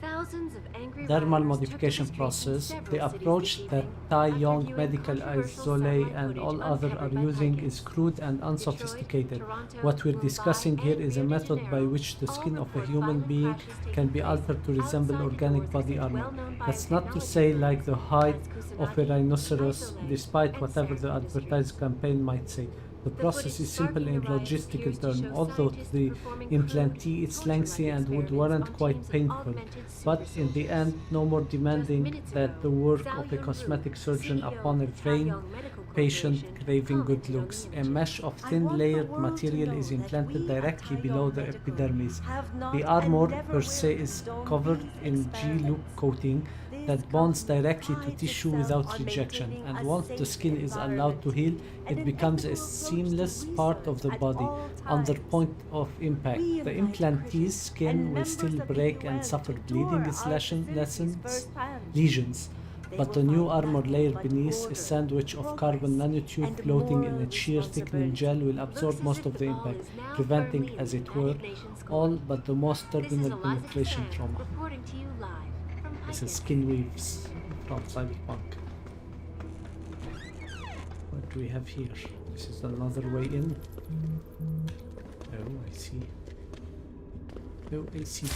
Thousands of angry Thermal rioters modification took to the streets in process. several The cities approach this that evening Tai after Yong viewing Medical controversial Isolé satellite and footage all other are uncovered by using Picus. is crude and unsophisticated. What we're discussing here is a method by which the skin of a human being can be altered to resemble organic body armor. That's not to say like the hide of a rhinoceros, despite whatever the advertised campaign might say. The process is simple in logistical terms, although to the implantee it's lengthy and would warrant quite painful, but in the end no more demanding than the work of a cosmetic surgeon upon a vain patient craving good looks. A mesh of thin layered material is implanted directly below the epidermis. The armor per se is covered in G-loop coating that bonds directly to tissue without rejection, and once the skin is allowed to heal, it becomes a seamless part of the body. On the point of impact, the implantee's skin will still break and suffer bleeding lesions, but the new armor layer beneath, a sandwich of carbon nanotube floating in a sheer thickening gel, will absorb most of the impact, preventing, as it were, all but the most terminal penetration trauma. Reporting to you live from This is Picus. Skin Weaves from Cyberpunk. What do we have here? This is another way in. Oh, I see. Oh, I see.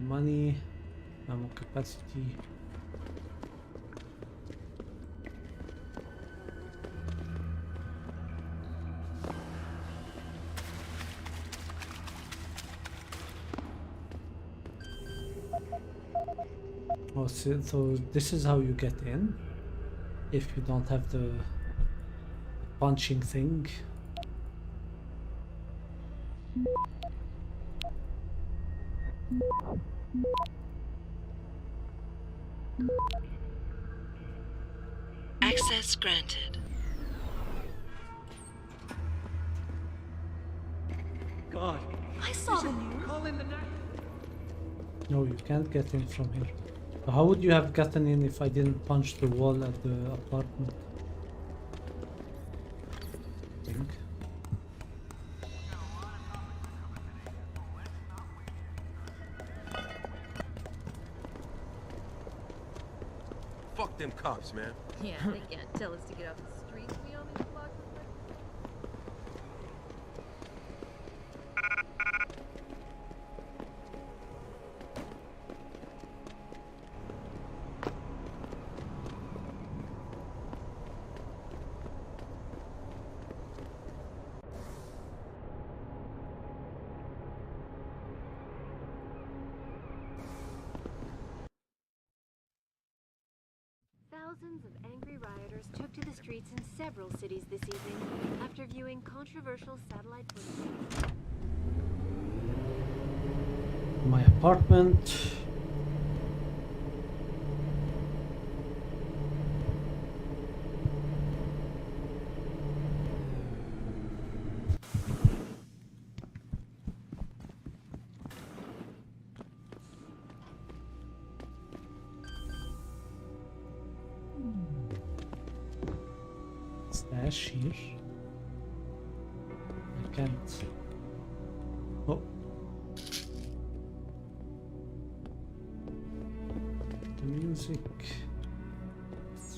Money, ammo capacity. Oh, so this is how you get in if you don't have the punching thing. Access granted. God. I saw the news. Call in the night. No, you can't get in from here. How would you have gotten in if I didn't punch the wall at the apartment? I think. Fuck them cops, man. Yeah, they can't tell us to get off the streets. We only block them. Thousands of angry rioters took to the streets in several cities this evening after viewing controversial satellite footage. My apartment. Stash here. I can't. Oh. The music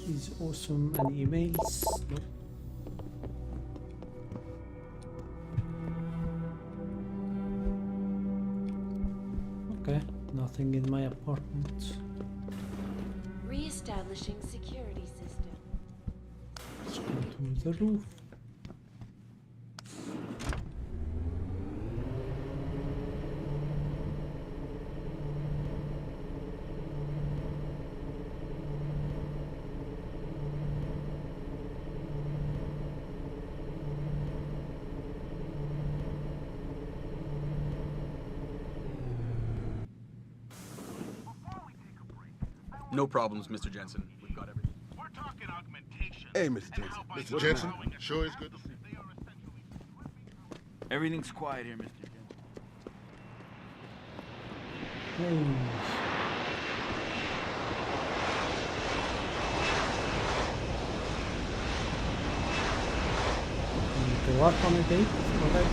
is awesome and emails. Nope. Okay, nothing in my apartment. Re-establishing security system. Let's go to the roof. No problems, Mr. Jensen. We've got everything. We're talking augmentation. Hey, Mr. Jensen. Mr. Jensen, sure is good to see you. Everything's quiet here, Mr. Jensen. Hey. Go out on a date already?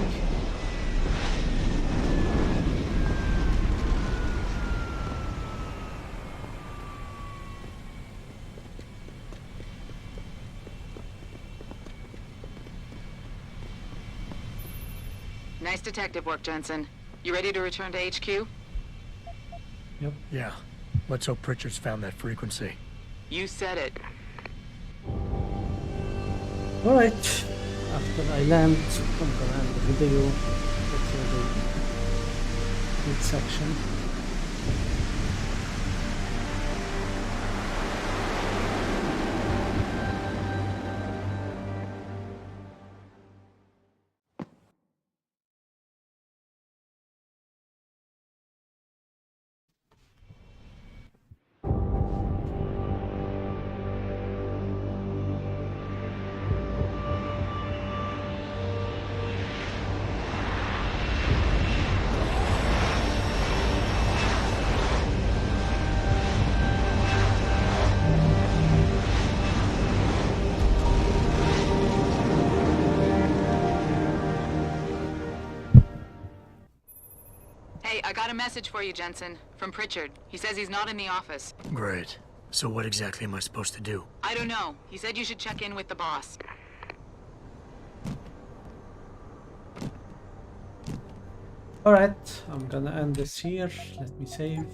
Nice detective work, Jensen. You ready to return to HQ? Yep. Yeah. Let's hope Pritchard's found that frequency. You said it. Alright. After I land, I'm gonna end the video. That's a good section. Hey, I got a message for you, Jensen. From Pritchard. He says he's not in the office. Great. So what exactly am I supposed to do? I don't know. He said you should check in with the boss. Alright, I'm gonna end this here. Let me save.